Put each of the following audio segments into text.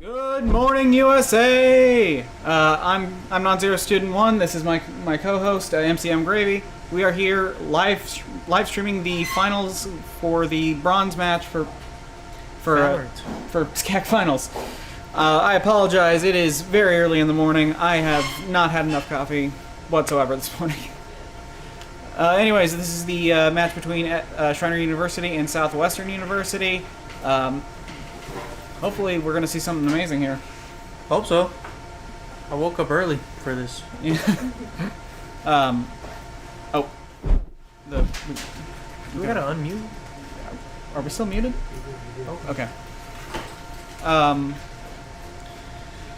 Good morning, USA! I'm Non-Zero Student 1. This is my co-host, MCM Gravy. We are here live streaming the finals for the bronze match for SCAC finals. I apologize, it is very early in the morning. I have not had enough coffee whatsoever this morning. Anyways, this is the match between Schreiner University and Southwestern University. Hopefully we're going to see something amazing here. Hope so. I woke up early for this. Oh. Do we gotta unmute? Are we still muted? Oh. Okay.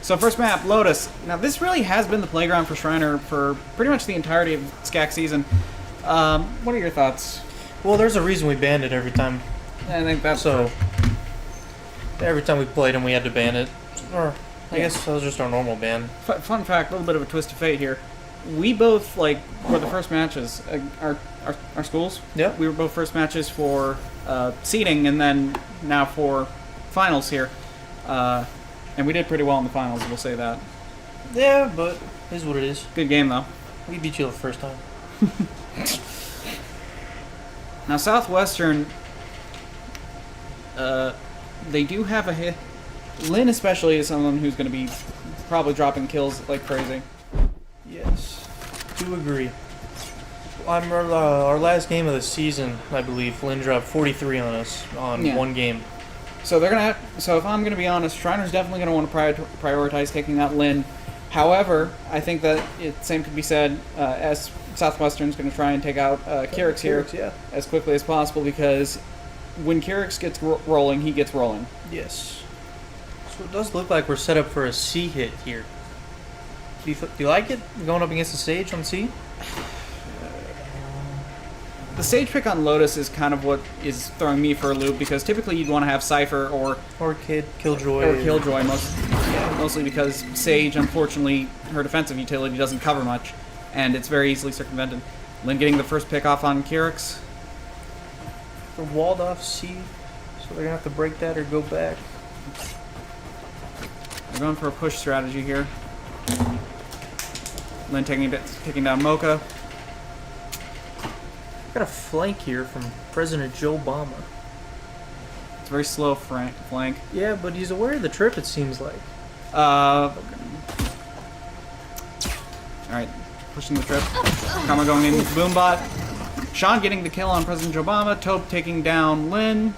So first map, Lotus. Now this really has been the playground for Schreiner for pretty much the entirety of SCAC season. What are your thoughts? Well, there's a reason we banned it every time. I think that's so. Every time we played him, we had to ban it. Or, I guess that was just our normal ban. Fun fact, a little bit of a twist of fate here. We both, were the first matches, our schools. Yeah. We were both first matches for seeding, and then now for finals here. And we did pretty well in the finals, we'll say that. Yeah, but it is what it is. Good game, though. We beat you the first time. Now, Southwestern... they do have a hit. Lynn especially is someone who's going to be probably dropping kills like crazy. Yes, do agree. Our last game of the season, I believe, Lynn dropped 43 on us on one game. So they're gonna have. So if I'm going to be honest, Schreiner's definitely going to want to prioritize taking out Lynn. However, I think that same could be said as Southwestern's going to try and take out Kyrix here as quickly as possible, because when Kyrix gets rolling, he gets rolling. Yes. So it does look like we're set up for a C hit here. Do you like it, going up against the Sage on C? The Sage pick on Lotus is kind of what is throwing me for a loop, because typically you'd want to have Cypher or Killjoy, mostly because Sage, unfortunately, her defensive utility doesn't cover much, and it's very easily circumvented. Lynn getting the first pick off on Kyrix. They're walled off C, so they're gonna have to break that or go back. They're going for a push strategy here. Lynn taking down Mocha. Got a flank here from President Joe Obama. It's a very slow flank. Yeah, but he's aware of the trip, it seems like. Alright, pushing the trip. Karma going in with Boombot. Sean getting the kill on President Obama. Taupe taking down Lynn.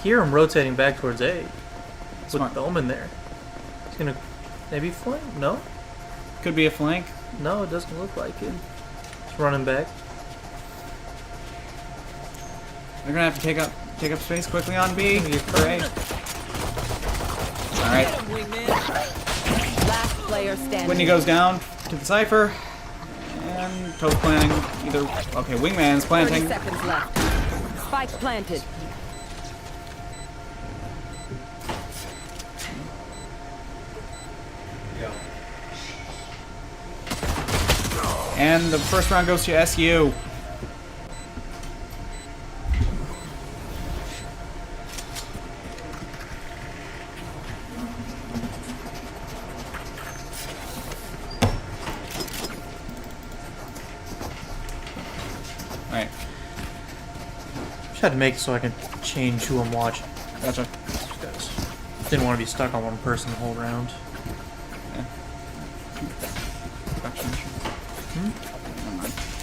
Hear him rotating back towards A. Smart. With Bowman there. He's gonna maybe flank? No? Could be a flank. No, it doesn't look like it. He's running back. They're gonna have to take up space quickly on B. For A. Alright. Last player standing. Whitney goes down to the Cypher. And Taupe planting either. Okay, Wingman's planting. 30 seconds left. Spike planted. And the first round goes to SU. Alright. Just had to make it so I can change who I'm watching. Gotcha. Because didn't want to be stuck on one person the whole round.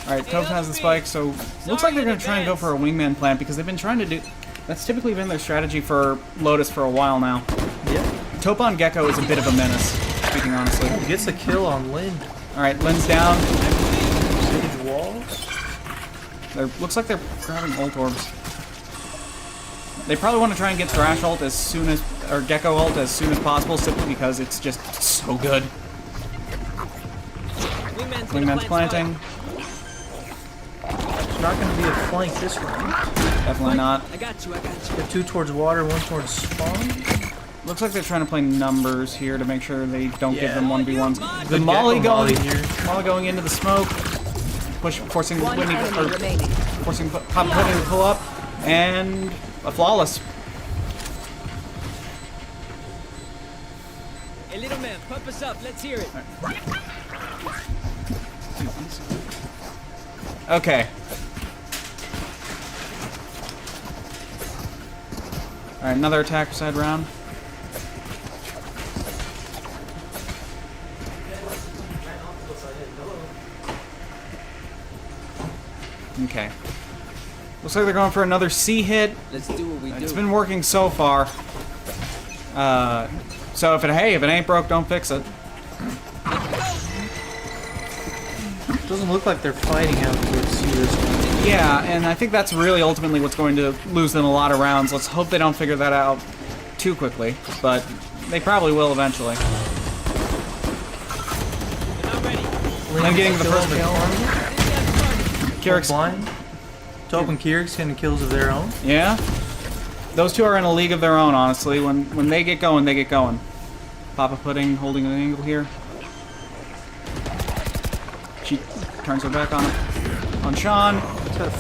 Alright, Taupe has the spike, so looks like they're going to try and go for a wingman plant, because they've been trying to do... That's typically been their strategy for Lotus for a while now. Yeah. Taupe on Gecko is a bit of a menace, speaking honestly. He gets the kill on Lynn. Alright, Lynn's down. Sage walls. Looks like they're grabbing ult orbs. They probably want to try and get Thrash ult as soon as... or Gecko ult as soon as possible, simply because it's just so good. Wingman's planting. It's not going to be a flank this round. Definitely not. I got you. Got two towards water, one towards spawn. Looks like they're trying to play numbers here to make sure they don't give them 1v1s. The Good Molly going here. Molly going into the smoke. Forcing Whitney, forcing Pop to pull up, and a flawless. Hey, little man, pump us up. Let's hear it. Okay. Alright, another attacker side round. Okay. Looks like they're going for another C hit. Let's do what we do. It's been working so far. So if it ain't broke, don't fix it. It doesn't look like they're fighting out towards C this one. Yeah, and I think that's really ultimately what's going to lose them a lot of rounds. Let's hope they don't figure that out too quickly, but they probably will eventually. They're not ready. I'm getting the first kill. Kyric's Blind. Top and Kyric's getting kills of their own. Yeah. Those two are in a league of their own, honestly. When they get going, they get going. Papa Pudding holding an angle here. She turns her back on Sean.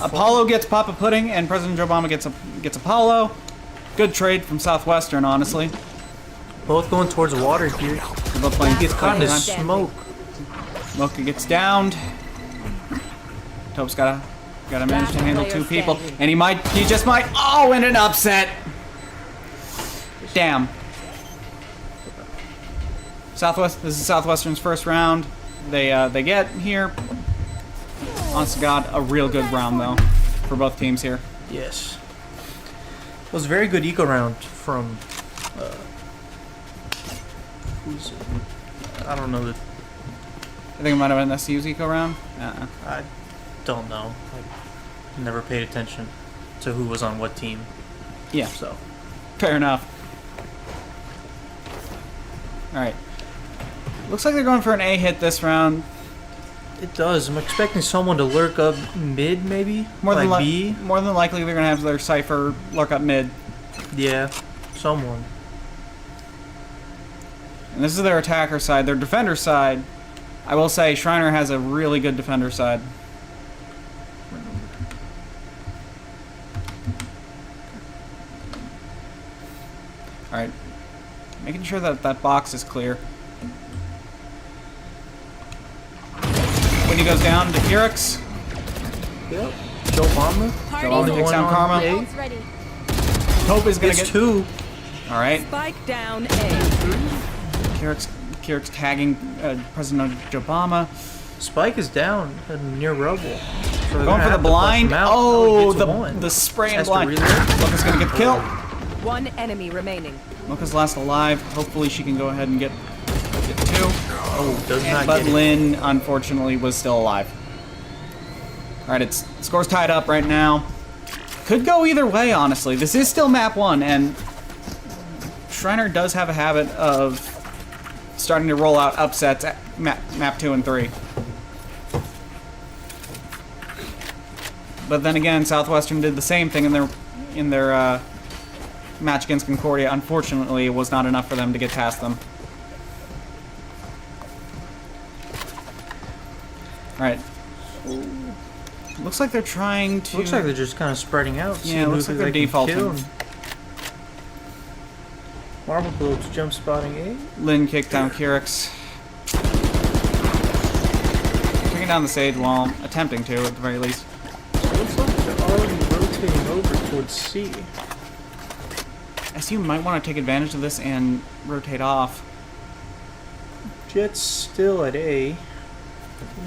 Apollo gets Papa Pudding, and President Obama gets Apollo. Good trade from Southwestern, honestly. Both going towards the water here. They're both playing He gets caught in the Standing. smoke. Mocha gets downed. Tope's gotta manage to handle two people, and he just might. Oh, in an upset. Damn. This is Southwestern's first round. They get here. Honest to God, a real good round though for both teams here. Yes. It was a very good eco round from. Who's it? I don't know. I think it might have been SCU's eco round. I don't know. I never paid attention to who was on what team. Yeah, So. fair enough. All right. Looks like they're going for an A hit this round. It does. I'm expecting someone to lurk up mid, maybe. More than B. more than likely, they're gonna have their Cypher lurk up mid. Yeah, someone. And this is their attacker side. Their defender side, I will say, Schreiner has a really good defender side. All right, making sure that that box is clear. When he goes down to Kyric's, Yep. Joe Bomber. Bomber takes down Karma. Ult's ready. Hope is gonna It's get two. All right. Spike down A. Kyric's tagging President Obama. Spike is down near rubble. So they're Going gonna for the have to flush blind. him out. Oh, He gets one. the spray and Has to blind. reload. Mocha's gonna get the kill. One enemy remaining. Mocha's last alive. Hopefully she can go ahead and get two. Oh, does not But get it. Lynn, unfortunately, was still alive. All right, score's tied up right now. Could go either way, honestly. This is still map 1, and Schreiner does have a habit of starting to roll out upsets at map 2 and 3. But then again, Southwestern did the same thing in their match against Concordia. Unfortunately, it was not enough for them to get past them. All right. Looks like they're trying to. Looks like they're just kind of spreading out. Yeah, seeing it looks who like they're they can defaulting. kill. Marble Globes jump spotting A. Lynn kicked down Kyric's. Taking down the Sage while attempting to, at the very least. Looks like they're already rotating over towards C. SU might want to take advantage of this and rotate off. Jet's still at A.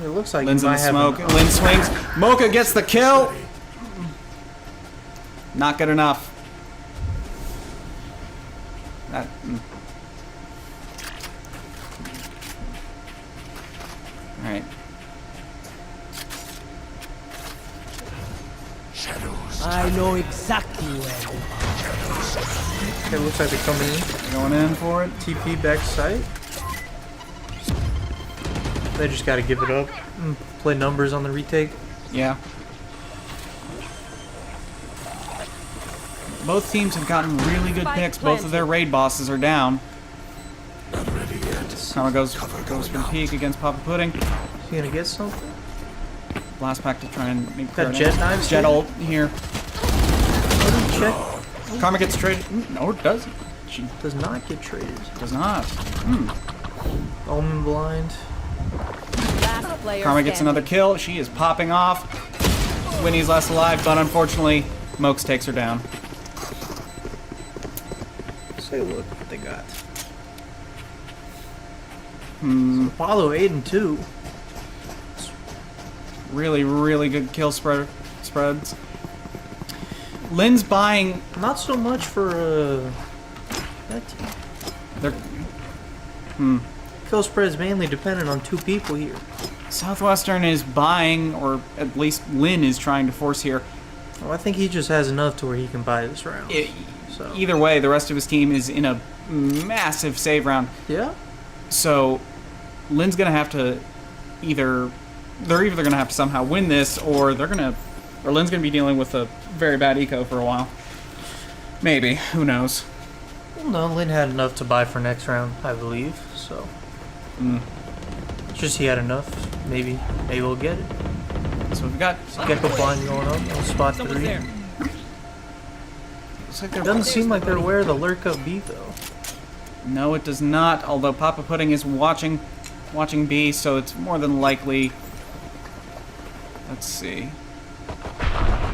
It looks like Lynn's he in might the have smoke. an- Lynn swings. Mocha gets the kill. Not good enough. That. All right. I know exactly where. Okay, looks like they're coming in. Going in for it. TP back site. They just gotta give it up. Play numbers on the retake. Yeah. Both teams have gotten really good picks. Both of their raid bosses are down. Karma goes for the peak against Papa Pudding. Is he gonna get something? Blast pack to try and make Got jet knives Jet here? ult here. Check. Karma gets traded. No, it doesn't. She Does not get traded. does not. Omen blind. Last player Karma gets standing. another kill. She is popping off. Winnie's last alive, but unfortunately, Mokes takes her down. Say look what they got. So Apollo 8 and 2. Really, really good kill spreads. Lynn's buying. Not so much for that team. They're, Kill spread is mainly dependent on 2 people here. Southwestern is buying, or at least Lynn is trying to force here. Well, I think he just has enough to where he can buy this round. So. Either way, the rest of his team is in a massive save round. Yeah. So Lynn's gonna have to they're either gonna have to somehow win this, or Lynn's gonna be dealing with a very bad eco for a while. Maybe, who knows? Well, no, Lynn had enough to buy for next round, I believe. So. It's just he had enough. Maybe we'll get it. So we've got. Gecko blind going up. No spot Someone's 3. there. Looks like they're. Doesn't seem like they're aware of the lurk up B though. No, it does not. Although Papa Pudding is watching B, so it's more than likely. Let's see.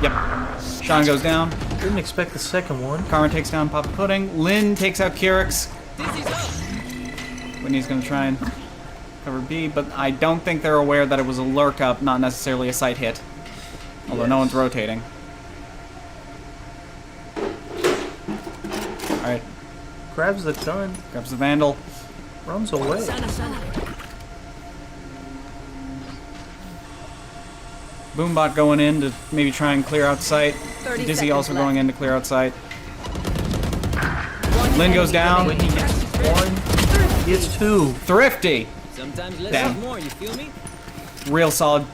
Yep. Sean goes down. Didn't expect the second one. Karma takes down Papa Pudding. Lynn takes out Kyrix. Dizzy's up. Whitney's gonna try and cover B, but I don't think they're aware that it was a lurk up, not necessarily a sight hit. Although no one's rotating. Alright, Grabs the gun. grabs the Vandal. Runs away. Sana, sana. Boombot going in to maybe try and clear out sight. 30 Dizzy seconds also left. going in to clear out sight. One Lynn goes enemy down. When remaining. he gets 1, he gets 2. Thrifty! Sometimes less Damn. is more, you feel me? Real solid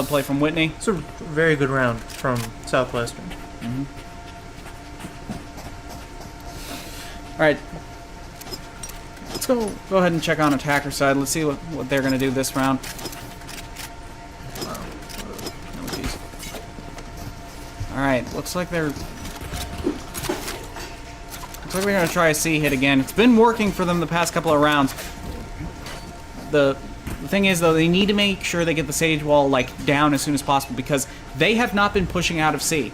play from Whitney. It's a very good round from Southwestern. Alright. Let's go ahead and check on attacker side. Let's see what they're gonna do this round. Alright, looks like they're gonna try a C hit again. It's been working for them the past couple of rounds. The thing is though, they need to make sure they get the Sage Wall like down as soon as possible because they have not been pushing out of C.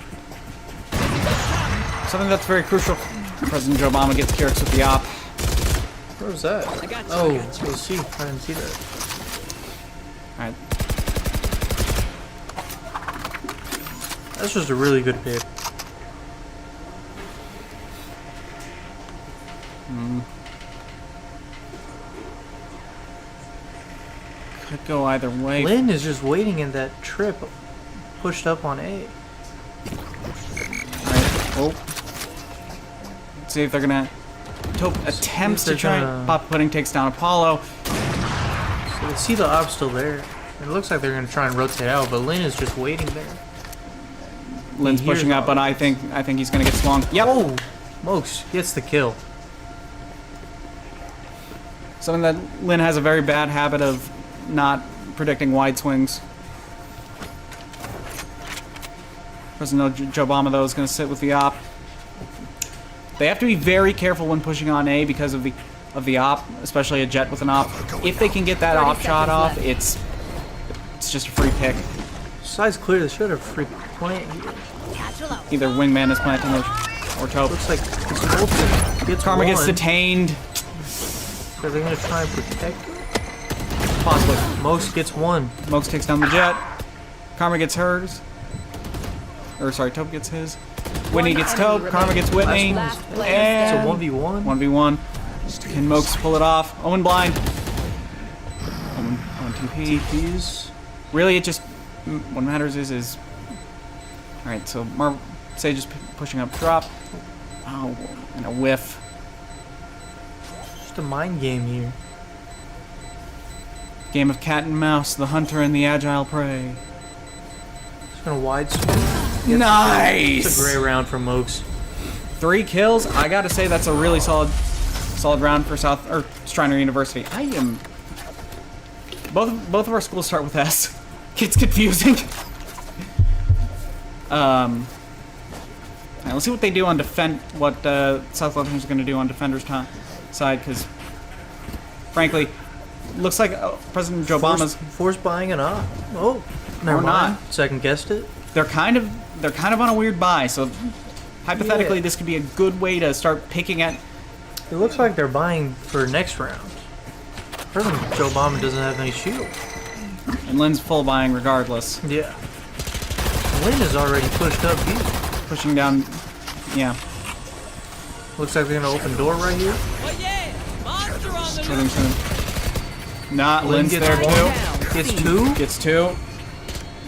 Something that's very crucial. President Joe Obama gets Kyrix with the op. Where was that? I got you, Oh, I got you. we'll see. I didn't see that. Alright. That's just a really good pick. Could go either way. Lynn is just waiting in that trip, pushed up on A. Alright. Oh. Let's see if they're gonna. Taupe attempts to they're try. gonna- Papa Pudding takes down Apollo. So they see the op still there. It looks like they're gonna try and rotate out, but Lynn is just waiting there. Lynn's hears pushing up, but all I think he's gonna get swung. Yep. Oh, Mokes gets the kill. Something that Lynn has a very bad habit of not predicting wide swings. President Joe Obama though is gonna sit with the op. They have to be very careful when pushing on A because of the op, especially a jet with an op. If they can get that 30 op shot seconds off, left. it's just a free pick. Side's clear. They should have free plant here. Either Wingman is planting or Taupe. Looks like it's ultimate. Gets Karma gets one. detained. Are they gonna try and protect her? Possibly. Mokes gets 1. Mokes takes down the jet. Karma gets hers. Or sorry, Taupe gets his. Whitney gets enemy Taupe. Karma gets Whitney. Last player It's a And 1v1. 1v1. Can Mokes pull it off? Owen blind. Owen TP. TPs. Really, it just what matters is. All right, so Sage is pushing up drop. Oh, and a whiff. Just a mind game here. Game of cat and mouse, the hunter and the agile prey. Just gonna wide swing. Nice. It's a great round from Mokes. 3 kills. I gotta say that's a really solid round for Schreiner University. I am. Both of our schools start with S. It's confusing. Alright, let's see what they do on defend. What Southwestern's going to do on defender's side, because frankly, looks like President Joe Obama's forced buying an op. Oh, never mind. Second guessed it. They're kind of on a weird buy. So hypothetically, this could be a good way to start picking at. It looks like they're buying for next round. President Joe Obama doesn't have any shield. And Lynn's full buying regardless. Yeah. Lynn is already pushed up here. Pushing down, yeah. Looks like they're gonna open door right here. Oh yeah! Monster on the loose. Not Lynn's gets there one. too. Gets two. Gets two.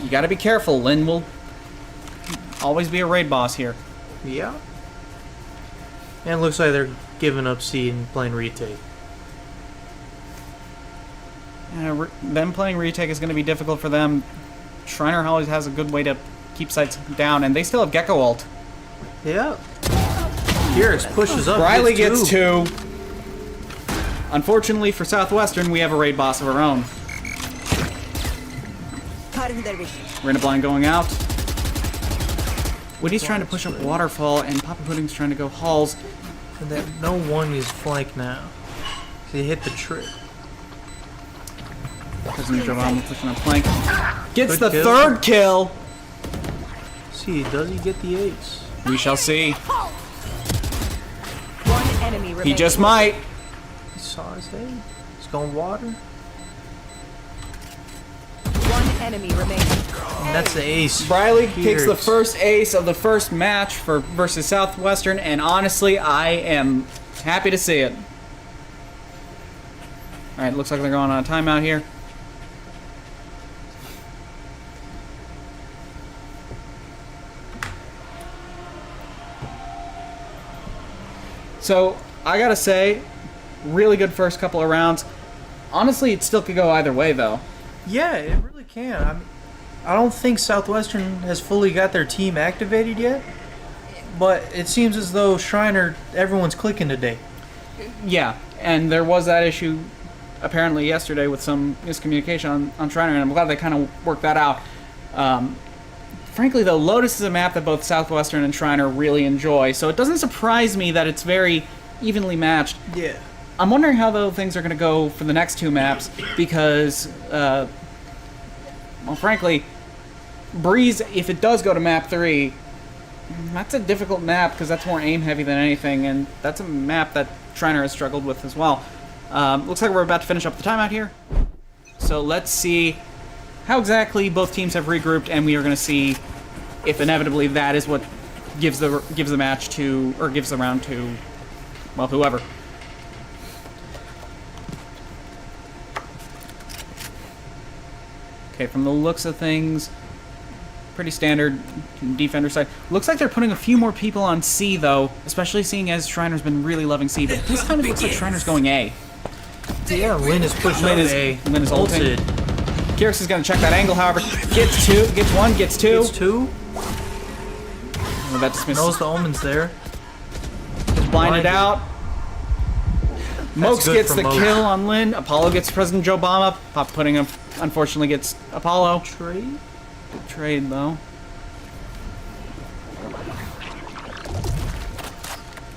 You gotta be careful. Lynn will always be a raid boss here. Yeah. And it looks like they're giving up C and playing retake. Them playing retake is going to be difficult for them. Schreiner always has a good way to keep sights down, and they still have Gecko ult. Yeah. Garrix pushes up. Riley gets two. Unfortunately for Southwestern, we have a raid boss of our own. Reyna Blind going out. Woody's trying to push up Waterfall, and Papa Pudding's trying to go Halls. And that no one is flank now. He hit the trick. President Joe Obama pushing up flank. Gets Good the kill. third kill. See, does he get the ace? We shall see. One enemy He remaining. just might. He saw his ace. He's going water. One enemy remaining. And that's the ace. Riley takes the Garrix. first ace of the first match versus Southwestern, and honestly, I am happy to see it. All right, looks like they're going on a timeout here. So, I gotta say, really good first couple of rounds. Honestly, it still could go either way, though. Yeah, it really can. I don't think Southwestern has fully got their team activated yet, but it seems as though Schreiner, everyone's clicking today. Yeah, and there was that issue apparently yesterday with some miscommunication on Schreiner, and I'm glad they kind of worked that out. Frankly, though, Lotus is a map that both Southwestern and Schreiner really enjoy, so it doesn't surprise me that it's very evenly matched. Yeah. I'm wondering how though things are going to go for the next two maps, because, well, frankly, Breeze, if it does go to map 3, that's a difficult map because that's more aim-heavy than anything, and that's a map that Schreiner has struggled with as well. Looks like we're about to finish up the timeout here. So let's see how exactly both teams have regrouped, and we are going to see if inevitably that is what gives the match to, or gives the round to, well, whoever. Okay, from the looks of things, pretty standard defender side. Looks like they're putting a few more people on C, though, especially seeing as Schreiner's been really loving C, but this time it looks like Schreiner's going A. Yeah, Lynn is pushing up A. Lynn is ulted. Garrix is going to check that angle, however. Gets two, gets one, gets two. Gets two. Oh, that dismisses. Knows the omen's there. Blinded out. Mokes good gets for the Mokes. kill on Lynn. Apollo gets President Joe Obama. Pop Pudding unfortunately gets Apollo. Trade. Good trade, though.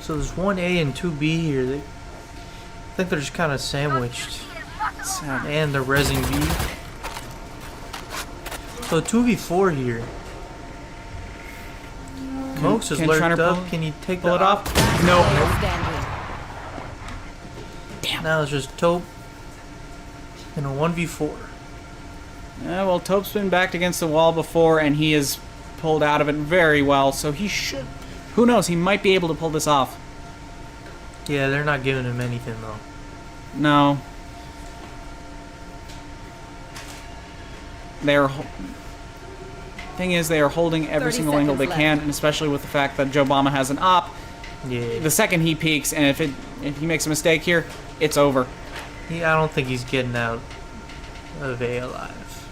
So there's one A and two B here. I think they're just kind of sandwiched. And they're rezzing B. So 2v4 here. Mokes is can lurked Schreiner up. pull- Can he take Pull the it off? Last No. player standing. Now it's just Taupe in a 1v4. Yeah, well, Taupe's been backed against the wall before, and he has pulled out of it very well, so he should... Who knows, he might be able to pull this off. Yeah, they're not giving him anything though. No. They're... Thing is, they are holding every 30 single angle they seconds can, left. and especially with the fact that Joe Obama has an op. Yeah. The second he peeks, and if he makes a mistake here, it's over. I don't think he's getting out of A alive.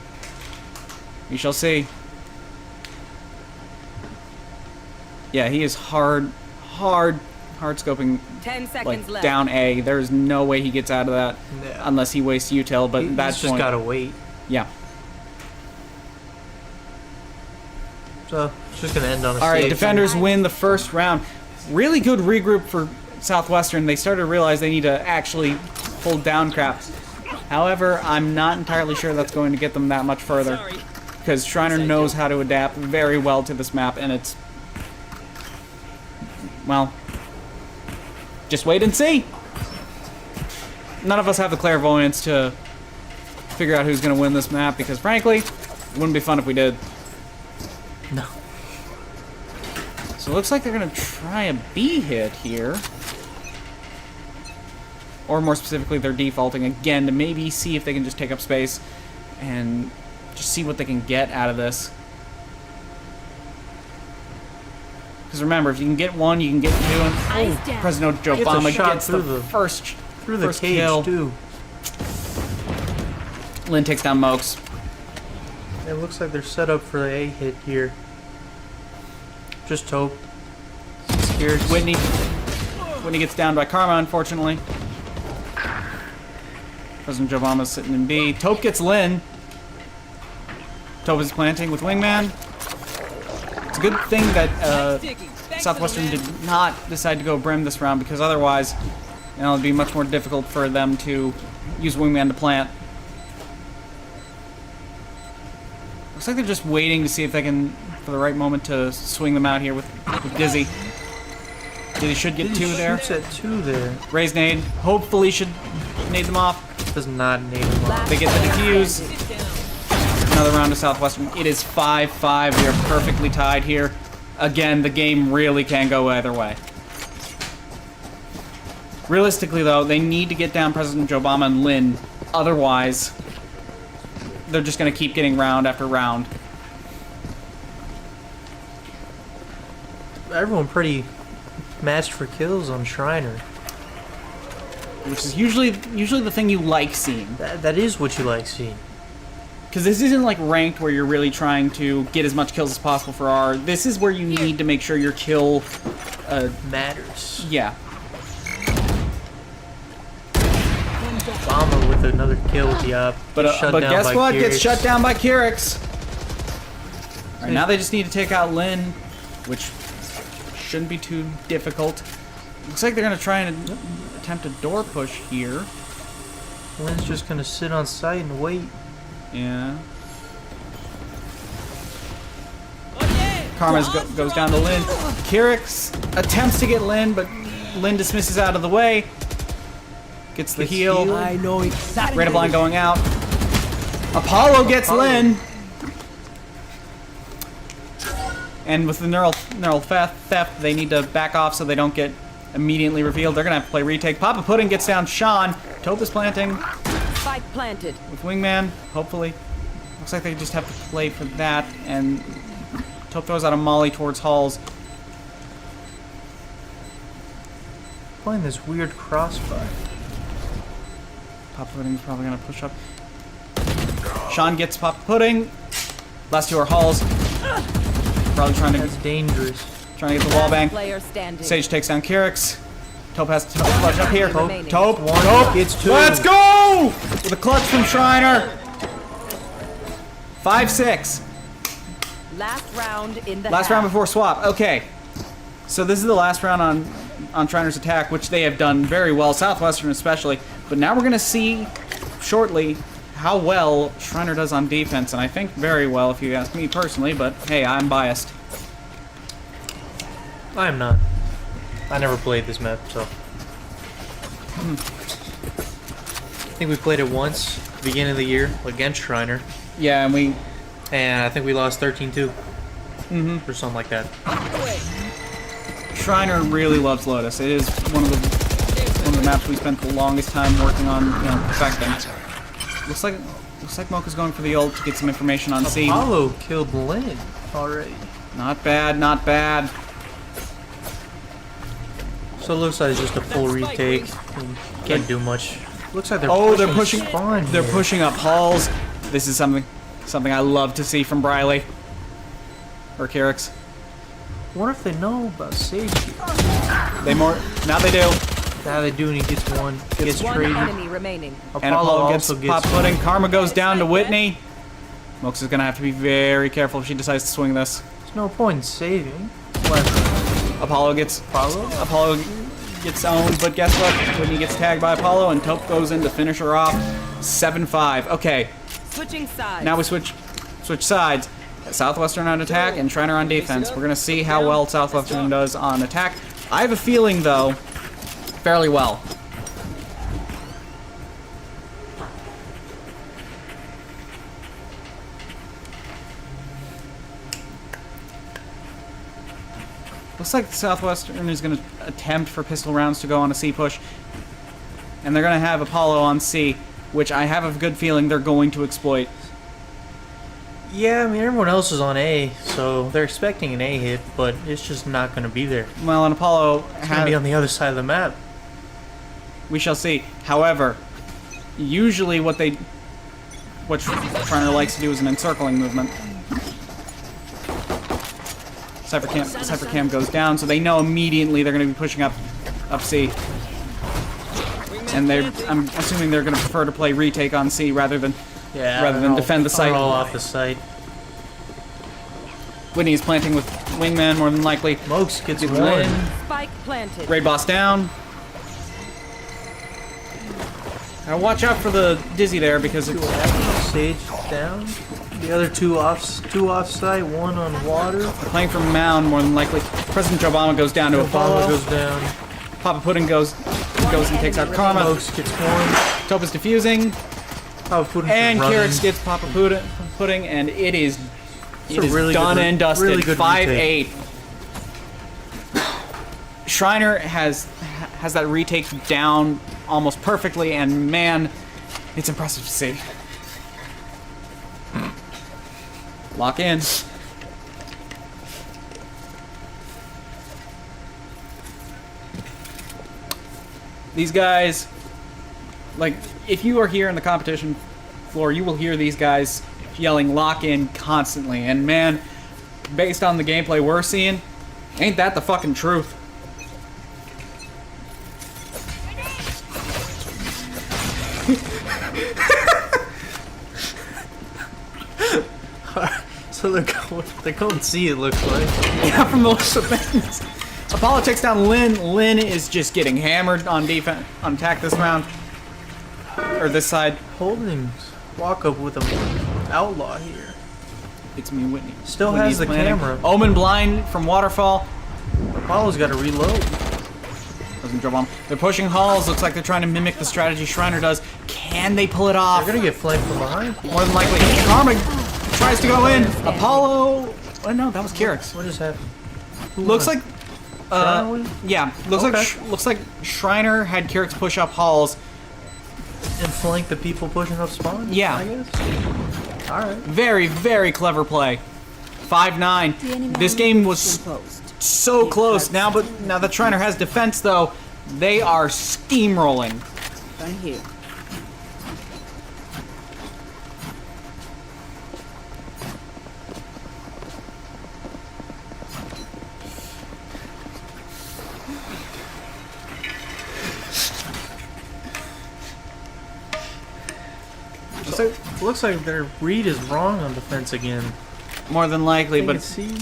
We shall see. Yeah, he is hard scoping 10 seconds like left. down A. There's no way he gets out of that Yeah. unless he wastes util. But He's that's just gotta wait. Yeah. So It's just gonna end on a All right, safe. defenders win the first round. Really good regroup for Southwestern. They started to realize they need to actually hold down crap. However, I'm not entirely sure that's going to get them that much further. Because Schreiner knows how to adapt very well to this map, and it's... well... just wait and see! None of us have the clairvoyance to figure out who's going to win this map, because frankly, it wouldn't be fun if we did. No. So it looks like they're going to try a B hit here. Or more specifically, they're defaulting again to maybe see if they can just take up space and just see what they can get out of this. Because remember, if you can get one, you can get two. And President Gets a Obama shot gets the through first cage kill. too. Lynn takes down Mokes. It looks like they're set up for the A hit here. Just Taupe. Scared. Whitney gets down by Karma, unfortunately. President Obama's sitting in B. Taupe gets Lynn. Taupe is planting with Wingman. It's a good thing that Southwestern did not decide to go Brim this round, because otherwise, you know, it'd be much more difficult for them to use Wingman to plant. Looks like they're just waiting to see if they can, for the right moment, to swing them out here with Dizzy. Dizzy should get two there. Shoots at two there. Raise nade. Hopefully should nade them off. Does not nade him off. They get the defuse. Another round of Southwestern. It is 5-5. We are perfectly tied here. Again, the game really can go either way. Realistically, though, they need to get down President Obama and Lynn. Otherwise, they're just going to keep getting round after round. Everyone pretty matched for kills on Schreiner. Which is usually the thing you like seeing. That is what you like seeing. Because this isn't like ranked where you're really trying to get as much kills as possible for R. This is where you need to make sure your kill Matters. yeah. Obama with another kill with the up. But guess what? Gets shut down by Kyrix. Alright, now they just need to take out Lynn, which shouldn't be too difficult. Looks like they're going to try and attempt a door push here. Lynn's just going to sit on site and wait. Yeah. Karma goes down to Lynn. Kyrix attempts to get Lynn, but Lynn dismisses out of the way. Gets the heal. I know exactly. Rate of line going out. Apollo gets Lynn. And with the neural theft, they need to back off so they don't get immediately revealed. They're going to have to play retake. Papa Pudding gets down Sean. Taupe is planting. Spike planted. With Wingman, hopefully. Looks like they just have to play for that. And Taupe throws out a molly towards Halls. Playing this weird crossfire. Papa Pudding's probably going to push up. Sean gets Papa Pudding. Last two are Halls. Probably trying That's dangerous. to get the wall bang. Player standing. Sage takes down Kyrix. Taupe has to clutch up here. Taupe. Gets two. Let's go! With a clutch from Schreiner. 5-6. Last round in the Last round before swap. Okay. So this is the last round on Schreiner's attack, which they have done very well, Southwestern especially. But now we're going to see shortly how well Schreiner does on defense, and I think very well if you ask me personally, but hey, I'm biased. I am not. I never played this map, so. I think we played it once, beginning of the year, against Schreiner. Yeah, And I think we lost 13-2. Or something like that. Schreiner really loves Lotus. It is one of the maps we spent the longest time working on, you know, perfecting. Looks like Mocha's going for the ult to get some information on C. Apollo killed Lynn already. Not bad, not bad. So it looks like it's just a full retake. Can't do much. Looks like they're pushing spawn They're here. pushing up halls. This is something I love to see from Briley or Kyrix. I wonder if they know about Sage here. Now they do. Now they do, and he gets one. Gets One traded. enemy remaining. And Apollo gets also Pop gets Pudding. Karma goes down to Whitney. Mox is gonna have to be very careful if she decides to swing this. There's no point in saving. Apollo gets owned, but guess what? Whitney gets tagged by Apollo, and Taupe goes in to finish her off. 7-5. Okay, Switching sides. now we switch sides. Southwestern on attack and Schreiner on defense. We're gonna see how well Southwestern does on attack. I have a feeling, though, fairly well. Looks like Southwestern is going to attempt for pistol rounds to go on a C push. And they're going to have Apollo on C, which I have a good feeling they're going to exploit. Yeah, I mean, everyone else is on A, so they're expecting an A hit, but it's just not going to be there. Well, and Apollo It's going to be on the other side of the map. We shall see. However, usually what Schreiner likes to do is an encircling movement. Cypher Cam goes down, so they know immediately they're going to be pushing up C. And I'm assuming they're going to prefer to play retake on C rather than defend the site. All off the site. Whitney is planting with Wingman, more than likely. Mokes gets Lynn. one. Spike planted. Raid boss down. Now watch out for the Dizzy there because it's... Sage down. The other two off site, one on water. Playing from Mound, more than likely. President Obama goes down to Apollo. goes down. Papa Pudding goes and takes out Karma. Mokes gets one. Taupe is diffusing. Papa Pudding And running. Carrots gets Papa Pudding, and it is really done good, and dusted. really good 5-8. Schreiner has that retake down almost perfectly, and man, it's impressive to see. Lock in. These guys, like, if you are here in the competition floor, you will hear these guys yelling lock in constantly. And man, based on the gameplay we're seeing, ain't that the fucking truth? So they're going to see it looks like. Yeah, from the looks of things. Apollo takes down Lynn. Lynn is just getting hammered on defense, on attack this round. Or this side. Holdings walk up with an outlaw here. It's me, Whitney. Still Whitney's has the planning. camera. Omen blind from Waterfall. Apollo's got to reload. Doesn't drop on. They're pushing halls. Looks like they're trying to mimic the strategy Schreiner does. Can they pull it off? They're gonna get flanked from behind. More than likely. Karma tries to go in. Apollo. Oh no, that was Kyrix. What just happened? Who Looks won? like. Schreiner win? Yeah. Looks like Schreiner had Kyrix push up halls. And flank the people pushing up spawn? Yeah. I guess. Alright. Very, very clever play. 5-9. This game was so close. Now that Schreiner has defense, though, they are steamrolling. Right here. Looks like their read is wrong on defense again. More than likely, but see.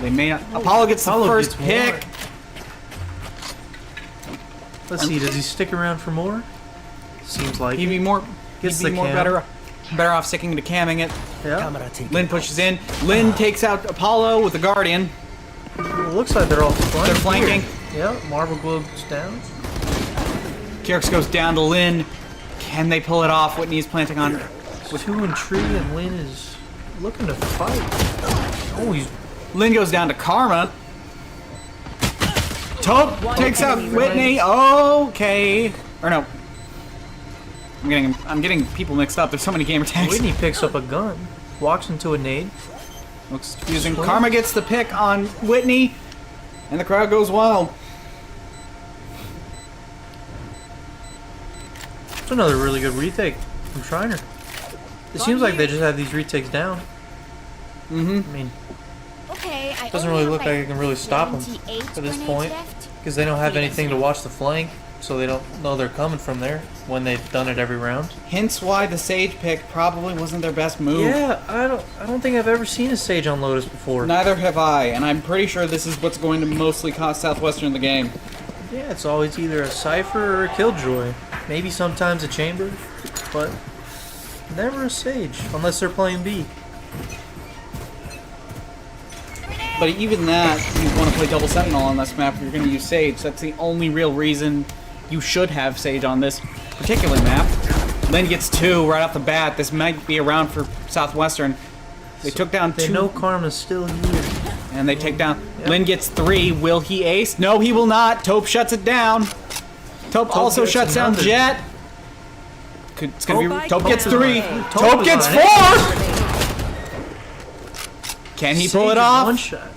They may not. Apollo gets the first gets pick. Let's see. Does he stick around for more? Seems like He'd be it. more. Gets He'd be the more cam. better off sticking to camming it. Yeah. Lynn pushes in. Lynn takes out Apollo with the Guardian. Well, looks like they're all flanking. They're flanking. Yeah. Marble Globe's down. Kyrix goes down to Lynn. Can they pull it off? Whitney is planting on. With 2 and Tree, and Lynn is looking to fight. Oh, Lynn goes down to Karma. Taupe takes out Whitney. Okay. Or no. I'm getting people mixed up. There's so many gamer tags. Whitney picks up a gun, walks into a nade. Looks confusing. Karma gets the pick on Whitney, and the crowd goes wild. It's another really good retake from Schreiner. It seems like they just have these retakes down. Mm-hmm. I mean, Okay, doesn't really look like it can really stop them at this point because they don't have anything to watch the flank. so they don't know they're coming from there when they've done it every round. Hence why the Sage pick probably wasn't their best move. Yeah, I don't think I've ever seen a Sage on Lotus before. Neither have I, and I'm pretty sure this is what's going to mostly cost Southwestern the game. Yeah, it's always either a Cypher or a Killjoy. Maybe sometimes a Chamber, but never a Sage, unless they're playing B. But even that, you want to play Double Sentinel on this map, you're going to use Sage. That's the only real reason you should have Sage on this particular map. Lynn gets 2 right off the bat. This might be a round for Southwestern. They took down 2. They know Karma's still here. And they take down... Yep. Lynn gets 3. Will he ace? No, he will not. Taupe shuts it down. Taupe also shuts down Jet. It's gonna be... Taupe gets 3. Taupe gets 4! Can he pull it off? One shot.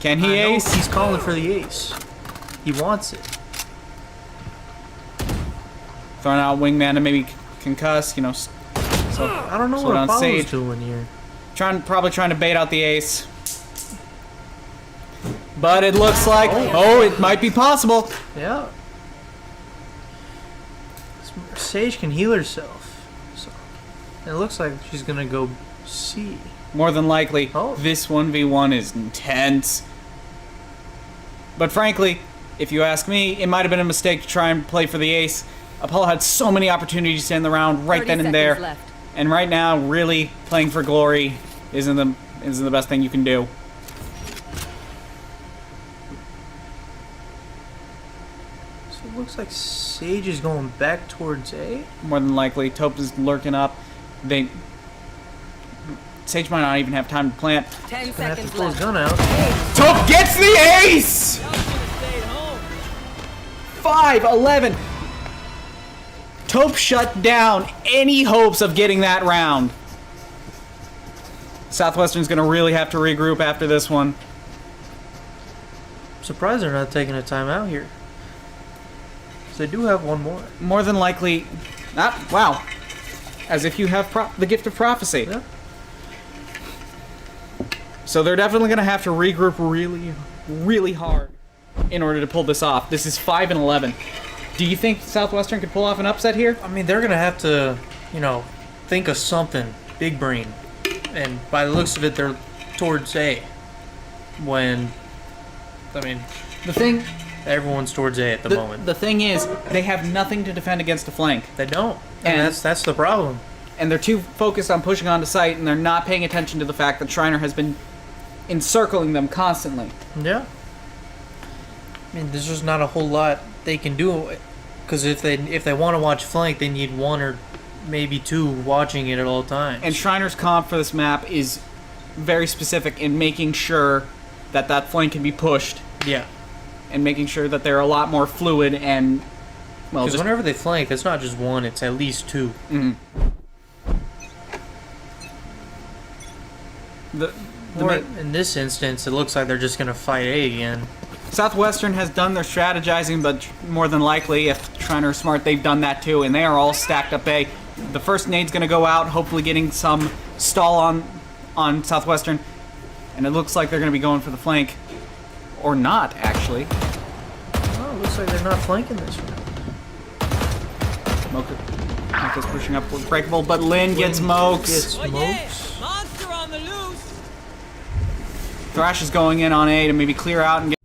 Can he ace? He's calling for the ace. He wants it. Throwing out Wingman to maybe concuss, you know. So I don't know what Apollo's doing here. Probably trying to bait out the ace. But it looks like, it might be possible. Yeah. Sage can heal herself. So it looks like she's gonna go C. More than likely, this 1v1 is intense. But frankly, if you ask me, it might have been a mistake to try and play for the ace. Apollo had so many opportunities to end the round right then and there. Left. And right now, really playing for glory isn't the best thing you can do. So it looks like Sage is going back towards A. More than likely, Taupe is lurking up. Sage might not even have time to plant. 10 Gonna have to seconds pull his left. gun out. Taupe gets the ace! 5-11. Taupe shut down any hopes of getting that round. Southwestern's gonna really have to regroup after this one. I'm surprised they're not taking a timeout here. 'Cause they do have one more. More than likely, wow. As if you have the gift of prophecy. Yeah. So they're definitely gonna have to regroup really, really hard in order to pull this off. This is 5-11. Do you think Southwestern could pull off an upset here? I mean, they're gonna have to, think of something big brain, and by the looks of it, they're towards A. Everyone's towards A at the moment. The thing is, they have nothing to defend against a flank. They don't, and that's the problem. And they're too focused on pushing onto site, and they're not paying attention to the fact that Schreiner has been encircling them constantly. Yeah. I mean, there's just not a whole lot they can do, because if they want to watch flank, they need 1 or maybe 2 watching it at all times. And Schreiner's comp for this map is very specific in making sure that that flank can be pushed. Yeah. And making sure that they're a lot more fluid and, well, because whenever they flank, it's not just 1, it's at least 2. Mm-hmm. In this instance, it looks like they're just going to fight A again. Southwestern has done their strategizing, but more than likely, if Schreiner is smart, they've done that too, and they are all stacked up A. The first nade's going to go out, hopefully getting some stall on Southwestern, and it looks like they're going to be going for the flank. Or not, actually. Oh, it looks like they're not flanking this one. Mocha's pushing up with Breakable, but Lynn gets Mokes. Monster on the loose. Thrash is going in on A to maybe clear out and get...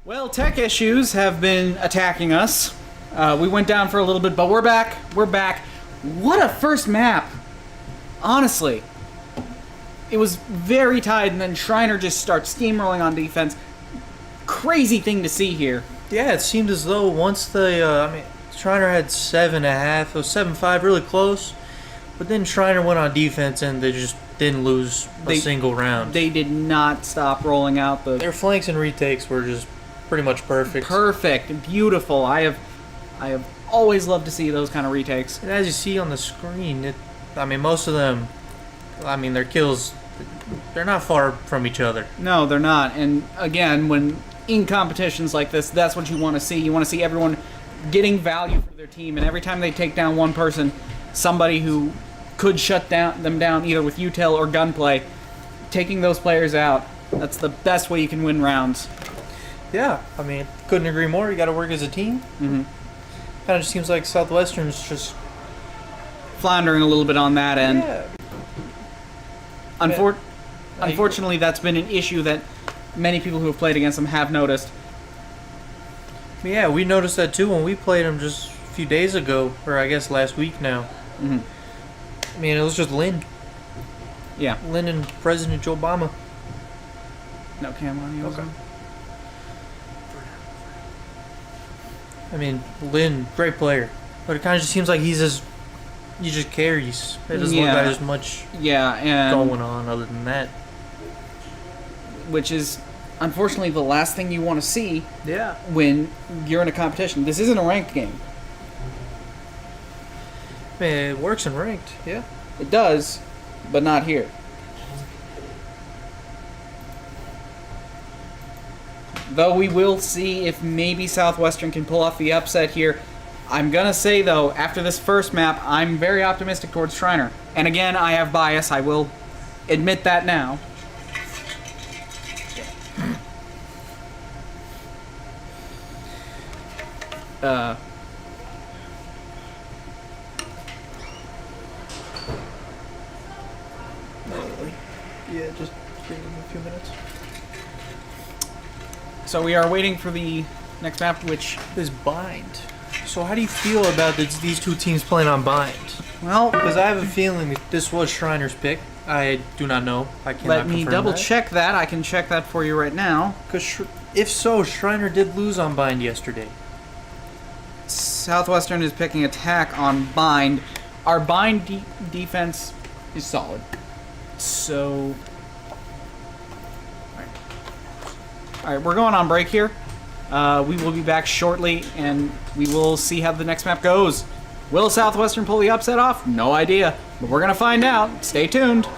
Well, tech issues have been attacking us. We went down for a little bit, but we're back. We're back. What a first map. Honestly. It was very tight, and then Schreiner just starts steamrolling on defense. Crazy thing to see here. Yeah, it seemed as though once Schreiner had 7.5, it was 7-5, really close. But then Schreiner went on defense and they just didn't lose a single round. They did not stop rolling out Their flanks and retakes were just pretty much perfect. Perfect, beautiful. I have always loved to see those kind of retakes. And as you see on the screen, most of them, their kills, they're not far from each other. No, they're not. And again, when in competitions like this, that's what you want to see. You want to see everyone getting value for their team, and every time they take down one person, somebody who could shut them down either with util or gunplay, taking those players out, that's the best way you can win rounds. Yeah, couldn't agree more. You got to work as a team. Mm-hmm. Kind of just seems like Southwestern's just floundering a little bit on that end. Yeah. Unfortunately, that's been an issue that many people who have played against them have noticed. Yeah, we noticed that too when we played them just a few days ago, or I guess last week now. Mm-hmm. It was just Lynn. Yeah. Lynn and President Obama. No cam on you. Okay. Lynn, great player. But it kind of just seems like he just carries. It doesn't look like there's much going on other than that. Which is, unfortunately, the last thing you want to see when you're in a competition. This isn't a ranked game. It works in ranked, yeah. It does, but not here. Though we will see if maybe Southwestern can pull off the upset here. I'm going to say, though, after this first map, I'm very optimistic towards Schreiner. And again, I have bias. I will admit that now. Yeah, just give him a few minutes. So we are waiting for the next map, which is Bind. So how do you feel about these two teams playing on Bind? Well, because I have a feeling that this was Schreiner's pick. I do not know. I cannot let me confirm double that. check that. I can check that for you right now. Because if so, Schreiner did lose on Bind yesterday. Southwestern is picking attack on Bind. Our Bind defense is solid. So, all right, we're going on break here. We will be back shortly, and we will see how the next map goes. Will Southwestern pull the upset off? No idea, but we're gonna find out. Stay tuned.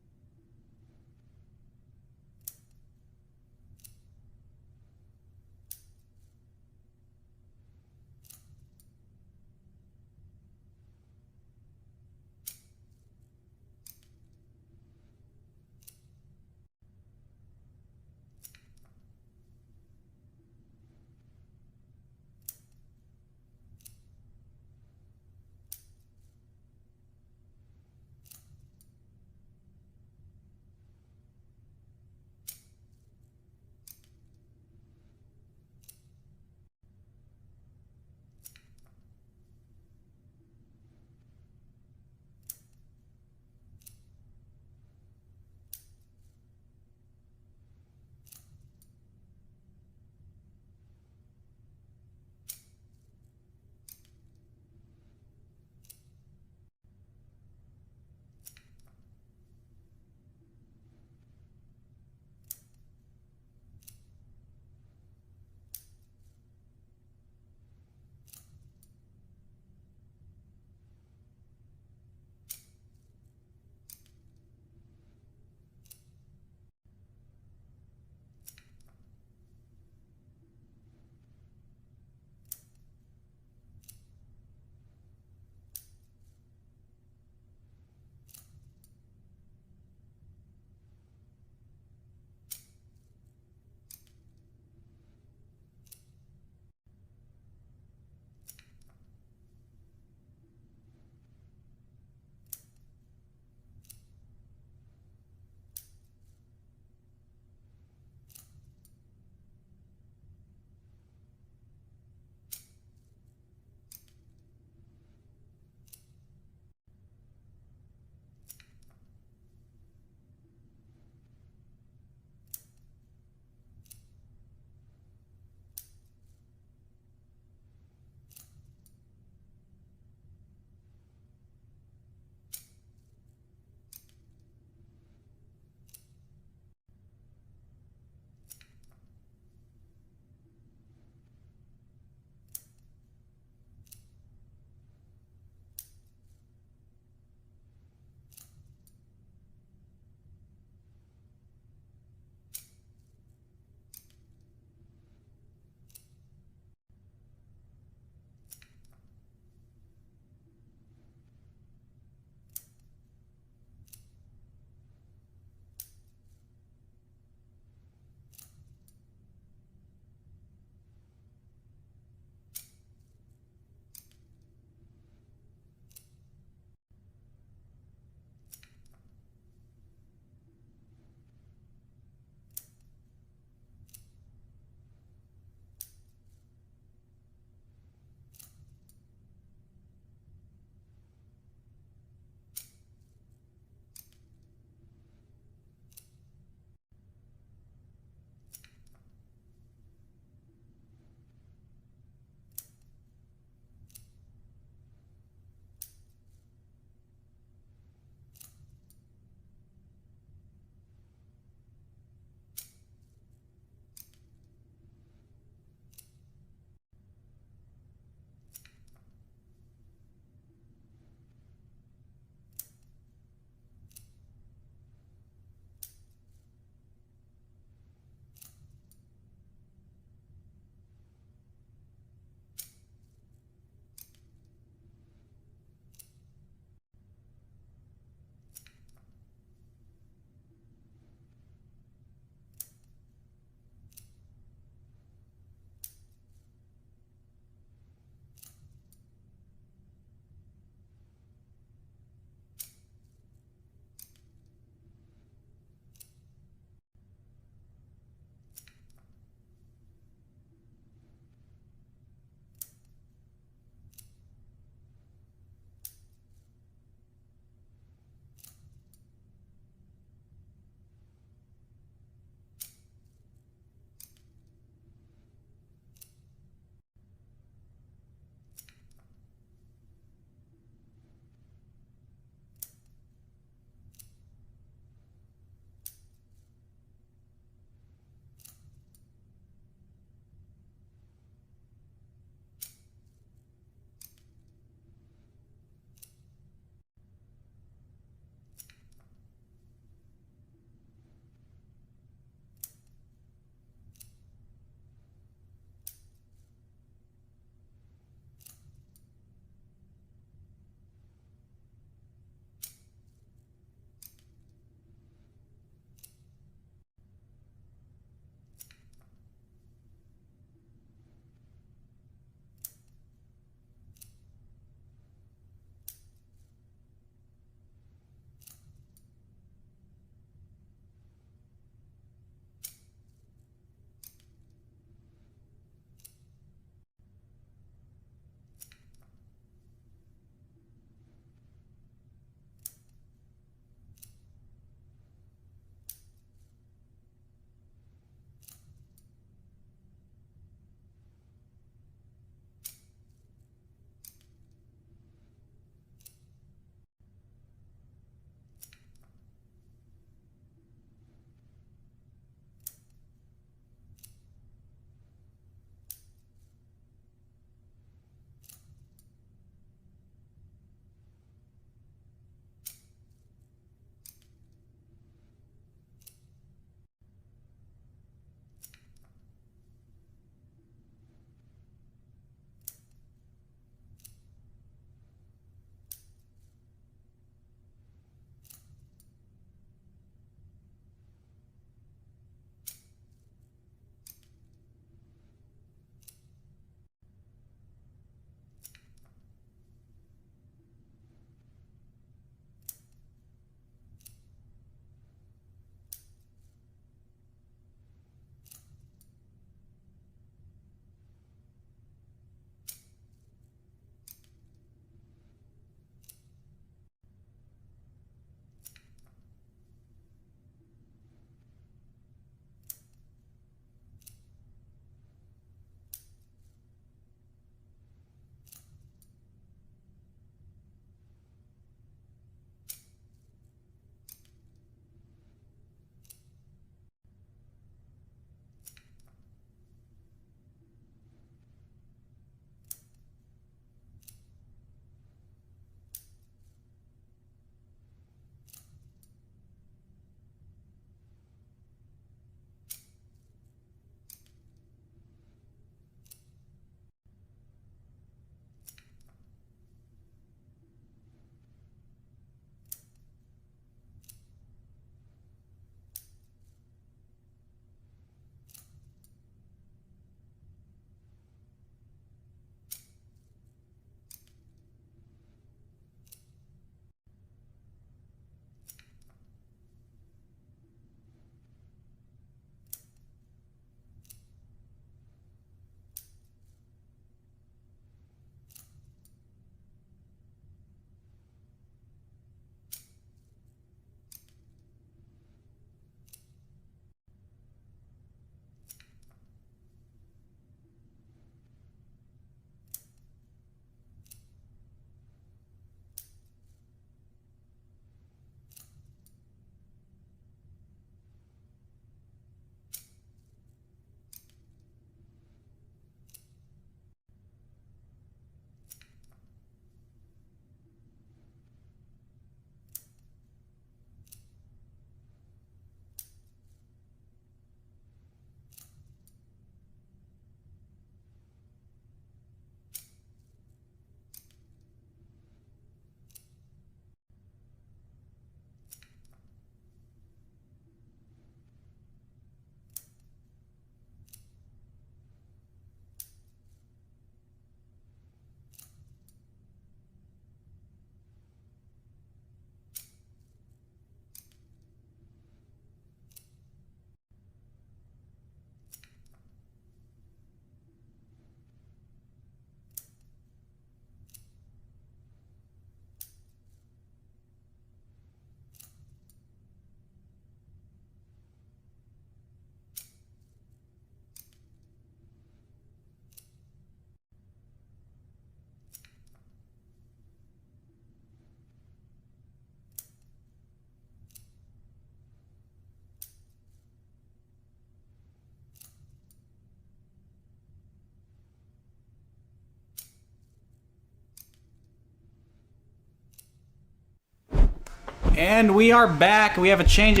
And we are back. We have a change.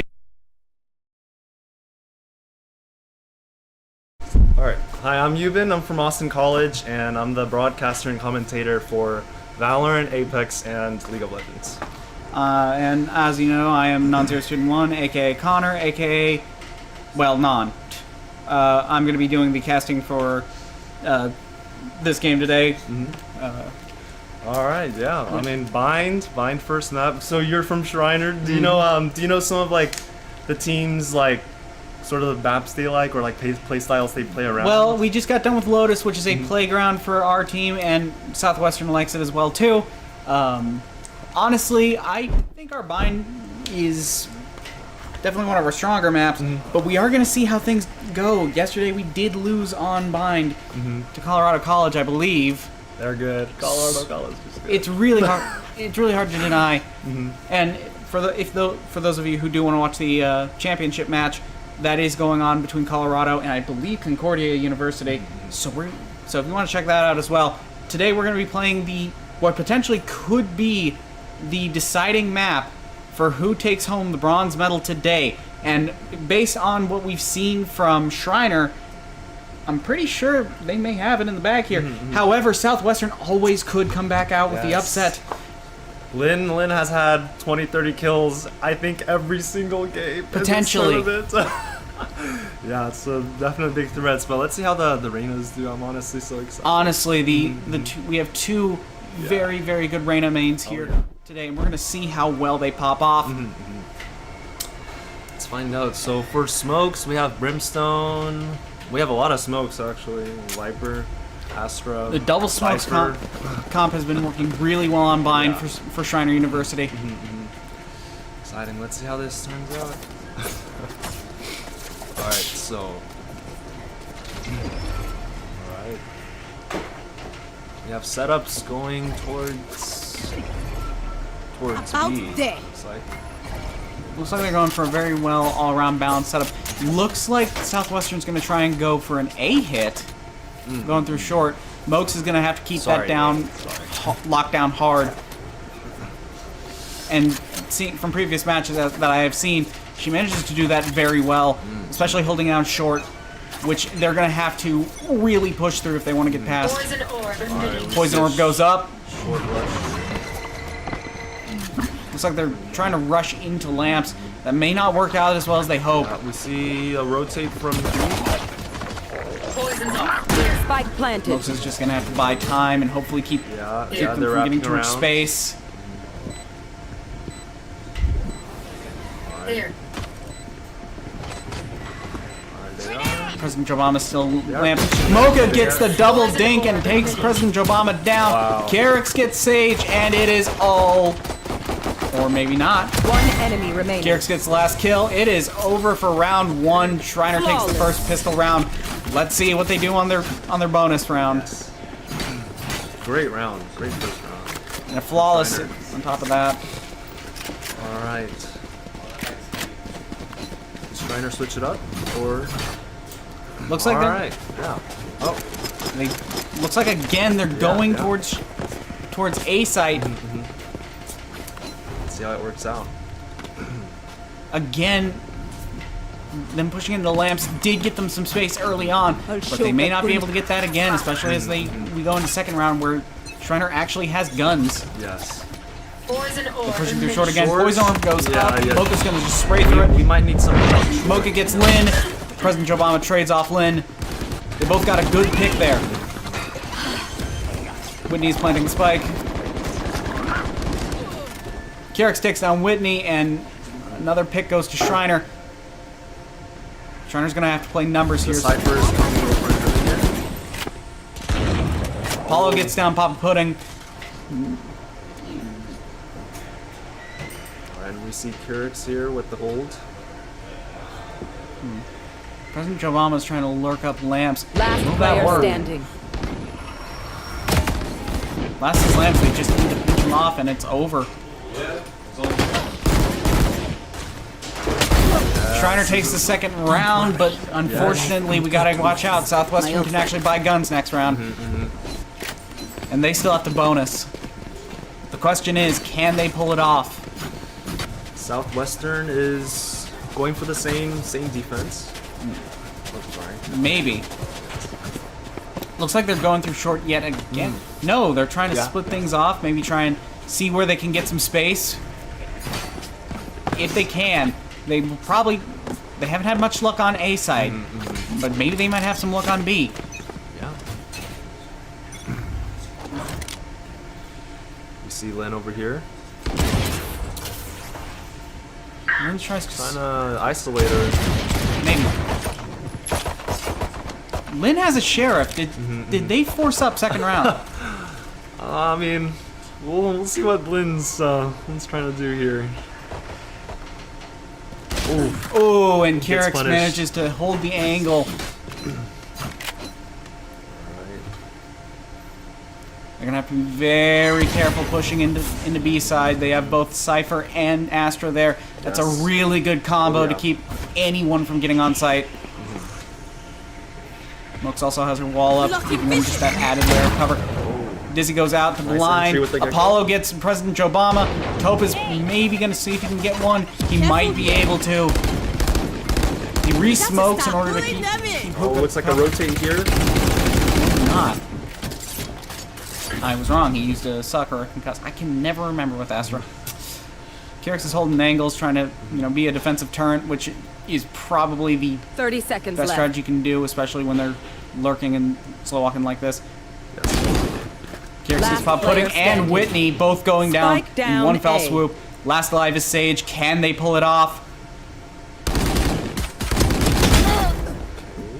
Alright, hi, I'm Yuban. I'm from Austin College, and I'm the broadcaster and commentator for VALORANT, Apex, and League of Legends. And as you know, I am Non-Zero Student 1, aka Connor, aka, well, Non. I'm going to be doing the casting for this game today. Alright, yeah. I mean, Bind first map. So you're from Schreiner. Do you know some of like the teams, like sort of the maps they like, or like play styles they play around? Well, we just got done with Lotus, which is a playground for our team, and Southwestern likes it as well too. Honestly, I think our Bind is definitely one of our stronger maps, but we are going to see how things go. Yesterday we did lose on Bind to Colorado College, I believe. They're good. Colorado College is good. It's really hard. It's really hard to deny. And for those of you who do want to watch the championship match, that is going on between Colorado and I believe Concordia University. So if you want to check that out as well. Today we're going to be playing what potentially could be the deciding map for who takes home the bronze medal today. And based on what we've seen from Schreiner, I'm pretty sure they may have it in the bag here. However, Southwestern always could come back out with the upset. Lynn has had 20-30 kills, I think, every single game. Potentially. Yeah, it's a definite big threats, but let's see how the Reynas do. I'm honestly so excited. Honestly, we have two very, very good Reyna mains here today, and we're going to see how well they pop off. Let's find out. So for smokes, we have Brimstone. We have a lot of smokes, actually. Viper, Astra, The double smokes comp has been working really well on Bind for Schreiner University. Exciting. Let's see how this turns out. Alright, so... Alright. We have setups going towards B. Looks like they're going for a very well all-around balanced setup. Looks like Southwestern's going to try and go for an A hit, going through short. Mokes is going to have to keep that down, locked down hard. And from previous matches that I have seen, she manages to do that very well, especially holding down short, which they're going to have to really push through if they want to get past. Poison Orb goes up. Short rush. Looks like they're trying to rush into lamps. That may not work out as well as they hope. We see a rotate from B. Spike planted. Mokes is just going to have to buy time and hopefully keep them from getting too much space. There. President Obama still lamp. Mocha gets the double dink and takes President Obama down. Wow. Carrix gets Sage, and it is all, or maybe not. One enemy remaining. Carrix gets the last kill. It is over for round one. Schreiner takes the first pistol round. Let's see what they do on their bonus round. Yes. Great round. Great first round. And a flawless on top of that. Alright. Does Schreiner switch it up? Or... Looks like Alright, yeah. Oh. Looks like again they're going towards A site. Let's see how it works out. Again, them pushing into the lamps did get them some space early on, but they may not be able to get that again, especially as we go into second round where Schreiner actually has guns. Yes. They're pushing through short again. Poison Orb goes up. Mocha's gonna just spray through it. We might need some help. Mocha gets Lynn. President Obama trades off Lynn. They both got a good pick there. Whitney's planting the spike. Carrix takes down Whitney, and another pick goes to Schreiner. Schreiner's gonna have to play numbers here. Cypher is coming over here. Apollo gets down Papa Pudding. And we see Carrix here with the hold. President Obama's trying to lurk up lamps. Last Will that player work? standing. Last is lamps, they just need to pinch them off and it's over. Schreiner takes the second round, but unfortunately we gotta watch out. Southwestern can actually buy guns next round. And they still have to bonus. The question is, can they pull it off? Southwestern is going for the same defense. Oh, sorry. Maybe. Looks like they're going through short yet again. No, they're trying to split things off. Maybe try and see where they can get some space. If they can, they haven't had much luck on A side, but maybe they might have some luck on B. Yeah. You see Lynn over here. Lynn trying to isolate her. Maybe. Lynn has a sheriff. Did they force up second round? I mean, we'll see what Lynn's trying to do here. Oh, and Carrick manages to hold the angle. They're gonna have to be very careful pushing into B side. They have both Cypher and Astra there. That's a really good combo to keep anyone from getting on site. Mox also has her wall up, keeping them just that added layer of cover. Dizzy goes out to blind. Apollo gets President Obama. Taupe is maybe going to see if he can get one. He might be able to. He re-smokes in order to keep Oh, looks like a rotate here. Not. I was wrong. He used a suck or a concuss. I can never remember with Astra. Kyrix is holding angles, trying to be a defensive turret, which is probably the 30 seconds best left. strategy you can do, especially when they're lurking and slow walking like this. Kyrix is pudding and Whitney both going down in one fell swoop. Last alive is Sage. Can they pull it off?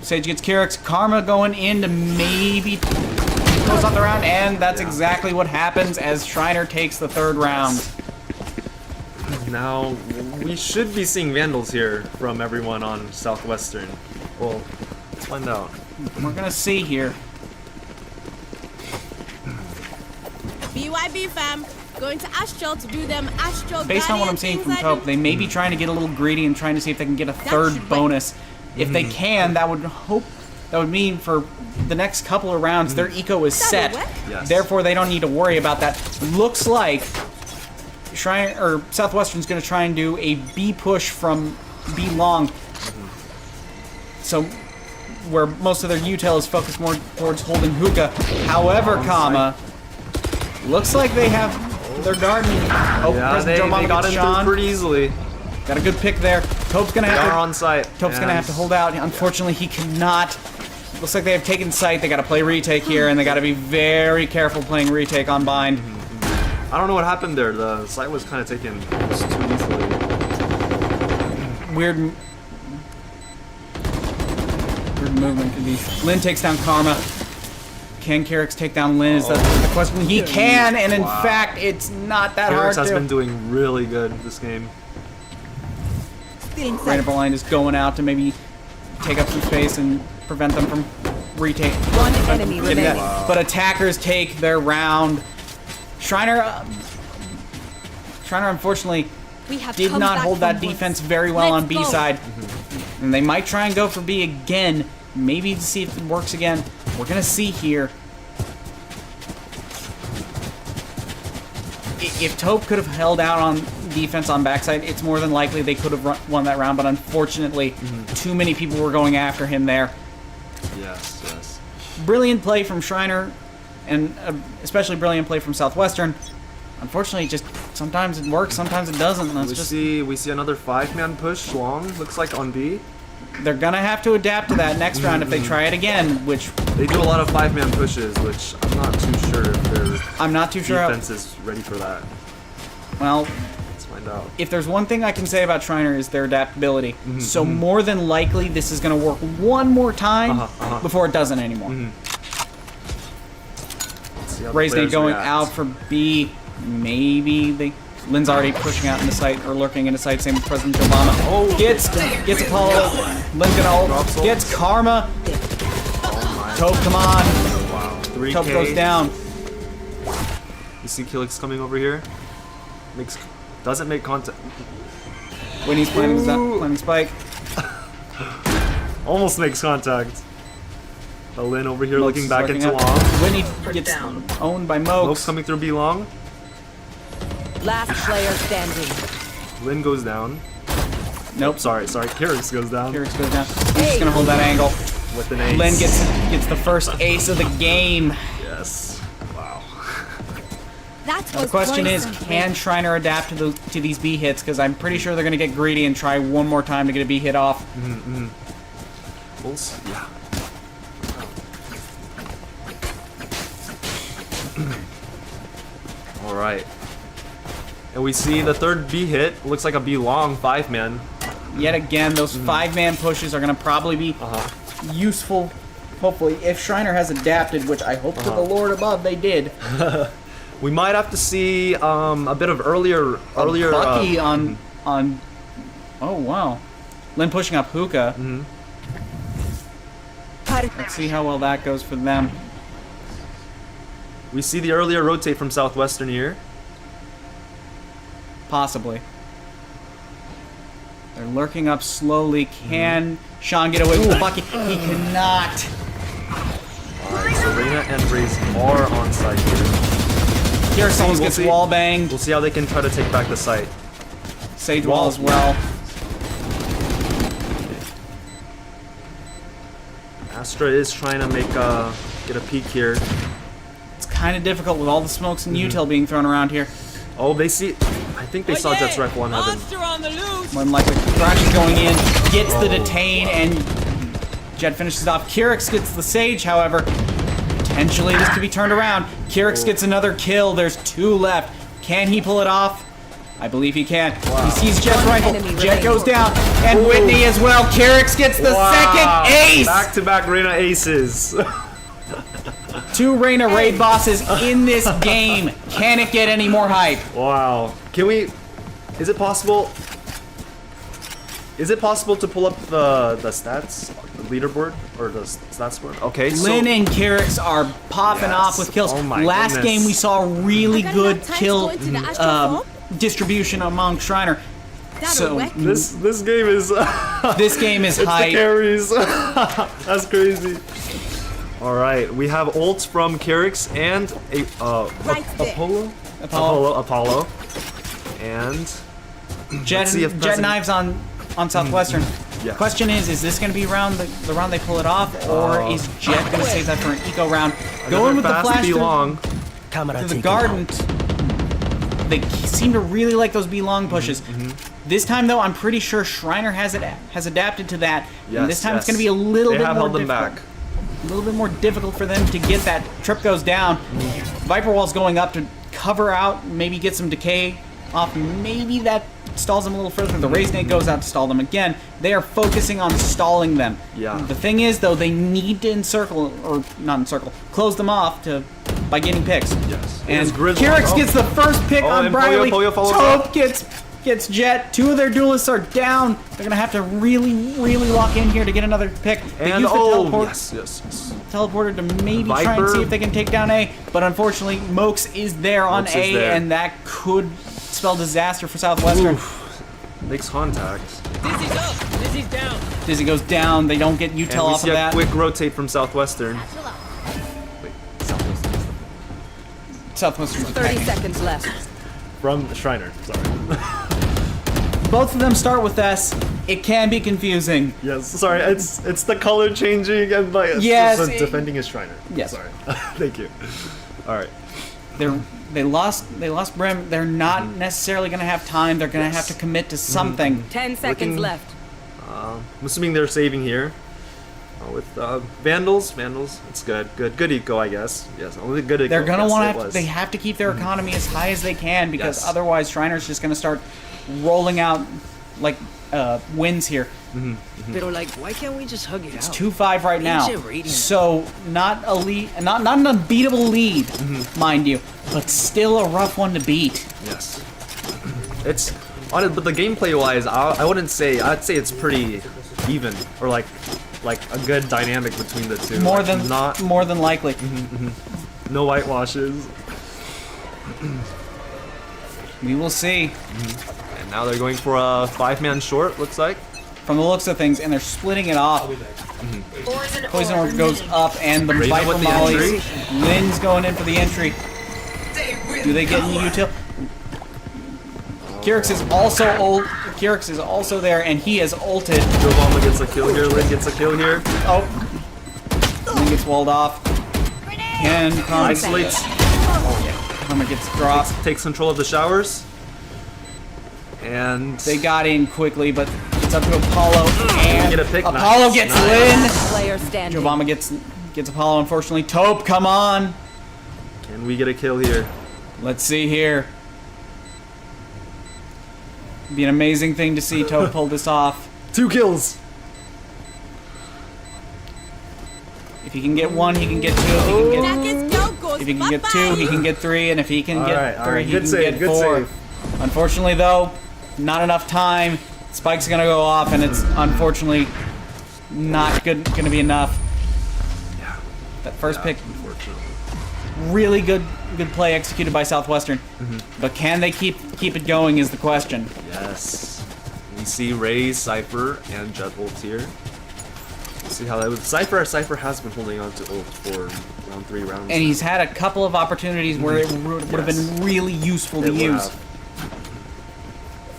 Sage gets Kyrix. Karma going in to maybe close off the round, and that's exactly what happens as Schreiner takes the third round. Now, we should be seeing Vandals here from everyone on Southwestern. Well, let's find out. We're gonna see here. BYB fam, going to Astral to do them Astral. Based on what I'm seeing from Taupe, they may be trying to get a little greedy and trying to see if they can get a third bonus. If they can, that would mean for the next couple of rounds their eco is set. Yes. Therefore, they don't need to worry about that. Looks like Southwestern's going to try and do a B push from B long. So where most of their util is focused more towards holding hookah. However, looks like they have their garden. They got in through pretty easily. Got a good pick there. Taupe's gonna have to on site. Taupe's gonna have to hold out. Unfortunately, he cannot. Looks like they have taken site. They got to play retake here, and they got to be very careful playing retake on bind. I don't know what happened there. The site was kind of taken just too easily. Weird movement could be. Lynn takes down Karma. Can Kyrix take down Lynn? Is that the question? He can, and in fact, it's not that hard Kyrix has to. been doing really good this game. Rainer Blind is going out to maybe take up some space and prevent them from retake. One enemy remaining. But attackers take their round. Schreiner unfortunately did not hold that defense very well on B side. And they might try and go for B again, maybe to see if it works again. We're gonna see here. If Taupe could have held out on defense on backside, it's more than likely they could have won that round, but unfortunately, too many people were going after him there. Yes. Brilliant play from Schreiner, and especially brilliant play from Southwestern. Unfortunately, just sometimes it works, sometimes it doesn't. And we see another 5-man push long. Looks like on B. They're gonna have to adapt to that next round if they try it again, which they do a lot of 5-man pushes, which I'm not too sure if their defense is ready for that. Well, let's find out. If there's one thing I can say about Schreiner is their adaptability. So more than likely, this is gonna work one more time before it doesn't anymore. Raisn't going out for B. Maybe Lynn's already pushing out into sight or lurking into sight. Same with President Obama. Oh, gets Apollo. Lynn's gonna ult. Gets Karma. Taupe, come on. Wow. 3K. Taupe goes down. You see Kylix coming over here. Doesn't make contact. Whitney's planning spike. Almost makes contact. Lynn over here looking back into long. Whitney gets owned by Mokes. Mokes coming through B long. Last player standing. Lin goes down. Nope. Sorry. Kyrix goes down. Kyrix goes down. He's just gonna hold that angle. With an ace. Lin gets the first ace of the game. Yes. Wow. That Now was the question quite is, something. can Schreiner adapt to these B hits? Because I'm pretty sure they're gonna get greedy and try one more time to get a B hit off. Bulls? Yeah. All right. And we see the third B hit. Looks like a B long 5-man. Yet again, those 5-man pushes are gonna probably be useful. Hopefully, if Schreiner has adapted, which I hope to the Lord above they did. We might have to see a bit of earlier. Bucky on. Oh wow, Lin pushing up Hookah. Let's see how well that goes for them. We see the earlier rotate from Southwestern here. Possibly. They're lurking up slowly. Can Sean get away with the Bucky? He cannot. Alright, so Reina and Raze are on site here. Here, someone gets see. wall banged. We'll see how they can try to take back the site. Sage wall as well. Astra is trying to get a peek here. It's kind of difficult with all the smokes and util being thrown around here. Oh, they see. I think they saw Jet's rifle on heaven. Monster on the loose. More than likely, Thrash is going in, gets the detain, and Jet finishes off. Kyrix gets the Sage, however. Potentially, this could be turned around. Kyrix gets another kill. There's 2 left. Can he pull it off? I believe he can. He sees Jet's rifle. enemy Jet remaining. goes down, and Whitney as well. Kyrix gets the second ace. Back-to-back Reina aces. 2 Reyna raid bosses in this game. Can it get any more hype? Wow. Can we? Is it possible? Is it possible to pull up the stats, the leaderboard, or the stats board? Okay, so Lin and Kyrix are popping Yes. off with kills. Oh my Last goodness. game we saw really I gotta good have time to kill go into the Astro distribution among Schreiner. That'll So wreck me. this game is this game is it's the hype. carries. That's crazy. All right, we have ults from Kyrix and Right there. Apollo, and Jet, let's see if Jet President- knives on Southwestern. Yes. Question is this going to be the round they pull it off, or is Jet going to save that for an eco round? Going with the fast flash B through, long. to the garden. They seem to really like those B long pushes. This time, though, I'm pretty sure Schreiner has adapted to that. And this time it's going to be a little They bit have more held them difficult. back. A little bit more difficult for them to get that. Trip goes down. Viper Wall's going up to cover out, maybe get some decay off. Maybe that stalls them a little further. The Raise Nade goes out to stall them again. They are focusing on stalling them. Yeah. The thing is, though, they need to close them off by getting picks. Yes. And It's Grizzly. Kyrix Oh. gets the first pick Oh, on and Briley. Pollo follows Taupe up. gets Jet. 2 of their duelists are down. They're gonna have to really, really lock in here to get another pick. They And use the teleport yes. teleporter to maybe try and Viper. see if they can take down A, but unfortunately Mokes is there on Mokes is A, there. and that could spell disaster for Southwestern. Makes contact. Dizzy's up. Dizzy's down. Dizzy goes down, they don't get And util we off see of a that. quick rotate from Southwestern. Southwestern's 30 attacking. seconds left. From Schreiner, sorry. Both of them start with S. It can be confusing. Yes, sorry, it's the color changing and like Yes, so it- defending is Schreiner. Yes. Sorry. Thank you. Alright. They lost Brim. They're not necessarily going to have time. They're going to have to commit to something. 10 seconds Looking- left. I'm assuming they're saving here. With Vandals, it's good eco, I guess. Yes, only good eco. They're gonna yes, want it to. was. They have to keep their economy as high as they can because Yes. otherwise Schreiner's just gonna start rolling out like wins here. Pero like, why can't we just hug it It's out? 2-5 right now. Ancient Radiant. So not a lead, not an unbeatable lead, mind you, but still a rough one to beat. Yes. It's on it, but the gameplay wise, I wouldn't say. I'd say it's pretty even, or like a good dynamic between the two. More Like, than likely. no whitewashes. We will see. And now they're going for a 5-man short. Looks like. From the looks of things, and they're splitting it off. Poison Orb goes up, and the Raven Viper with the mollies. entry. Lynn's going in for the entry. Do they get any util? Kyrix is also there, and he has ulted. Obama gets a kill here. Lin gets a kill here. Oh. Lin gets walled off. And Karma Isolates. Karma gets dropped. Takes control of the showers. And They got in quickly, but it's up to Apollo. And get a pick. Apollo Nice. gets Nice. Lin. Player standing. Obama gets Apollo, unfortunately. Taupe, come on. Can we get a kill here? Let's see here. Be an amazing thing to see Taupe pull this off. 2 kills. If he can get 1, he can get 2. If he can get 2, he can get 3, and if he can get 3, he can get 4. Unfortunately, though, not enough time. Spike's gonna go off, and it's unfortunately not going to be enough. Yeah. That first pick, Unfortunately. really good play executed by Southwestern, but can they keep it going is the question. Yes. We see Ray, Cypher, and Jet ult here. See how that would. Cypher has been holding on to ult for round 3 rounds. And he's had a couple of opportunities where it would have been really useful to It would use. have.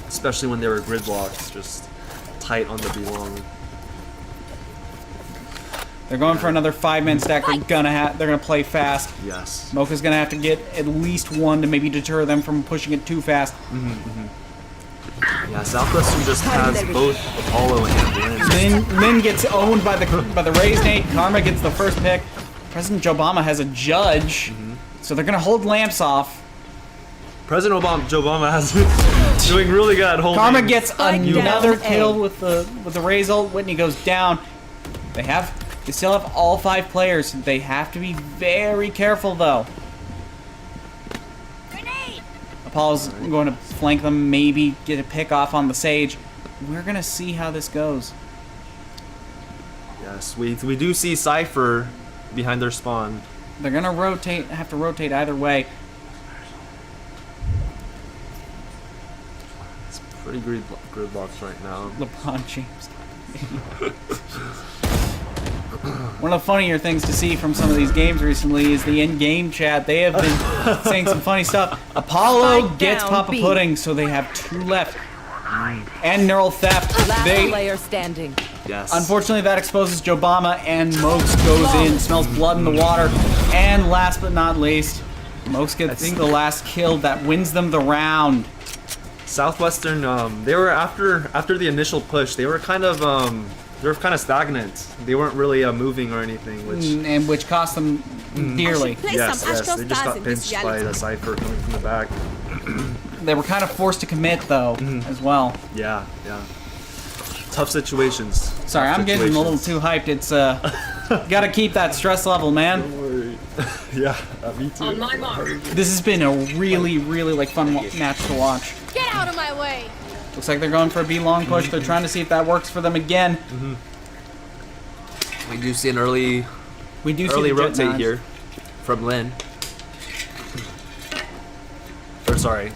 Especially when they were grid blocks, just tight on the belong. They're going for another 5-man stack. They're gonna play fast. Yes. Mocha's gonna have to get at least 1 to maybe deter them from pushing it too fast. Yeah, Southwestern just has both Apollo and Lin. Lin gets owned by the Raise Nate. Karma gets the first pick. President Obama has a judge, so they're gonna hold lamps off. President Obama has doing really good holding. Karma gets Spike another down kill A. with the Raise ult. Whitney goes down. They still have all 5 players. They have to be very careful though. Apollo's going to flank them, maybe get a pick off on the Sage. We're gonna see how this goes. Yes, we do see Cypher behind their spawn. They're gonna have to rotate either way. It's pretty grid blocks right now. LeBron James. One of the funnier things to see from some of these games recently is the in-game chat. They have been saying some funny stuff. Apollo Spike gets down, Papa B. Pudding, so they have 2 left. And Neural Theft. Last player standing. Yes. Unfortunately, that exposes Jobama, and Mokes goes in, smells blood in the water. And last but not least, Mokes gets the last kill that wins them the round. Southwestern, they were after the initial push, they were kind of stagnant. They weren't really moving or anything, Which cost them dearly. yes, they just got pinched by the Cypher coming from the back. They were kind of forced to commit, though, as well. Yeah. Tough situations. Sorry, I'm getting a little too hyped. It's gotta keep that stress level, man. Yeah, me too. This has been a really, really fun match to watch. Get out of my way! Looks like they're going for a B long push. They're trying to see if that works for them again. We do see an early We do see early the jet rotate nods. here from Lin. Or sorry.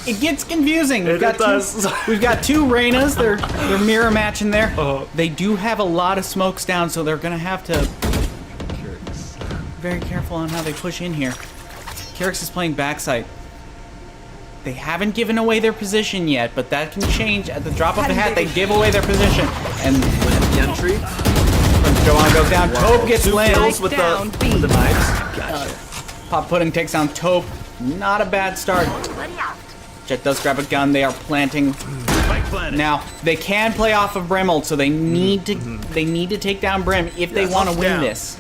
It gets confusing. We've got does. we've got 2 Reynas. They're mirror matching there. Uh-huh. They do have a lot of smokes down, so they're gonna have to very careful on how they push in here. Kyrix is playing backside. They haven't given away their position yet, but that can change at the drop of the hat. They give away their position, and The entry. Joanna goes down. Taupe gets Lin. Kills with down, B. the knives. Pop Pudding takes down Taupe. Not a bad start. Jet does grab a gun. They are planting. Now they can play off of Brim ult, so they need to take down Brim if they want to win this.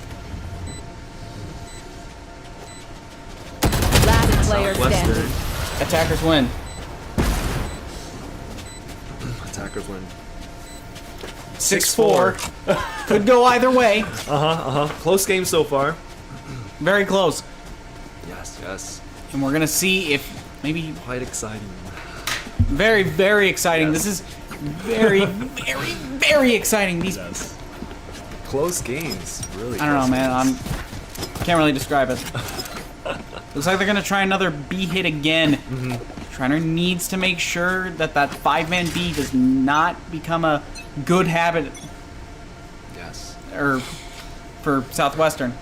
Last player Western. standing. Attackers win. Attackers win. 6-4. Could go either way. Close game so far. Very close. Yes. And we're gonna see if maybe Quite exciting. very, very exciting. Yes. This is very, very, very exciting. These Close games, really. I don't know, close man. games. Can't really describe it. Looks like they're gonna try another B hit again. Schreiner needs to make sure that 5-man B does not become a good habit, Yes. or for Southwestern.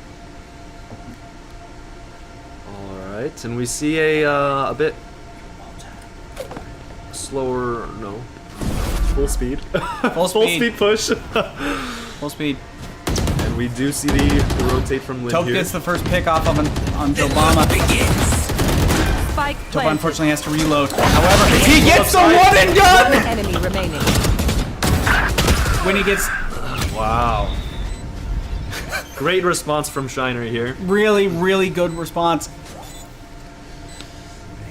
All right, and we see a bit slower, no. Full speed. Full speed. Push. Full speed. And we do see the rotate from Lin Tope here. gets the first pick off of on Obama. Spike Tope planted. unfortunately has to reload. However, he gets the one and done! One enemy remaining. When he gets Wow. Great response from Schreiner here. really, really good response.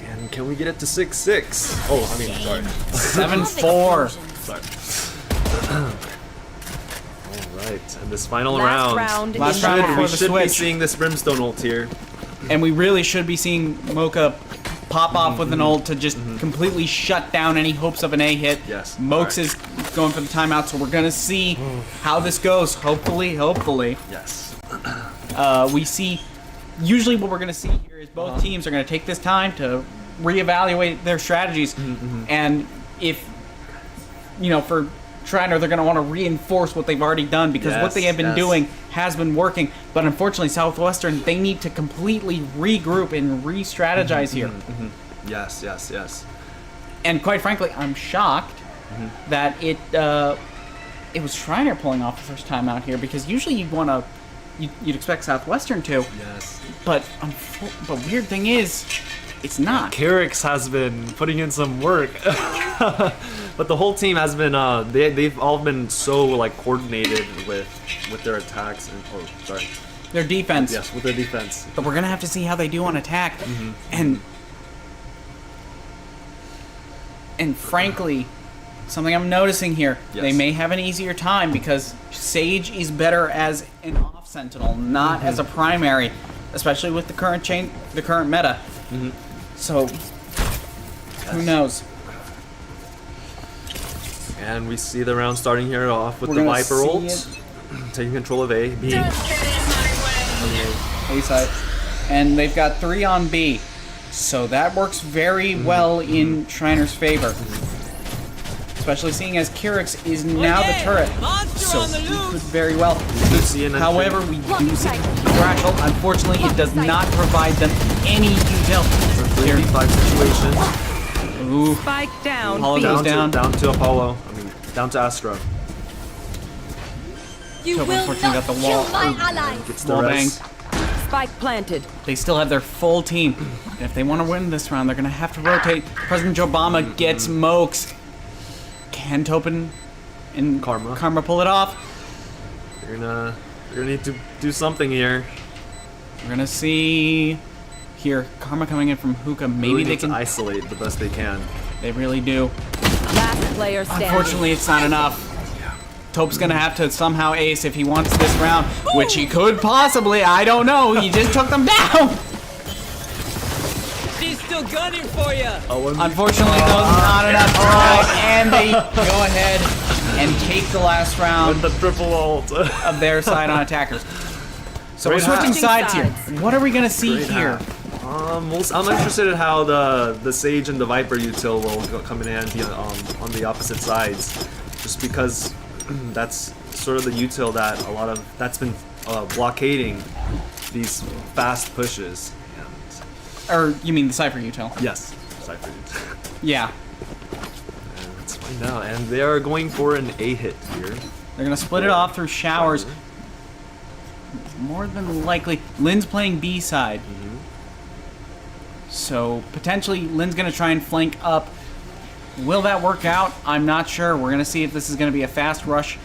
And can we get it to 6-6? Oh, I mean, sorry. 7-4. Sorry. Alright, and this final Last round. round Last in the round match. before We the should be switch. seeing this Brimstone ult here. And we really should be seeing Mocha pop off with an ult to just completely shut down any hopes of an A hit. Yes. Mokes Alright. is going for the timeout, so we're gonna see how this goes. Hopefully. Yes. We see, usually what we're gonna see here is both teams are gonna take this time to reevaluate their strategies. And if, for Schreiner, they're gonna want to reinforce what they've already done because what they have been doing has been working. But unfortunately, Southwestern, they need to completely regroup and re-strategize here. Yes. And quite frankly, I'm shocked that it was Schreiner pulling off the first time out here because usually you'd expect Southwestern to. Yes. But weird thing is, it's not. Carrix has been putting in some work. But the whole team has been, they've all been so, like, coordinated with their attacks and, Their defense. Yes, with their defense. But we're gonna have to see how they do on attack. And frankly, something I'm noticing here, they may have an easier time because Sage is better as an off sentinel, not as a primary, especially with the current meta. So who knows? And we see the round starting here off with We're the gonna Viper see ult. it. Taking control of A, B. A side. And they've got 3 on B. So that works very well in Schreiner's favor. Especially seeing as Kirix is now the turret. So he could very well. See an entry. However, we do see Thrash. Unfortunately, it does not provide them any detail. It's a 3v5 situation. Ooh. Spike down. Apollo B. goes down. Down to Apollo. Down to Astra. You Tope will unfortunately not got the wall. kill my ally. Gets the Wall res. bang. Spike planted. They still have their full team. And if they want to win this round, they're going to have to rotate. President Obama gets Mokes. Can Topen and Karma pull it off? You're gonna need to do something here. We're going to see here. Karma coming in from Hookah. Maybe Really they need to can. isolate the best they can. They really do. Last player standing. Unfortunately, it's not enough. Tope's gonna have to somehow ace if he wants this round, which he could possibly. I don't know. He just took them down. She's still gunning for you. Unfortunately, though, not enough time, and they go ahead and take the last round With the triple ult. of their side on attackers. So Great we're switching half. sides here. What are we gonna see Great here? I'm interested in how the Sage and the Viper util will come in handy on the opposite sides, just because that's sort of the util that that's been blockading these fast pushes. Or you mean the Cypher util? Yes, Cypher util. Yeah. And let's find out. And they are going for an A hit here. They're gonna split it off through showers. More than likely, Lynn's playing B side. So potentially Lynn's gonna try and flank up. Will that work out? I'm not sure. We're gonna see if this is gonna be a fast rush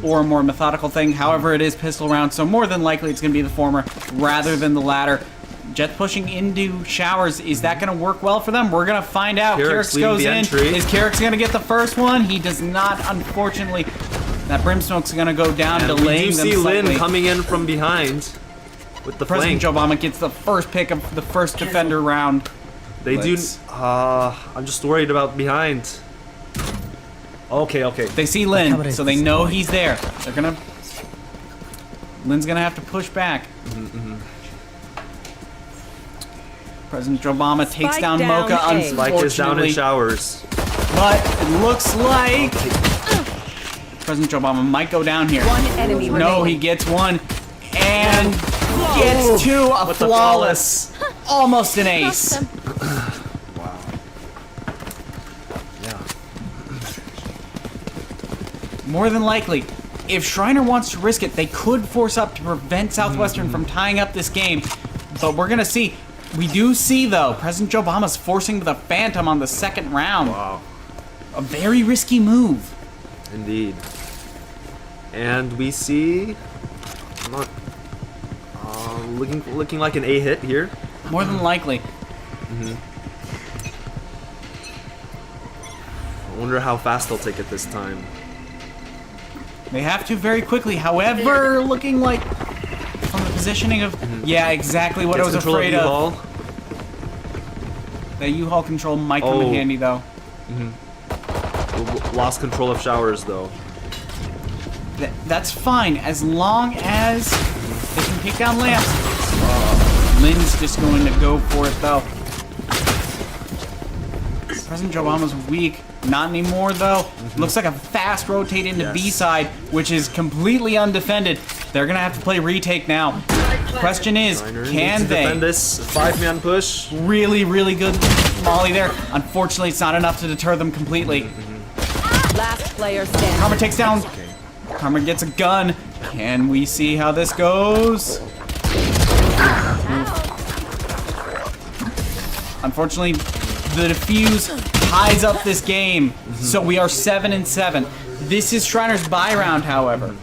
or a more methodical thing. However, it is pistol round, so more than likely it's gonna be the former rather than the latter. Jet pushing into showers. Is that gonna work well for them? We're gonna find out. Carrix Carrix goes leading the in. entry. Is Carrix gonna get the first one? He does not, unfortunately. That Brimstone's gonna go down, And delaying we do them see Lin slightly. coming in from behind with the President flank. Obama gets the first pick of the first defender round. They do. Let's- I'm just worried about behind. Okay. They see Lin, so they know he's there. They're gonna. Lin's gonna have to push back. President Obama takes Spike down down Mocha, A. Spike is down in unfortunately, showers. but it looks like President Obama might go down here. One enemy No, remaining. he gets one and gets two. A With the flawless, almost an ace. Yeah, more than likely, if Schreiner wants to risk it, they could force up to prevent Southwestern from tying up this game. But we're gonna see. We do see, though, President Joe Obama's forcing the Phantom on the second round. Wow. A very risky move. Indeed. And we see, not looking like an A hit here. More than likely. I wonder how fast they'll take it this time. They have to very quickly. However, looking like from the positioning of yeah, exactly what I was afraid of. The U-Haul control might come in handy though. Lost control of showers though. That's fine as long as they can take down lamps. Lynn's just going to go for it though. President Joe Obama's weak. Not anymore though. Looks like a fast rotate into B side, which is completely undefended. They're gonna have to play retake now. Question is, can they defend this 5-man push? Really, really good molly there. Unfortunately, it's not enough to deter them completely. Last player standing. Karma takes down. Karma gets a gun. Can we see how this goes? Unfortunately, the defuse ties up this game. So we are 7-7. This is Schreiner's bye round, however.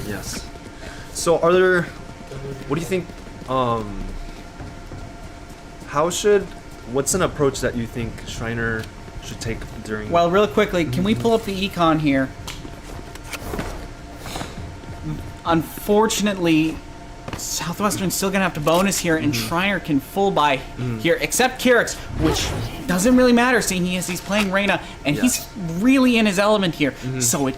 Yes. So are there, what do you think, what's an approach that you think Schreiner should take during... Well, real quickly, can we pull up the econ here? Unfortunately, Southwestern's still gonna have to bonus here, and Schreiner can full buy here, except Kyrix, which doesn't really matter, seeing he's playing Reyna, and he's really in his element here. So it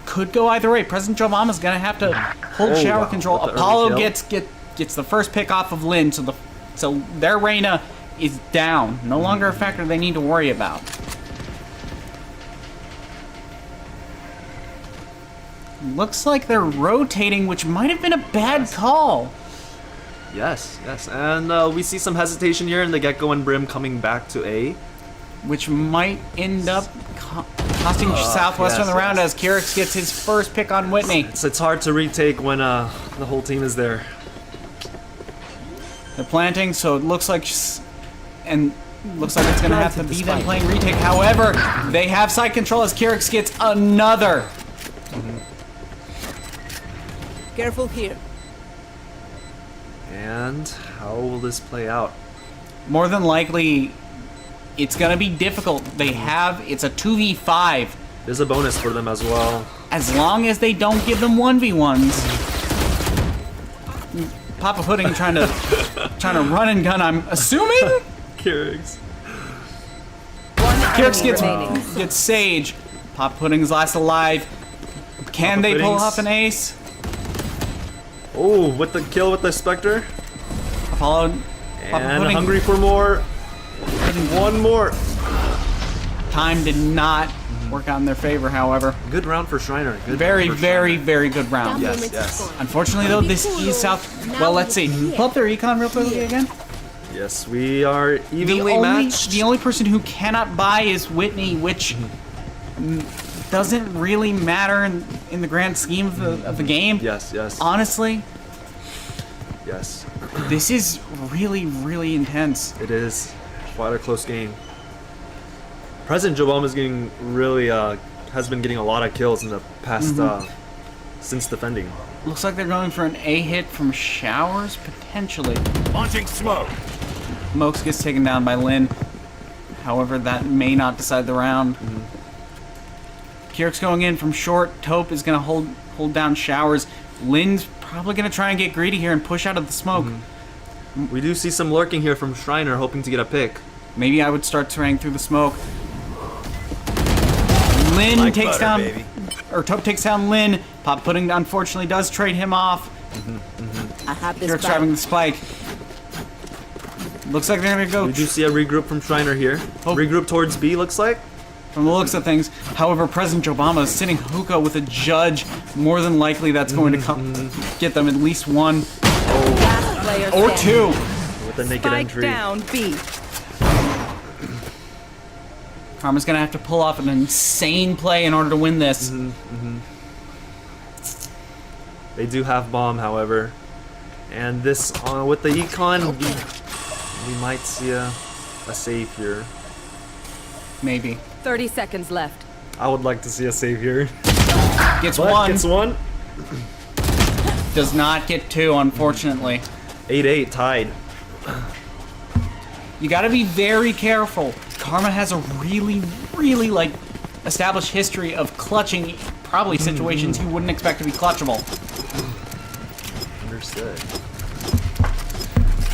could go either way. President Joe Obama's gonna have to hold shower control. Apollo gets the first pick off of Lynn, so their Reyna is down. No longer a factor they need to worry about. Looks like they're rotating, which might have been a bad call. Yes. And we see some hesitation here in the get-go and Brim coming back to A. Which might end up costing Southwestern the round as Kyrix gets his first pick on Whitney. It's hard to retake when the whole team is there. They're planting, so it looks like... And looks like it's going to have to be them playing retake. However, they have side control as Kyrix gets another. Careful here. And how will this play out? More than likely, it's going to be difficult. It's a 2v5. There's a bonus for them as well. As long as they don't give them 1v1s. Papa Pudding trying to run and gun, I'm assuming? Kyrix. Kyrix gets Sage. Papa Pudding's last alive. Can they pull off an ace? Oh, with the kill with the Spectre. Apollo. And hungry for more. One more. Time did not work out in their favor, however. Good round for Schreiner. Very good round. Yes. Unfortunately, though, this is South... Well, let's see. Pull up their econ real quickly again. Yes, we are evenly matched. The only person who cannot buy is Whitney, which doesn't really matter in the grand scheme of the game. Yes. Honestly. Yes. This is really intense. It is quite a close game. President Joe Obama is getting really has been getting a lot of kills in the past since defending. Looks like they're going for an A hit from showers potentially. Launching smoke. Mokes gets taken down by Lynn. However, that may not decide the round. Kyrix going in from short. Taupe is going to hold down showers. Lynn's probably going to try and get greedy here and push out of the smoke. We do see some lurking here from Schreiner, hoping to get a pick. Maybe I would start terraying through the smoke. Lynn takes down... Baby. Or Taupe takes down Lynn. Pop Pudding, unfortunately, does trade him off. I have this Kyrix driving the spike. Looks like they're going to go... We do see a regroup from Schreiner here. Regroup towards B, looks like. From the looks of things. However, President Obama is sitting hookah with a judge. More than likely, that's going to come get them at least one. Last player Or two. With a naked Spike entry. down B. Karma's gonna have to pull off an insane play in order to win this. They do have bomb, however, and this with the econ, we might see a save here. Maybe. 30 seconds left. I would like to see a save here. Gets But one. gets one. Does not get two, unfortunately. 8-8 tied. You gotta be very careful. Karma has a really, really, like, established history of clutching probably situations you wouldn't expect to be clutchable. Understood.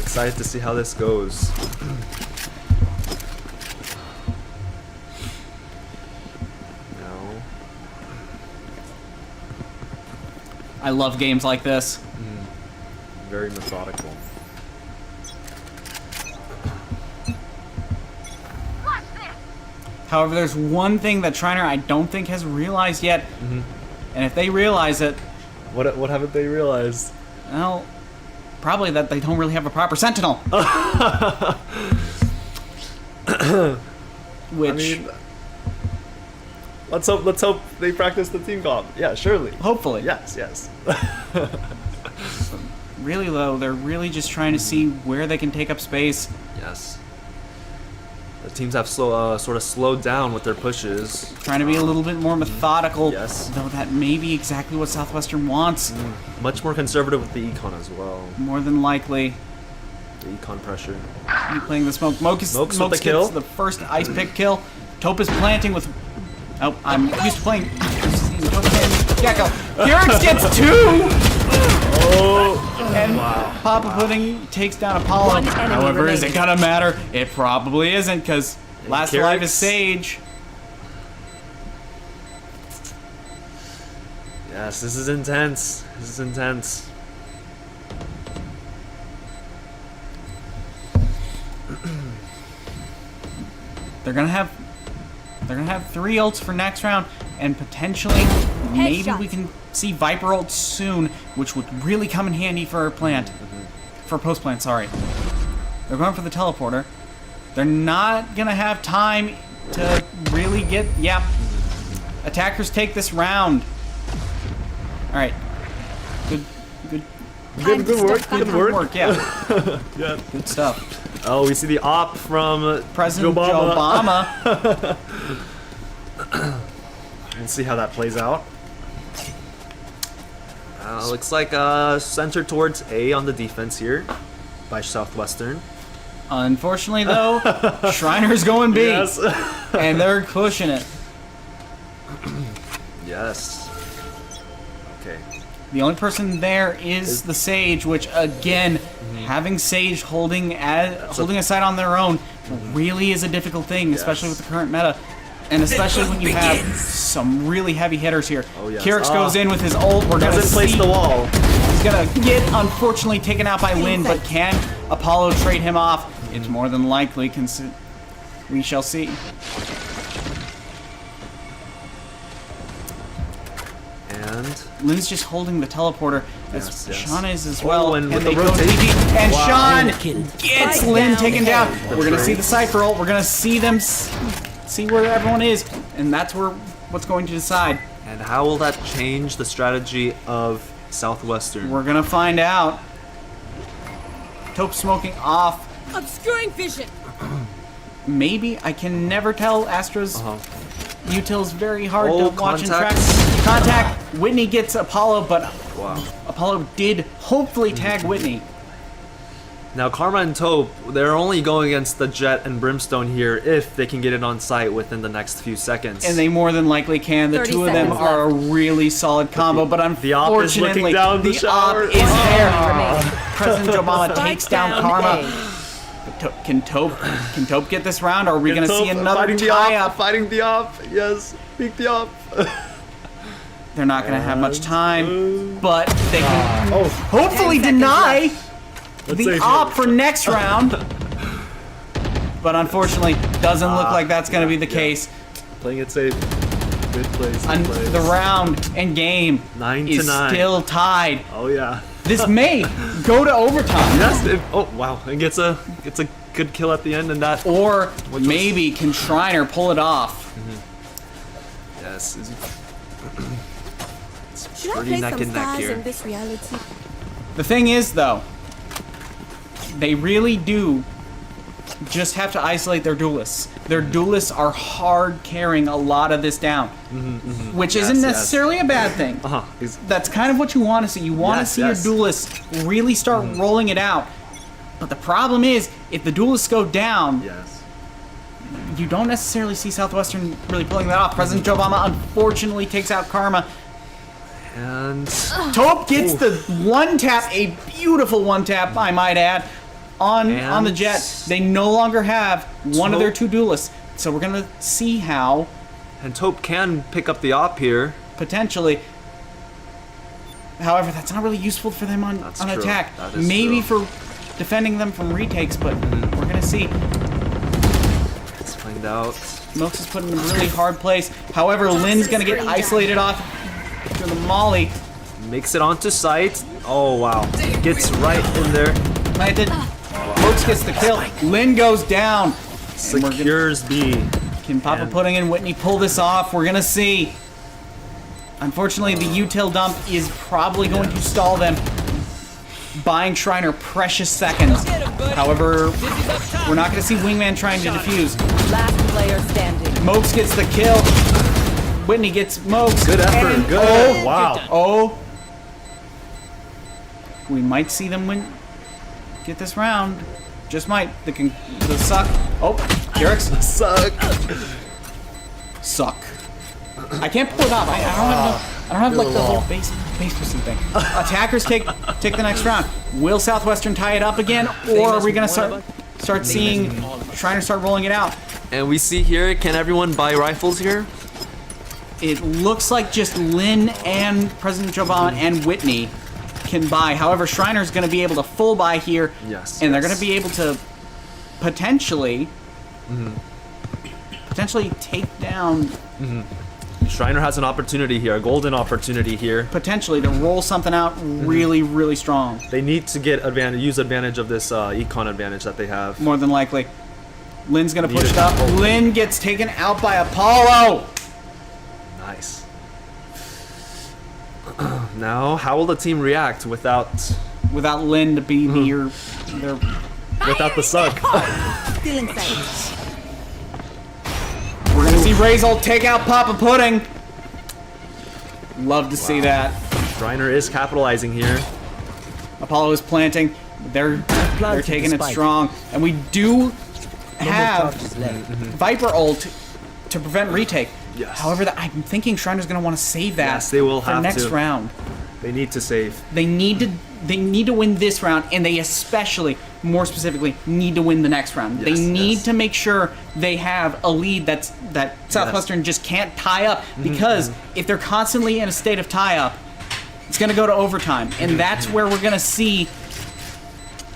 Excited to see how this goes. No. I love games like this. Very methodical. However, there's one thing that Schreiner I don't think has realized yet, and if they realize it, What haven't they realized? well, probably that they don't really have a proper sentinel. Which, I mean, let's hope they practice the team comp. Yeah, surely. hopefully. Yes. Really, though, they're really just trying to see where they can take up space. Yes. The teams have sort of slowed down with their pushes. Trying to be a little bit more methodical. Yes. Though that may be exactly what Southwestern wants. Much more conservative with the econ as well. More than likely. The econ pressure. You playing the smoke. Smokes with the kill. Gets the first ice pick kill. Taupe is planting with... Oh, I'm used to playing... Gecko. Kyrix gets two! And Papa Pudding takes down Apollo. One enemy However, is it remaining. gonna matter? It probably isn't, because last Kyrix. life is Sage. Yes, this is intense. This is intense. They're gonna have three ults for next round, and potentially maybe Headshot. we can see Viper ults soon, which would really come in handy for our plant. For post plant, sorry. They're going for the teleporter. They're not gonna have time to really get. Yep. Attackers take this round. All right. Good Good work. Yeah. Yeah. Good stuff. Oh, we see the op from President Joe Obama. We'll see how that plays out. Looks like center towards A on the defense here by Southwestern. Unfortunately, though, Schreiner's going B, Yes. and they're pushing it. Yes. Okay. The only person there is the Sage, which again, having Sage holding a side on their own really is a difficult thing, especially with the current meta, and especially when you have some really heavy hitters here. Oh, yes. Kyrix goes in with his ult. We're gonna Doesn't place see. the wall. He's gonna get unfortunately taken out by Lin, but can Apollo trade him off? It's more than likely. We shall see. And Lin's just holding the teleporter, as Yes, yes. Sean is as well. and with they the go rotation. DD, and Wow. Sean gets Lin down. taken down. We're gonna trade. see the Cypher ult. We're gonna see them see where everyone is, and that's what's going to decide. And how will that change the strategy of Southwestern? We're gonna find out. Taupe smoking off. Obscuring vision. Maybe I can never tell. Astra's util's very hard Oh, to watch and track. contacts. Contact. Whitney gets Apollo, but Wow. Apollo did hopefully tag Whitney. Now Karma and Taupe, they're only going against the Jet and Brimstone here if they can get it on site within the next few seconds. And they more than likely can. The 30 two of them seconds are a really solid combo, but the op is unfortunately, looking down the shower. op is there. Remaining. President Obama takes down down Karma. A. But Can Taupe get this round, or are we going to see another fighting the tie-up? op, fighting the op. Yes, beat the op. They're not going to have much time, but they can Oh, hopefully 10 seconds deny let's the save op it. for next round. But unfortunately, doesn't look like that's going to be the case. Playing it safe. Good plays. Good And plays. the round and game 9 to is 9. still tied. Oh yeah. This may go to overtime. Yes. Oh wow. And gets a good kill at the end, and that. Or maybe can Schreiner pull it off? Yes. It's Should I pretty play neck some and neck stars here. in this reality? The thing is, though, they really do just have to isolate their duelists. Their duelists are hard carrying a lot of this down, which isn't necessarily a bad thing. That's kind of what you want to see. You want to see your duelists really start rolling it out. But the problem is, if the duelists go down, you don't necessarily see Southwestern really pulling that off. President Joe Obama unfortunately takes out Karma. And Taupe gets the one tap, a beautiful one tap, I might add, on the Jet. They no longer have one of their two duelists, so we're gonna see how. And Taupe can pick up the op here. Potentially. However, that's not really useful for them on attack. Maybe for defending them from retakes, but we're gonna see. Let's find out. Smokes is put in a really hard place. However, Lynn's gonna get isolated off to the molly. Makes it onto site. Oh wow. Gets right in there. Planted. Smokes gets the kill. Lynn goes down. Secures B. Can Papa Pudding and Whitney pull this off? We're gonna see. Unfortunately, the util dump is probably going to stall them, buying Schreiner precious seconds. However, we're not going to see Wingman trying to defuse. Last player standing. Mokes gets the kill. Whitney gets Mokes. Good effort. Good. Oh, Wow. Oh. We might see them get this round. Just might. The suck. Oh, Jerix. Suck. Suck. I can't pull it off. I don't have like the whole base boosting thing. Attackers take the next round. Will Southwestern tie it up again, or are we gonna start seeing Schreiner start rolling it out? And we see here, can everyone buy rifles here? It looks like just Lynn and President Joe Obama and Whitney can buy. However, Schreiner's going to be able to full buy here, and they're going to be able to potentially take down. Schreiner has an opportunity here, a golden opportunity here. Potentially to roll something out really, really strong. They need to use advantage of this econ advantage that they have. More than likely. Lynn's going to push it up. Lynn gets taken out by Apollo. Nice. Now, how will the team react without Lynn to be their without the suck? Still inside. We're gonna see Razor take out Papa Pudding. Love to see that. Schreiner is capitalizing here. Apollo is planting. They're taking it strong, and we do have Viper ult to prevent retake. Yes. However, I'm thinking Schreiner's gonna want to save that. Yes, they will for have next to. round. They need to save. They need to win this round, and they especially, more specifically, need to win the next round. They need to make sure they have a lead that Southwestern just can't tie up, because if they're constantly in a state of tie up, it's going to go to overtime, and that's where we're going to see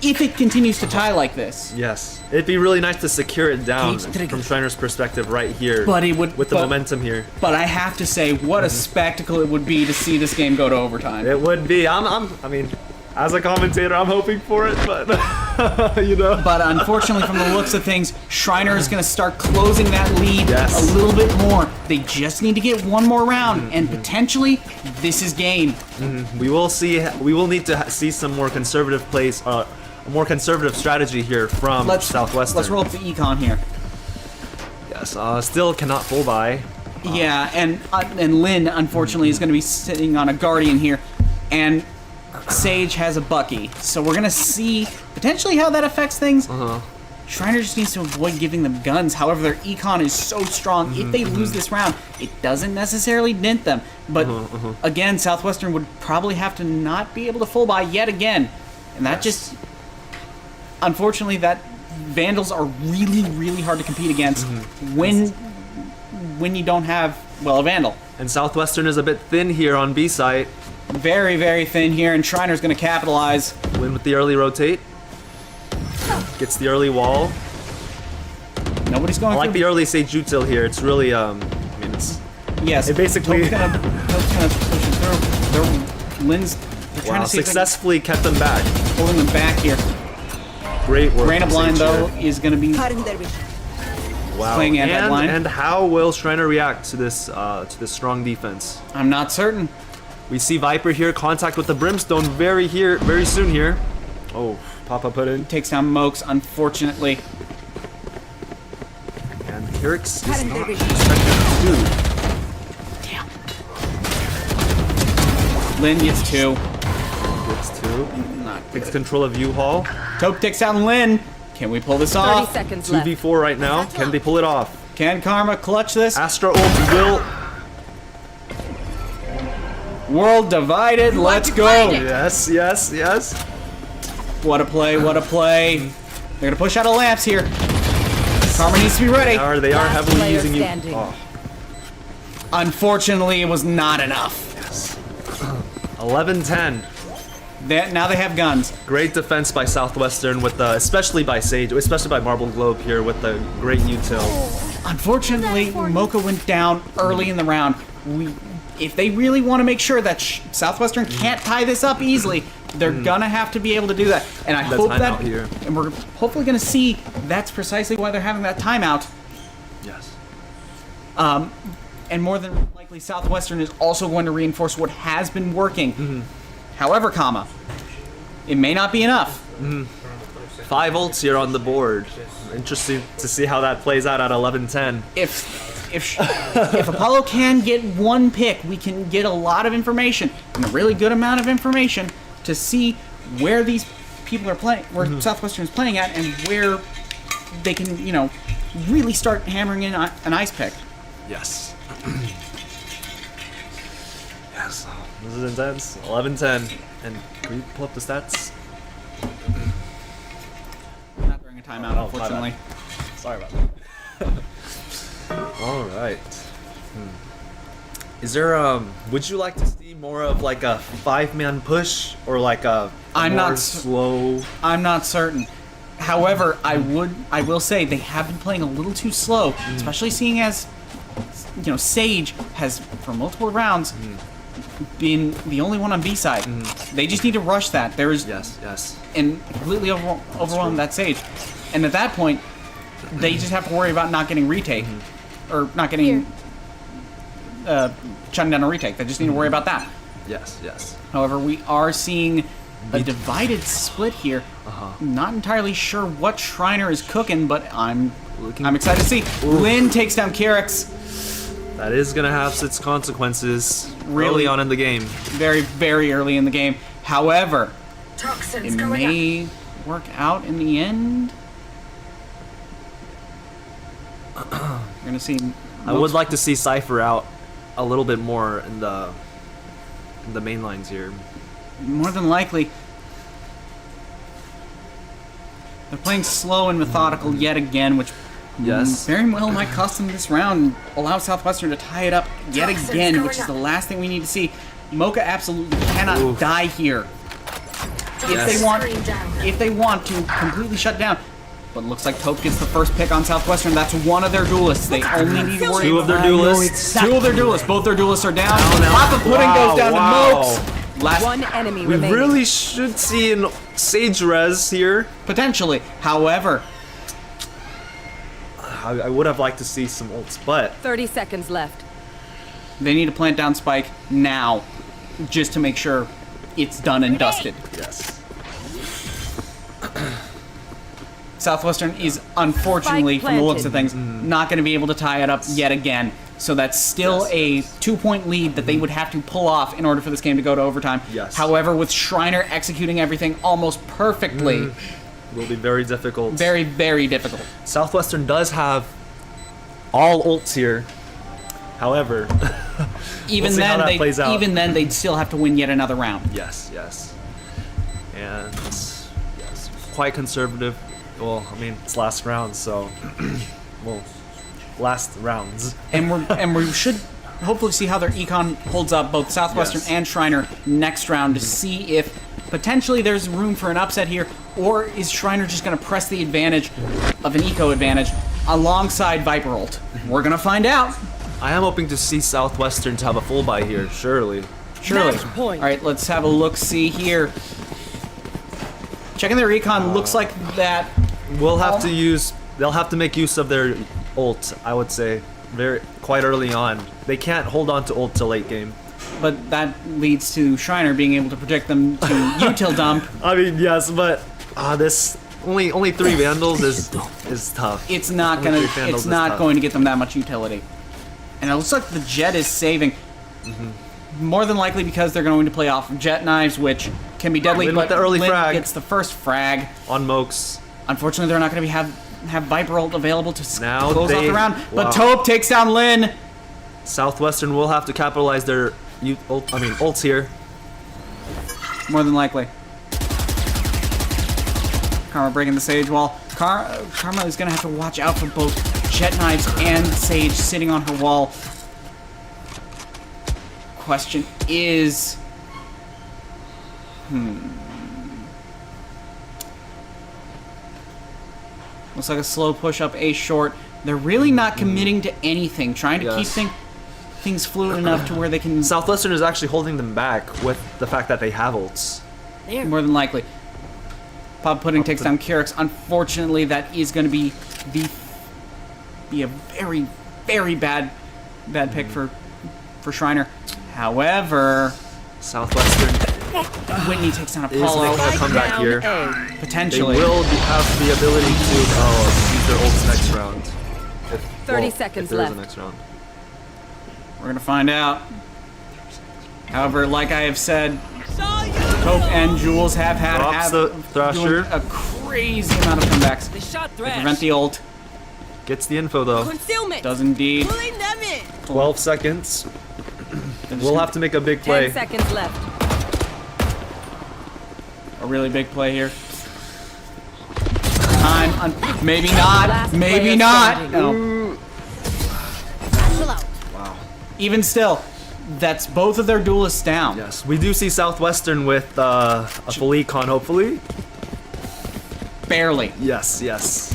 if it continues to tie like this. Yes. It'd be really nice to secure it down from Schreiner's perspective right here. But it would, with the momentum here. But I have to say, what a spectacle it would be to see this game go to overtime. It would be. I mean, as a commentator, I'm hoping for it, but you know. But unfortunately, from the looks of things, Schreiner is going to start closing that lead a little bit more. They just need to get one more round, and potentially, this is game. We will see. We will need to see some more conservative plays. A more conservative strategy here from Southwestern. Let's roll up the econ here. Yes, still cannot full buy. Yeah, and Lynn, unfortunately, is going to be sitting on a Guardian here, and Sage has a Bucky. So we're going to see potentially how that affects things. Schreiner just needs to avoid giving them guns. However, their econ is so strong. If they lose this round, it doesn't necessarily dent them. But again, Southwestern would probably have to not be able to full buy yet again. And that just... Unfortunately, that Vandals are really, really hard to compete against when you don't have, well, a Vandal. And Southwestern is a bit thin here on B site. Very, very thin here, and Schreiner's going to capitalize. Win with the early rotate. Gets the early wall. Nobody's going. I like the early Sage util here. It's really, I mean, it's. Yes. It basically. Hope's gonna push him through. Lynn's. Wow, successfully kept them back. Holding them back here. Great work. Reina from Blind, Sage though, here. is going to be Cutting their vision. Wow. playing anti-blind. And how will Schreiner react to this strong defense? I'm not certain. We see Viper here, contact with the Brimstone very soon here. Oh, Papa put in. Takes down Mokes, unfortunately. And Kyrix is Cutting not their vision. expected to do. Lin gets 2. Gets two. Not Takes good. control of U-Haul. Taupe takes down Lin. Can we pull this 30 off? seconds left. 2v4 right now. Can they pull it off? Can Karma clutch this? Astra ult will. World divided. Let's go. Yes, yes, yes. What a play. What a play. They're going to push out of lamps here. Karma needs to be ready. They are Last heavily player using you. standing. Oh, Unfortunately, it was not enough. 11-10. Now they have guns. Great defense by Southwestern with the, especially by Sage, especially by Marble Globe here with the great util. Unfortunately, Mocha went down early in the round. If they really want to make sure that Southwestern can't tie this up easily, they're gonna have to be able to do that. And I The hope timeout that, here. and we're hopefully gonna see that's precisely why they're having that timeout. Yes. And more than likely, Southwestern is also going to reinforce what has been working. However, comma, it may not be enough. 5 ults here on the board. Interesting to see how that plays out at 11-10. If Apollo can get one pick, we can get a lot of information, and a really good amount of information, to see where these people are playing, where Southwestern is playing at, and where they can, really start hammering in an ice pick. Yes. Yes. This is intense. 11-10. And can we pull up the stats? Not during a timeout, Oh, unfortunately. Sorry about that. All right. Is there would you like to see more of like a 5-man push or like a I'm more not slow? I'm not certain. However, I will say they have been playing a little too slow, especially seeing as Sage has for multiple rounds been the only one on B side. They just need to rush that. There is Yes. and completely overwhelm that Sage, and at that point, they just have to worry about not getting retake or not getting shutting down a retake. They just need to worry about that. Yes. However, we are seeing a divided split here. Not entirely sure what Schreiner is cooking, but I'm excited to see. Lin takes down Kyrix. That is gonna have its consequences Really? early on in the game. Very, very early in the game. However, Toxins it going may work out in the end. We're gonna see. I would like to see Cypher out a little bit more in the main lines here. More than likely, they're playing slow and methodical yet again, which Yes. very well might cost them this round and allow Southwestern to tie it up yet again, which is the last thing we need to see. Mocha absolutely cannot die here if they want to completely shut down. But it looks like Taupe gets the first pick on Southwestern. That's one of their duelists. They only need to worry Two of their duelists. Two of their duelists. Both their duelists are down. now. Papa Pudding goes down to Wow. Mokes. Last One enemy We remaining. really should see an Sage res here. potentially. However, I would have liked to see some ults, but 30 seconds left. they need to plant down Spike now, just to make sure it's done and dusted. yes. Southwestern is unfortunately, Spike from the looks of planted. things, not going to be able to tie it up yet again. So that's still a 2-point lead that they would have to pull off in order for this game to go to overtime. Yes. However, with Schreiner executing everything almost perfectly, Will be very difficult. very, very difficult. Southwestern does have all ults here. However, Even see how then, that plays out. even then, they'd still have to win yet another round. yes. And quite conservative. Well, I mean, it's last round, so last rounds. And we should hopefully see how their econ holds up, both Southwestern Yes. and Schreiner, next round to see if potentially there's room for an upset here, or is Schreiner just going to press the advantage of an eco advantage alongside Viper ult? We're going to find out. I am hoping to see Southwestern to have a full buy here, surely. Surely. Match point. All right, let's have a look-see here. Checking their recon, looks like that. We'll have to use. They'll have to make use of their ult. I would say quite early on. They can't hold on to ult till late game. But that leads to Schreiner being able to protect them to util dump. I mean, yes, but this only 3 Vandals is tough. It's not Only gonna. 3 Vandals It's is not tough. going to get them that much utility. And it looks like the Jet is saving. More than likely because they're going to play off Jet knives, which can be deadly. Lin but with the early Lin frag. gets the first frag. On Mokes. Unfortunately, they're not going to have Viper ult available to Now close off the round. wow. But Taupe takes down Lin. Southwestern will have to capitalize their ults here. More than likely. Karma breaking the Sage wall. Karma is going to have to watch out for both Jet Knives and Sage sitting on her wall. Question is... Looks like a slow push up A short. They're really not committing to anything. Trying to Yes. keep things fluid enough to where they can... Southwestern is actually holding them back with the fact that they have ults. More than likely. Pop Pudding takes down Kyrix. Unfortunately, that is going to be a very, very bad pick for Schreiner. However, Southwestern Whitney takes down is Apollo. making a comeback here. A. They Potentially. will have the ability to use their ults next round. 30 if seconds there is left. a next round. We're going to find out. However, like I have said, Taupe and Jules have Drops the Thrasher. doing a crazy amount of comebacks. They shot They Thrash. prevent the ult. Gets the info though. Concealment. Does indeed. Pulling them in. 12 seconds. We'll have to make a big 10 play. seconds left. A really big play here. Time. Maybe not. Last Maybe player not. standing. No. Satchel out. Even still, that's both of their duelists down. Yes, we do see Southwestern with a full econ, hopefully. Barely. Yes, yes.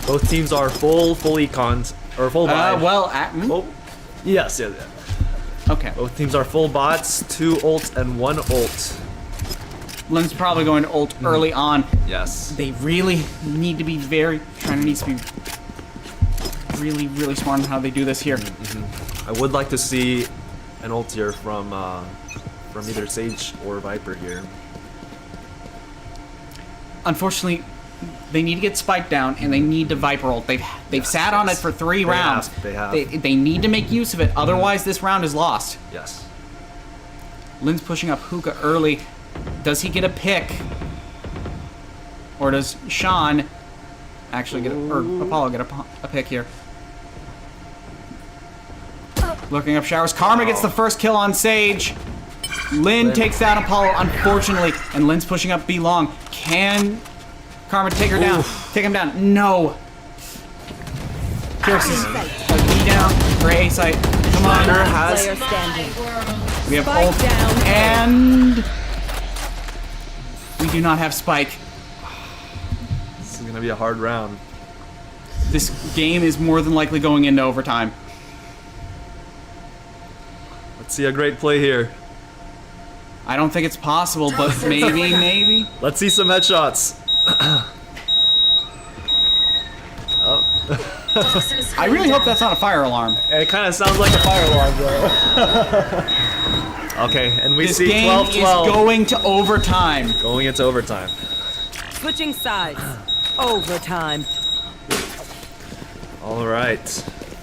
Both teams are full econs or full buy. Oh, yes, yeah. Okay. Both teams are full bots, 2 ults and 1 ult. Lynn's probably going to ult early on. Yes. They really need to be Schreiner needs to be really, really smart on how they do this here. I would like to see an ult here from either Sage or Viper here. Unfortunately, they need to get Spike down and they need to Viper ult. They've sat on it for 3 rounds. They have. They need to make use of it. Otherwise, this round is lost. Yes. Lynn's pushing up Hookah early. Does he get a pick? Or does Sean actually get or Apollo get a pick here? Looking up showers. Karma gets the first kill on Sage. Lynn takes down Apollo, unfortunately, and Lynn's pushing up B long. Can Karma take her down? Take him down. No. Kyrix is a B down for A site. Come on. Player standing. We have Spike ult down. and we do not have Spike. This is gonna be a hard round. This game is more than likely going into overtime. Let's see a great play here. I don't think it's possible, but maybe. Let's see some headshots. I really hope that's not a fire alarm. It kind of sounds like a fire alarm, bro. Okay, and we This see game 12-12 is going to overtime. going into overtime. Switching sides. Overtime. All right.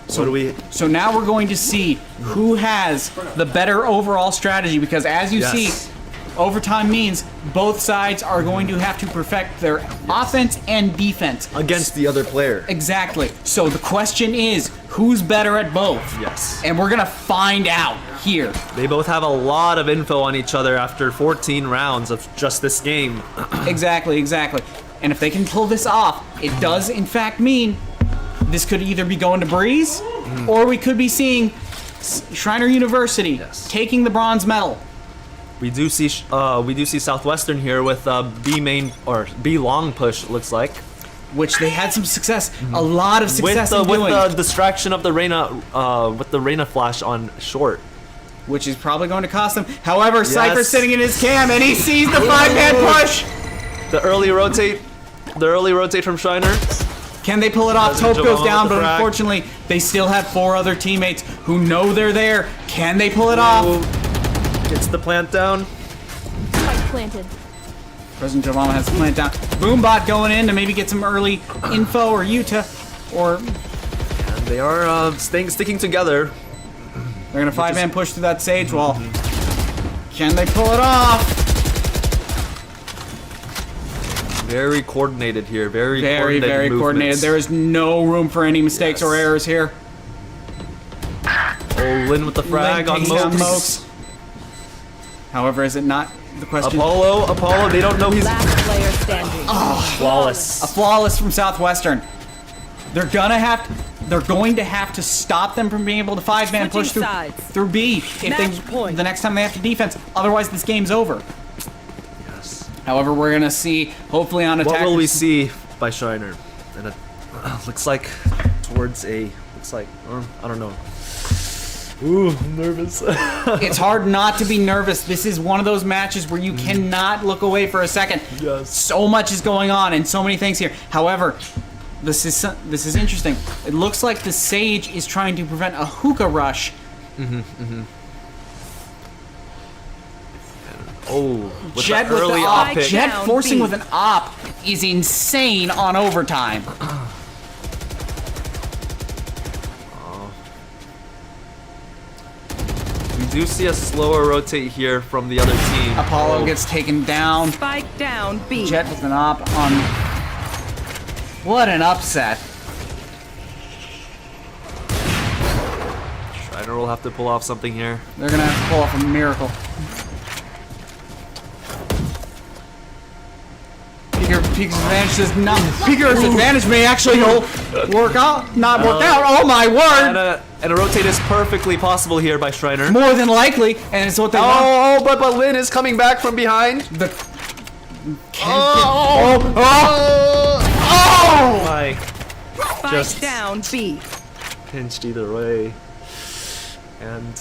So what do we? So now we're going to see who has the better overall strategy, because as you Yes. see, overtime means both sides are going to have to perfect their offense and defense. Against the other player. Exactly. So the question is, who's better at both? Yes. And we're gonna find out here. They both have a lot of info on each other after 14 rounds of just this game. Exactly. And if they can pull this off, it does in fact mean this could either be going to Breeze, or we could be seeing Schreiner University taking the bronze medal. We do see Southwestern here with B main or B long push. It looks like Which they had some success, a lot of success in with doing. the distraction of the Reyna flash on short. Which is probably going to cost them. However, Cypher's sitting in his cam and he sees the 5-man push. The early rotate from Schreiner. Can they pull it off? Doesn't Tope jump goes on down, with the but frag. unfortunately, they still have 4 other teammates who know they're there. Can they pull it off? Gets the plant down. Spike planted. President Obama has the plant down. Boombot going in to maybe get some early info or Utah, or And they are sticking together. they're gonna 5-man push through that Sage wall. Can they pull it off? Very coordinated here. Very Very coordinated. movements. There is no room for any mistakes or errors here. Oh, Lin with the frag on Taking down Mokes. Mokes. However, is it not the question? Apollo, they don't know he's Last player standing. flawless. A flawless from Southwestern. They're going to have to stop them from being able to 5-man push Switching sides. through B Match point. the next time they have to defense. Otherwise, this game's over. Yes. However, we're gonna see, hopefully on attack. What will we see by Schreiner? And it looks like towards a. Looks like I don't know. Ooh, I'm nervous. It's hard not to be nervous. This is one of those matches where you cannot look away for a second. Yes. So much is going on and so many things here. However, this is interesting. It looks like the Sage is trying to prevent a hookah rush. Oh, with Jet the with early the op op. pick. Jet Down forcing B. with an op is insane on overtime. We do see a slower rotate here from the other team. Apollo gets taken down. Spike down B. Jet with an op on. What an upset. Schreiner will have to pull off something here. They're gonna have to pull off a miracle. Peaker's advantage does not. Peaker's advantage may actually work out. Not work out. Oh my word! And a rotate is perfectly possible here by Schreiner. More than likely, and it's what they want. Oh, but Lin is coming back from behind. The My Spike just- down B. pinched either way. And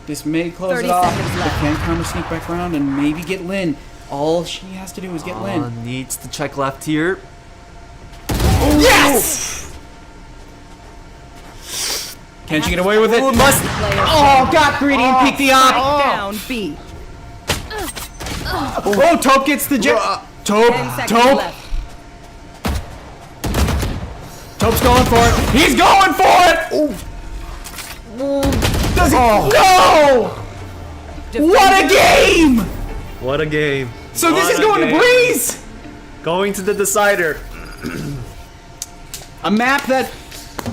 This may close 30 it off. seconds They left. can counter sneak back around and maybe get Lin. All she has to do is get Lin. Needs to check left here. Yes! Can she get away with it? Must. Oh, got greedy and peeked the op. Down B. Oh, Tope gets the jet. 10 Tope. seconds left. Tope's going for it. He's going for it. Does he? No! What a game! what a game. So this What is a going to game. Breeze. Going to the decider. A map that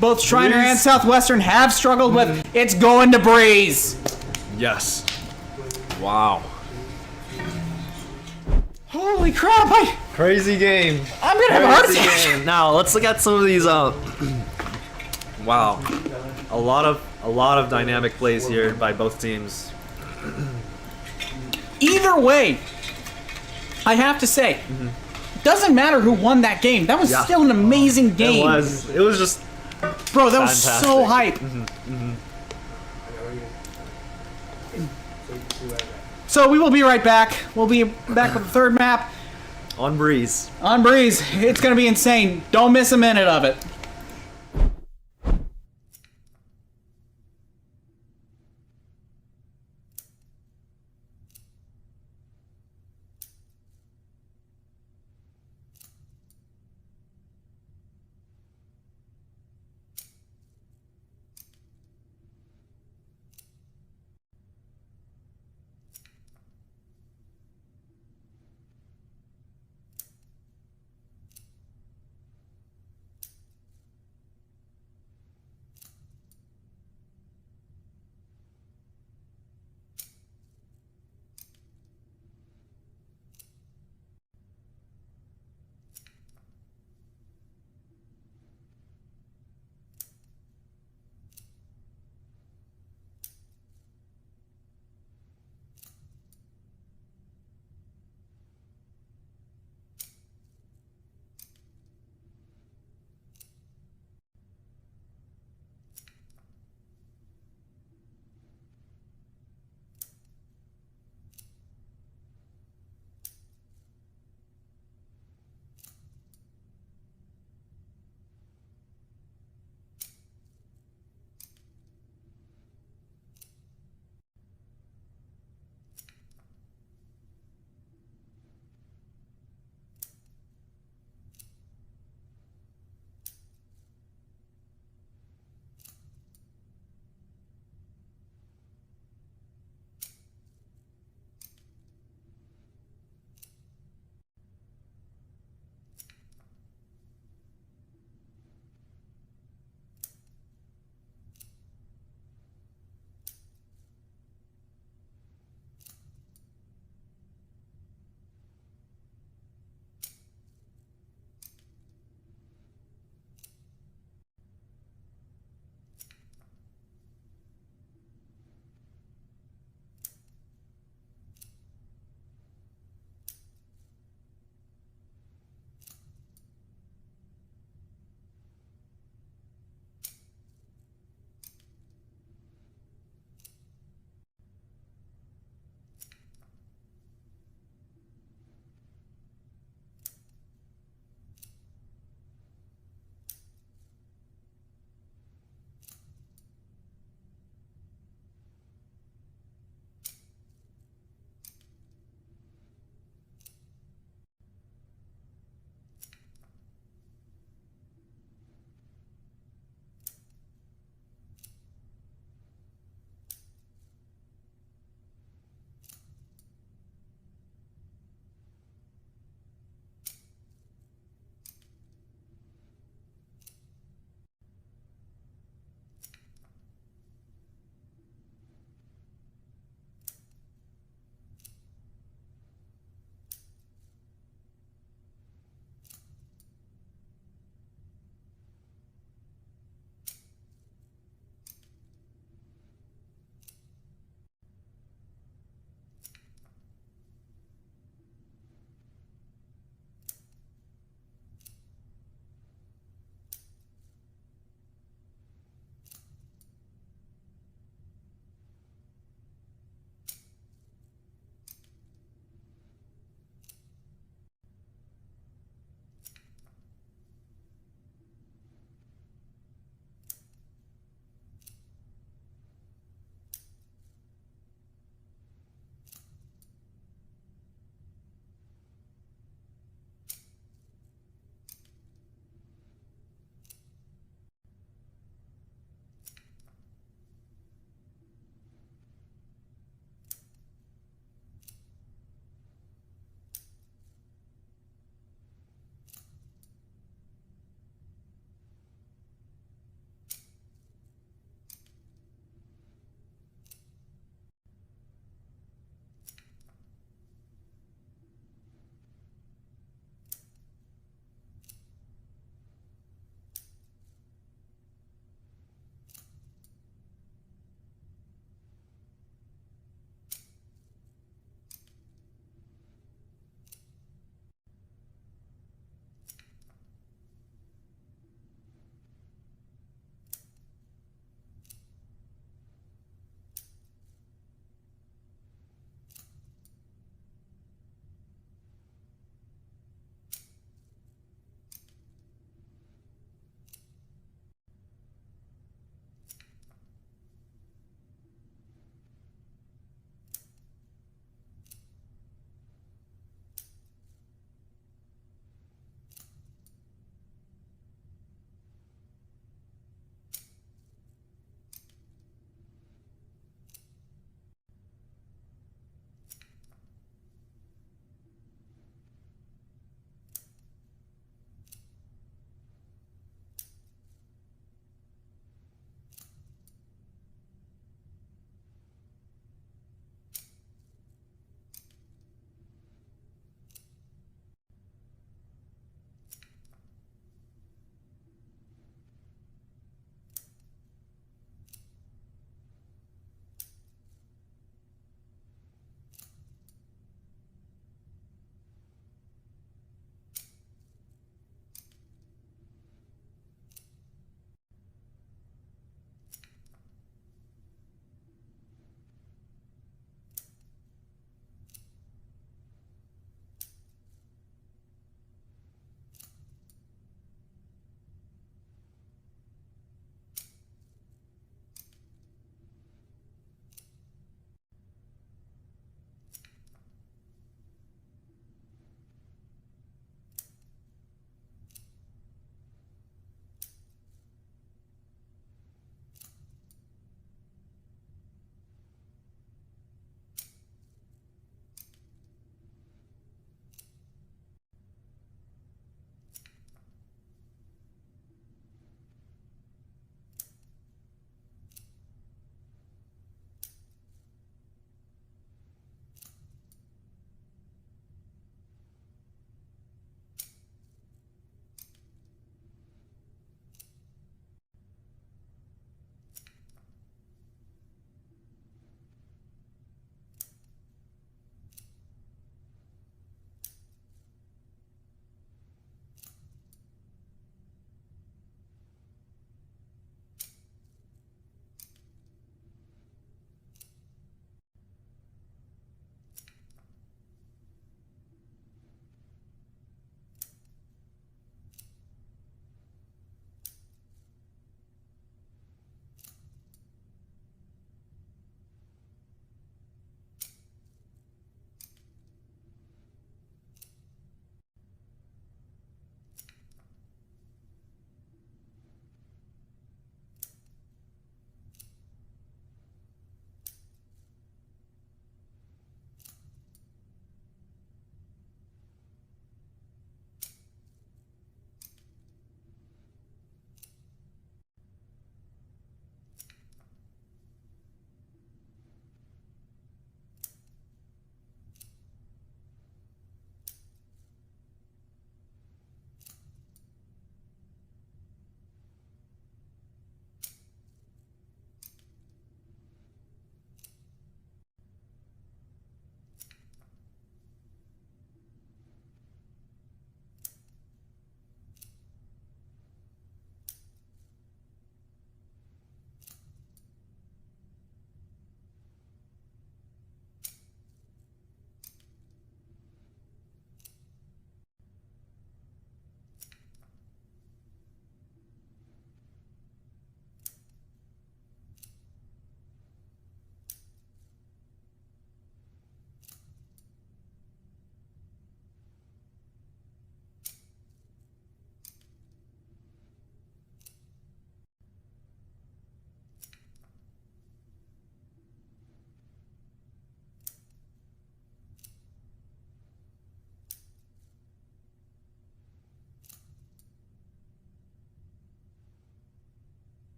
both Schreiner Breeze. and Southwestern have struggled with. It's going to Breeze. Yes. Wow. Holy crap! Crazy game. I'm gonna have a heart attack. Now let's look at some of these. Wow, a lot of dynamic plays here by both teams. Either way, I have to say, it doesn't matter who won that game. That was Yeah. still an amazing game. It was just Bro, that was so hype. So we will be right back. We'll be back with the third map on Breeze. on Breeze. It's going to be insane. Don't miss a minute of it.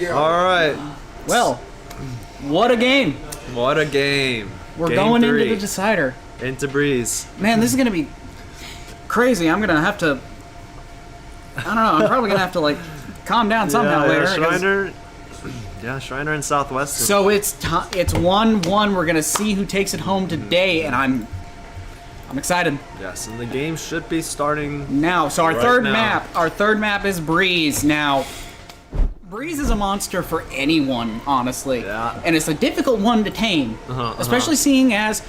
All right. Well, what a game. What a game. We're Game going 3. into the decider. Into Breeze. Man, this is going to be crazy. I'm going to have to... I don't know. I'm probably going to have to, like, calm down somehow yeah, later. Schreiner. Yeah, Schreiner and Southwestern. So it's 1-1. We're going to see who takes it home today, and I'm excited. Yes, and the game should be starting Now, so our right third now. map is Breeze. Now, Breeze is a monster for anyone, honestly. Yeah. And it's a difficult one to tame, especially seeing as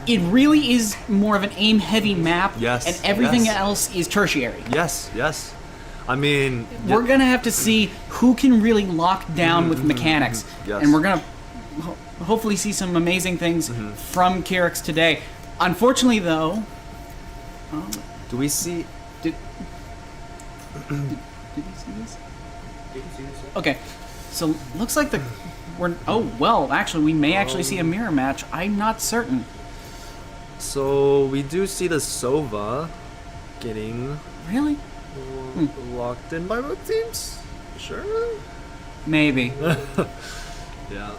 it really is more of an aim-heavy map, Yes, and everything yes. else is tertiary. Yes, yes. I mean, We're gonna have to see who can really lock down with mechanics, Yes. and we're gonna hopefully see some amazing things from Kyrix today. Unfortunately, though, do we see? did we see this? Okay, so looks like actually we may actually see a mirror match. I'm not certain. So we do see the Sova getting Really? locked in by both teams. Sure. Maybe. Yeah.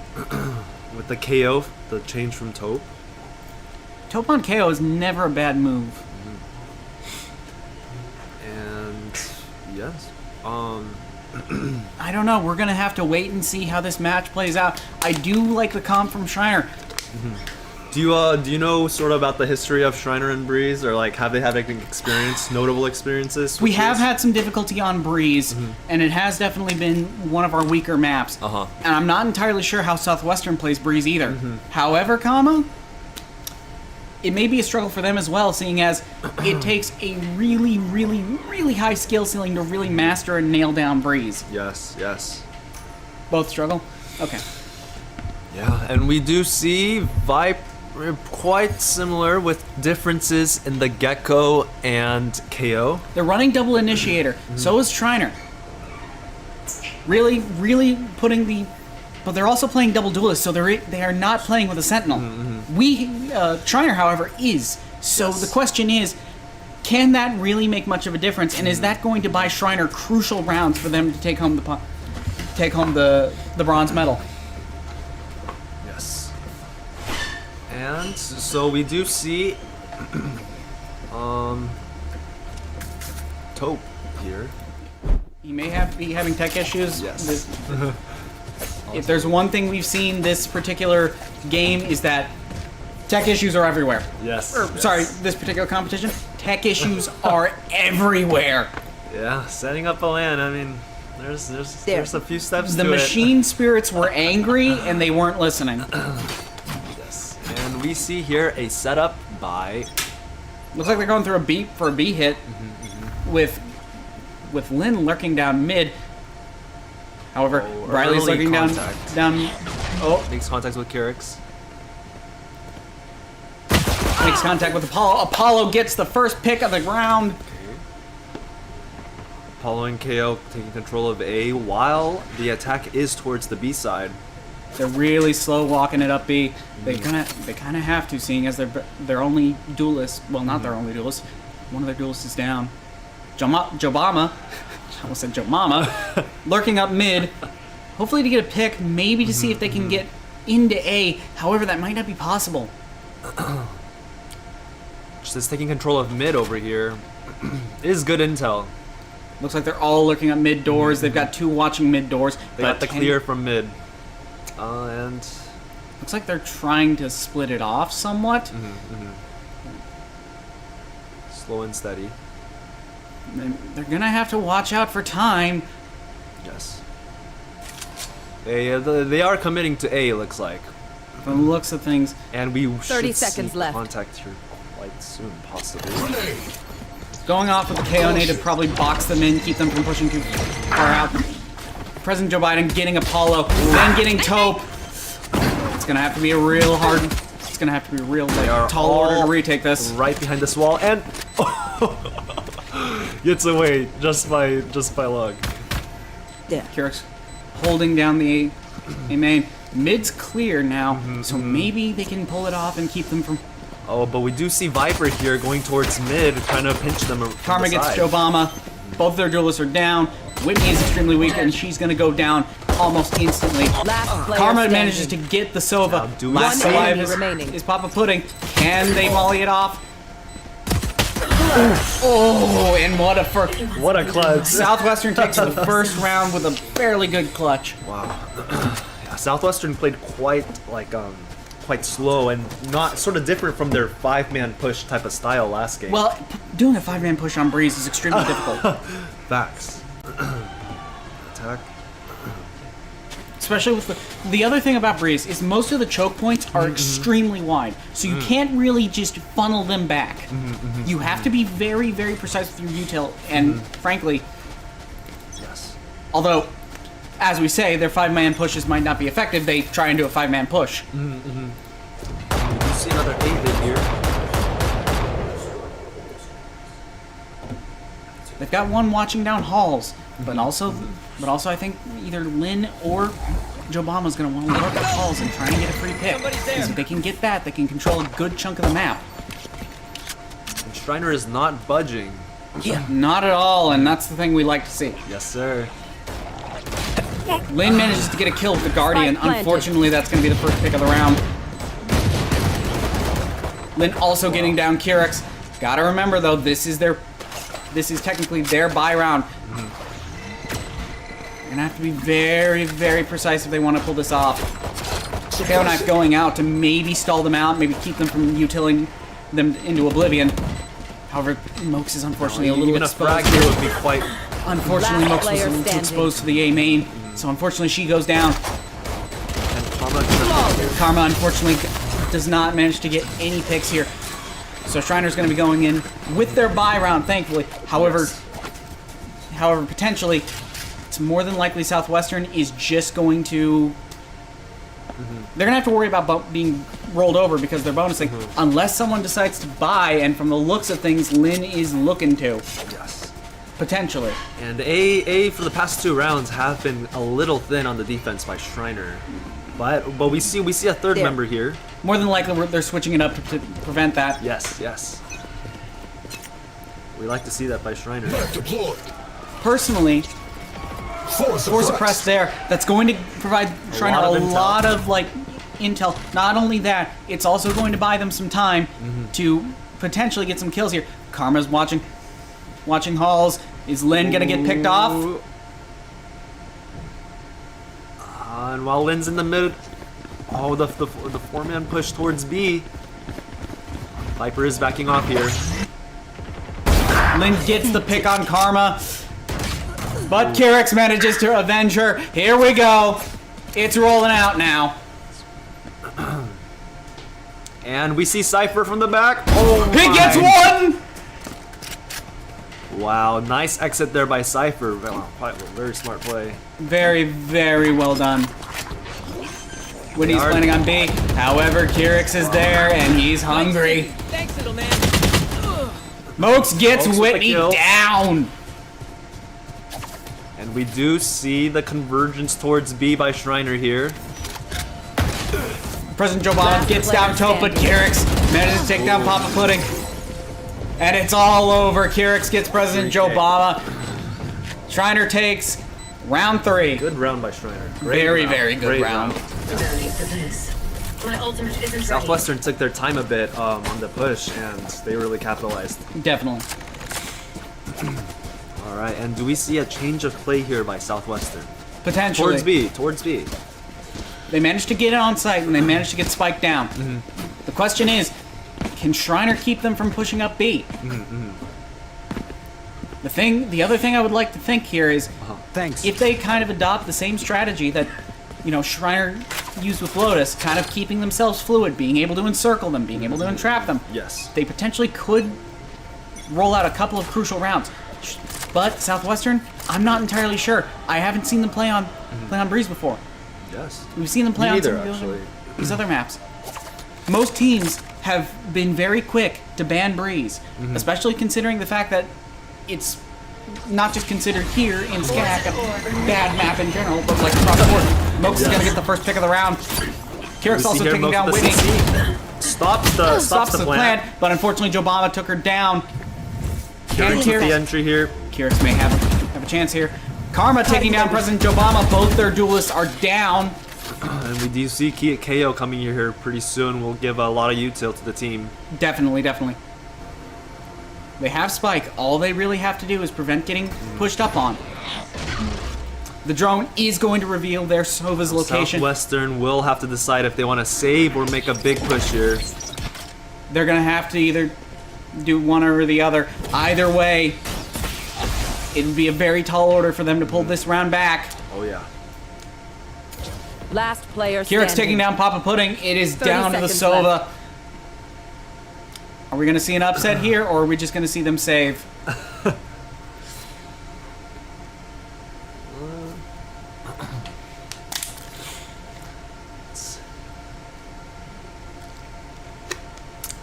With the KO, the change from Taupe. Taupe on KO is never a bad move. And yes. I don't know. We're gonna have to wait and see how this match plays out. I do like the comp from Schreiner. Do you know sort of about the history of Schreiner and Breeze, or like have they had any notable experiences? We with have Breeze? had some difficulty on Breeze, and it has definitely been one of our weaker maps. And I'm not entirely sure how Southwestern plays Breeze either. However, it may be a struggle for them as well, seeing as it takes a really, really, really high skill ceiling to really master and nail down Breeze. Yes, yes. Both struggle? Okay. Yeah, and we do see Vipe quite similar with differences in the Gecko and KO. They're running double initiator. So is Schreiner. Really, really putting the... But they're also playing double duelist, so they are not playing with a sentinel. Schreiner, however, is. So the question is, can that really make much of a difference? And is that going to buy Schreiner crucial rounds for them to take home the bronze medal? Yes. And so we do see Taupe here. He may be having tech issues. Yes. If there's one thing we've seen this particular game is that tech issues are everywhere. Yes. Sorry, this particular competition, tech issues are everywhere. Yeah, setting up a LAN. I mean, there's a few steps The to machine spirits were angry and they weren't listening. Yes. And we see here a setup by Looks like they're going through a B hit with Lynn lurking down mid. However, Briley's early looking contact. down. Oh, makes contact with Kyrix. makes contact with Apollo. Apollo gets the first pick of the round. Apollo and KO taking control of A while the attack is towards the B side. They're really slow walking it up B. They kind of have to, seeing as their only duelist. Well, not their only duelist. One of their duelists is down. Jobama. I almost said Joe Mama. Lurking up mid. Hopefully to get a pick, maybe to see if they can get into A. However, that might not be possible. Just taking control of mid over here is good intel. Looks like they're all looking at mid doors. They've got two watching mid doors. They got the clear from mid. And looks like they're trying to split it off somewhat. slow and steady. They're gonna have to watch out for time. Yes. They are committing to A, it looks like. From the looks of things. And we 30 should seconds see left. contact here quite soon, possibly. Going off with the KO nade to probably box them in, keep them from pushing too far out. President Joe Biden getting Apollo, then getting Taupe. It's gonna have to be a real hard. It's gonna have to be a real tall order to retake this. Right behind this wall and gets away just by luck. Yeah. Kyrix holding down the A main. Mid's clear now, so maybe they can pull it off and keep them from. Oh, but we do see Viper here going towards mid, trying to pinch them. Karma gets Jobama. Both their duelists are down. Whitney is extremely weak, and she's going to go down almost instantly. Last player Karma standing. manages to get the Sova. Now, do we Last see- alive One enemy remaining. is Papa Pudding. Can they molly it off? Oh, and what a first. What a clutch. Southwestern takes the first round with a fairly good clutch. Wow. Yeah, Southwestern played quite quite slow and not sort of different from their 5-man push type of style last game. Well, doing a 5-man push on Breeze is extremely difficult. Facts. Attack. Especially with the other thing about Breeze is most of the choke points are extremely wide, so you can't really just funnel them back. You have to be very, very precise with your util, and frankly, Yes. although, as we say, their 5-man pushes might not be effective, they try and do a 5-man push. You see another 8 hit here. They've got one watching down halls, but also I think either Lynn or Jobama's going to want to work at halls and try and get a free pick. Somebody's there. Because if they can get that, they can control a good chunk of the map. And Schreiner is not budging. Yeah, not at all, and that's the thing we like to see. Yes, sir. Lynn manages to get a kill with the Guardian. Spike planted. Unfortunately, that's going to be the first pick of the round. Lynn also getting down Kyrix. Gotta remember though, this is technically their buy round. You're gonna have to be very, very precise if they want to pull this off. KO knife going out to maybe stall them out, maybe keep them from utiling them into oblivion. However, Mokes is unfortunately a little Even a exposed. frag here would be quite... Unfortunately, Last Mokes was player a little too standing. exposed to the A main, so unfortunately she goes down. And Karma Karma, unfortunately, does not manage to get any picks here. So Shriner's going to be going in with their buy round, thankfully. However, potentially, it's more than likely Southwestern is just going to... They're going to have to worry about being rolled over because they're bonusing, unless someone decides to buy, and from the looks of things, Lynn is looking to. Yes. Potentially. And A for the past 2 rounds have been a little thin on the defense by Schreiner. But we see a third There. member here. More than likely, they're switching it up to prevent that. Yes. We like to see that by Schreiner. Personally, Force suppressed there. That's going to provide Schreiner lot a of intel. lot of intel. Not only that, it's also going to buy them some time to potentially get some kills here. Karma's watching halls. Is Lynn gonna get picked off? And while Lynn's in the mid, the 4-man push towards B. Viper is backing off here. Lynn gets the pick on Karma, but Kyrix manages to avenge her. Here we go. It's rolling out now. And we see Cypher from the back. He gets one. Wow, nice exit there by Cypher. Very smart play. Very, very well done. Whitney's planning on B. However, Kyrix is there and he's hungry. Thanks, little man. Mokes gets Mokes with the Whitney kill. down. And we do see the convergence towards B by Schreiner here. President Joe Biden Last gets player down Tope, but Kyrix manages to take down Papa Pudding. And it's all over. Kyrix gets President Joe Obama. Schreiner takes round 3. Good round by Schreiner. Great Very, round. very good Great round. Southwestern took their time a bit on the push, and they really capitalized. Definitely. All right, and do we see a change of play here by Southwestern? Potentially. Towards B. They managed to get it on site and they managed to get spiked down. The question is, can Schreiner keep them from pushing up B? The other thing I would like to think here is, Thanks. if they kind of adopt the same strategy that, Schreiner used with Lotus, kind of keeping themselves fluid, being able to encircle them, being able to entrap them, Yes. they potentially could roll out a couple of crucial rounds. But Southwestern, I'm not entirely sure. I haven't seen them play on Breeze before. Yes. We've seen them play Me on neither, some of actually. these other maps. Most teams have been very quick to ban Breeze, especially considering the fact that it's not just considered here in SCAC a bad map in general, but across the board. Mokes is going to get the first pick of the round. Kyrix also taking down Whitney. Stops the plan. But unfortunately, Jobama took her down. Kyrix with the Kyrix entry here. Kyrix may have a chance here. Karma taking down President Obama. Both their duelists are down. And we do see KO coming here pretty soon. Will give a lot of util to the team. Definitely, definitely. They have Spike. All they really have to do is prevent getting pushed up on. The drone is going to reveal their Sova's location. Southwestern will have to decide if they want to save or make a big push here. They're going to have to either do one or the other. Either way, it would be a very tall order for them to pull this round back. Oh yeah. Last player Kyrix standing. taking down Papa Pudding. It is 30 down to the seconds Sova. left. Are we going to see an upset here, or are we just going to see them save?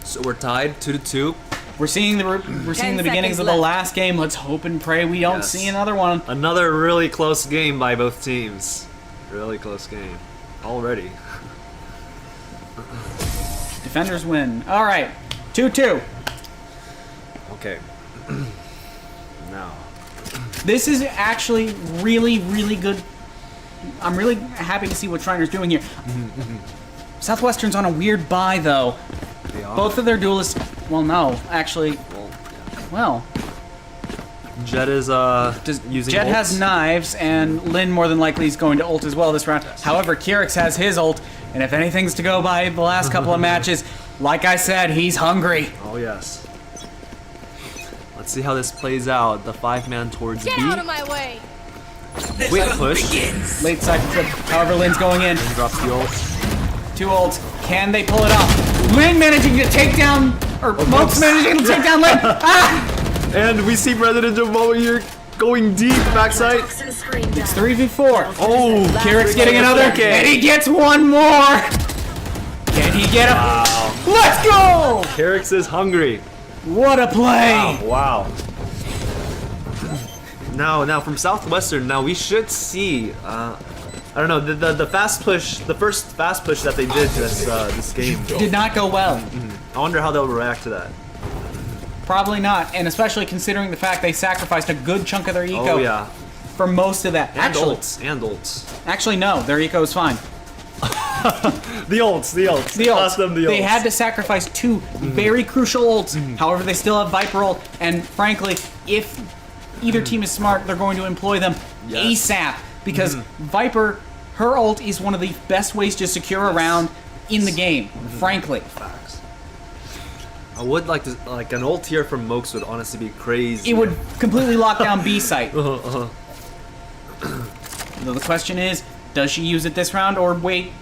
So we're tied 2-2. We're seeing the beginnings seconds of the left. last game. Let's hope and pray we don't Yes. see another one. Another really close game by both teams. Really close game. Already. Defenders win. All right, 2-2. Okay. Now. This is actually really, really good. I'm really happy to see what Schreiner's doing here. Southwestern's on a weird bye, though. They are. Both of their duelists. Well, no, actually. Well, Jet is using Jet ults. has knives, and Lin more than likely is going to ult as well this round. However, Kyrix has his ult, and if anything's to go by the last couple of matches, like I said, he's hungry. Oh yes. Let's see how this plays out. The 5-man towards Get B. out of my way! Quick push. Late cycle trip. However, Lin's going in. Drops the ult. 2 ults. Can they pull it off? Lin managing to take down, or Moke's managing to take down Lin. Ah! And we see President Obama here going deep backside. It's 3v4. Oh, Kyrix getting another, and he gets one more. Can he get a? Let's go! Kyrix is hungry. What a play! Wow. Now from Southwestern, now we should see. I don't know the fast push, the first fast push that they did this game. Did not go well. I wonder how they'll react to that. Probably not, and especially considering the fact they sacrificed a good chunk of their eco Oh yeah. for most of that. And ults. Actually, no, their eco is fine. The ults. The Cost ults. them the They ults. had to sacrifice 2 very crucial ults. However, they still have Viper ult, and frankly, if either team is smart, they're going to employ them Yes. ASAP because Viper, her ult is one of the best ways to secure a round in the game. Frankly, Facts. I would like to an ult here from Mokes would honestly be crazy. it would completely lock down B site. Uh-huh. Though the question is, does she use it this round or wait?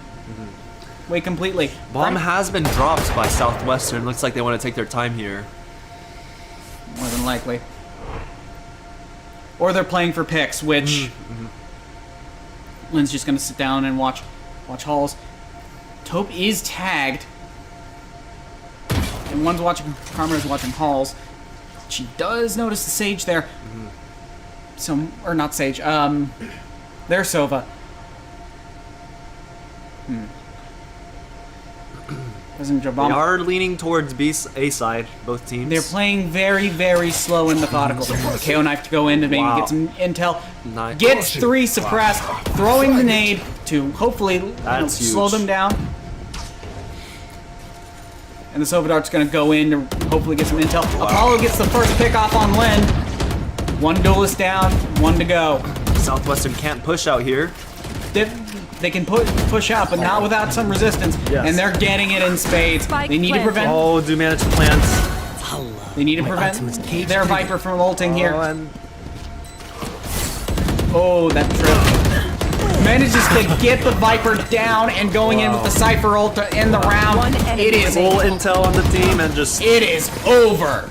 Wait completely. Bomb has been dropped by Southwestern. Looks like they want to take their time here. More than likely. Or they're playing for picks, which Lynn's just gonna sit down and watch Halls. Taupe is tagged. And one's watching Karma is watching Halls. She does notice the Sage there. So or not Sage, there's Sova. President They Obama. are leaning towards A side, both teams. They're playing very, very slow and methodical. KO knife to go in to maybe Wow. get some intel. Nice. Gets 3 suppressed, throwing the nade to hopefully That's slow huge. them down. And the Sova Dart's going to go in to hopefully get some intel. Apollo gets the first pick off on Lin. 1 duelist down, 1 to go. Southwestern can't push out here. They can push out, but not without some resistance. Yes. And they're getting it in spades. Spike They need to planted. prevent. Oh, do manage to plant. They need to prevent their Viper from ulting here. Oh, and Oh, that trip. Manages to get the Viper down and going in with the Cypher ult to end the round. One enemy It is full intel on the team and just it is over.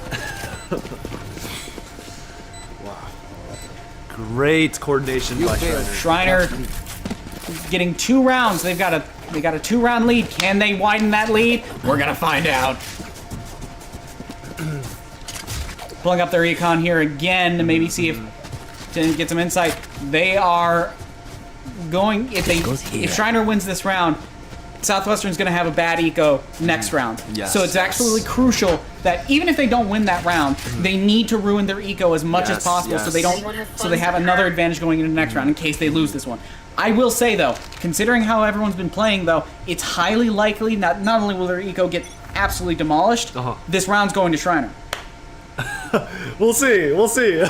great coordination by Schreiner. Schreiner getting 2 rounds. They got a 2-round lead. Can they widen that lead? We're gonna find out. Pulling up their econ here again to maybe see if to get some insight. They are going if Schreiner wins this round, Southwestern's going to have a bad eco next round. Yes, So it's yes. absolutely crucial that even if they don't win that round, they need to ruin their eco as much as Yes, possible so they yes. don't so they have another advantage going into the next round in case they lose this one. I will say though, considering how everyone's been playing though, it's highly likely not only will their eco get absolutely demolished, this round's going to Schreiner. We'll see. We'll see.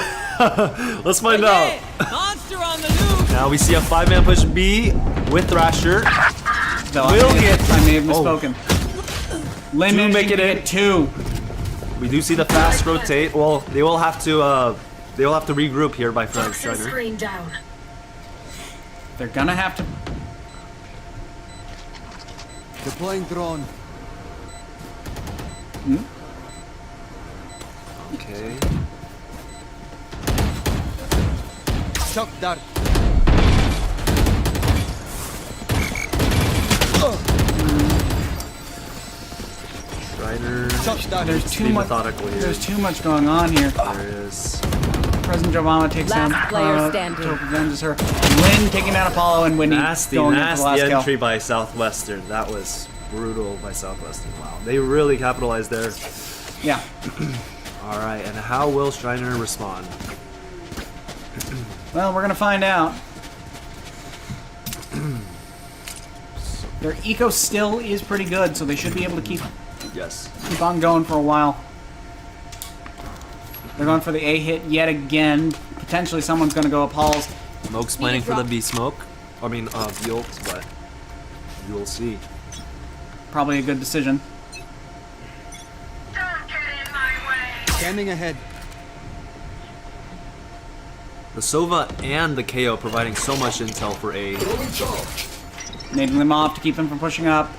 Let's find out. Monster on the loose. Now we see a 5-man push B with Thrasher. Though Will I may get- have misspoken. Lin Do managing make it to in. get 2. We do see the fast rotate. Well, they will have to regroup here by Schreiner. Screen down. They're gonna have to. Deploying drone. Okay. Shock dart. Schreiner. Shock dart. There's Be too much. methodical here. There's too much going on here. There is. President Obama takes Last down player standing. Tope avenges her. Lynn taking down Apollo and Winnie Nasty, going in for the last nasty kill. entry by Southwestern. That was brutal by Southwestern. Wow, they really capitalized there. Yeah. All right, and how will Schreiner respond? Well, we're gonna find out. Their eco still is pretty good, so they should be able to keep Yes. on going for a while. They're going for the A hit yet again. Potentially someone's gonna go up Halls. Smoke's planning for the B smoke. I mean, the ult, but you'll see. Probably a good decision. Scanning ahead. The Sova and the KO providing so much intel for A. Nading them off to keep them from pushing up.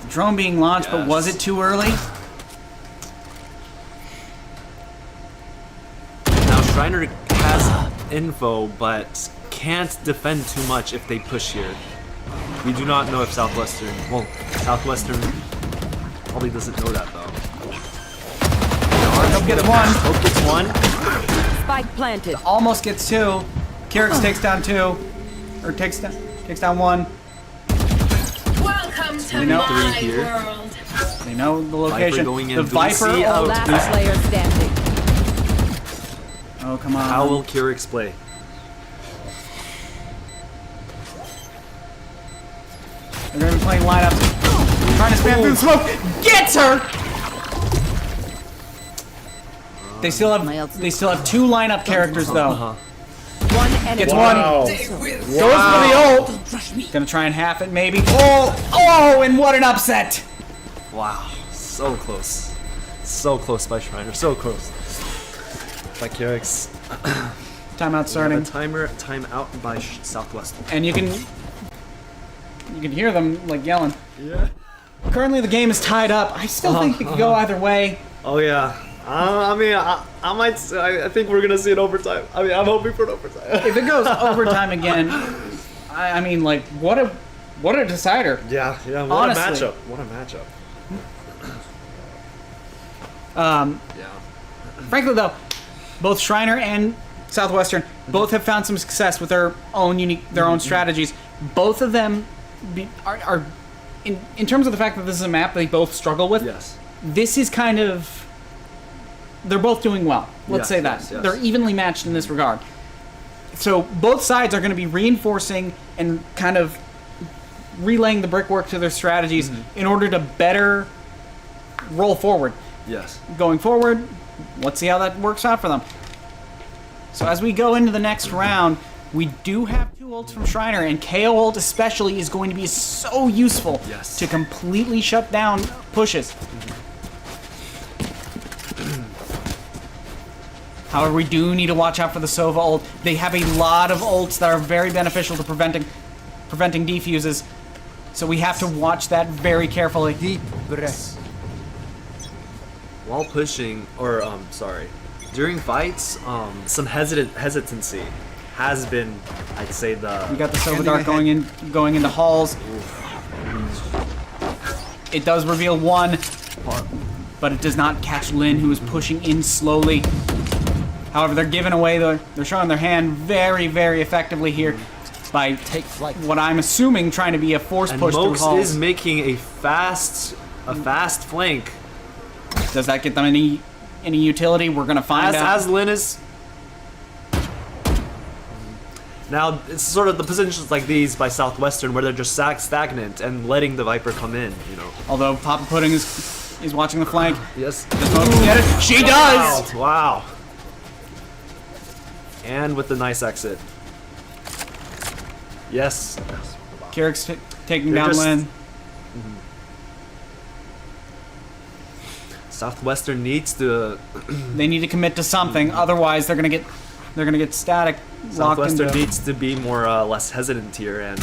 The drone being launched, but was it too early? Now Schreiner has info, but can't defend too much if they push here. We do not know if Southwestern probably doesn't know that though. Hope gets 1. Hope gets 1. Spike planted. Almost gets 2. Kyrix takes down 2. Or takes down 1. Welcome to They know my 3 here. world. They know the location. going in. The Do we Viper. see a- Last player standing. Oh, come on. How will Kyrix play? They're going to be playing lineups. Trying to spam through the smoke. Gets her! They still have 2 lineup characters though. One enemy. Gets 1. Goes for the ult. Gonna try and half it maybe. Oh, and what an upset! Wow, so close. So close by Schreiner, so close. By Kyrix. Timeout starting. Timeout by Southwestern. And you can hear them like yelling. Yeah. Currently the game is tied up. I still think it could go either way. Oh yeah. I think we're gonna see an overtime. I mean, I'm hoping for an overtime. If it goes overtime again, I mean, like, what a decider. Yeah. What Honestly. a matchup. What a matchup. Frankly, though, both Schreiner and Southwestern both have found some success with their own strategies. Both of them are in terms of the fact that this is a map they both struggle with. Yes. This is kind of, they're both doing well. Let's say that. Yes. They're evenly matched in this regard. So both sides are going to be reinforcing and kind of relaying the brickwork to their strategies in order to better roll forward. Yes. Going forward, let's see how that works out for them. So as we go into the next round, we do have 2 ults from Schreiner, and KO ult especially is going to be so useful to completely shut down pushes. However, we do need to watch out for the Sova ult. They have a lot of ults that are very beneficial to preventing defuses, so we have to watch that very carefully. Deep breath. While pushing, or during fights, some hesitancy has been, I'd say, the. We got the Sova Dart going into halls. It does reveal 1, but it does not catch Lin, who is pushing in slowly. However, they're giving away they're showing their hand very, very effectively here by what I'm assuming trying to be a force And push through Mokes halls. is making a fast flank. Does that get them any utility? We're gonna find out. As Lin is. Now, it's sort of the positions like these by Southwestern where they're just stagnant and letting the Viper come in, you know. Although Papa Pudding is watching the flank. Yes. Does Mokes get it? She does! Wow. And with the nice exit. Yes. Kyric's taking They're down just- Lin. Southwestern needs to. They need to commit to something, otherwise they're gonna get static locked Southwestern into. needs to be more less hesitant here and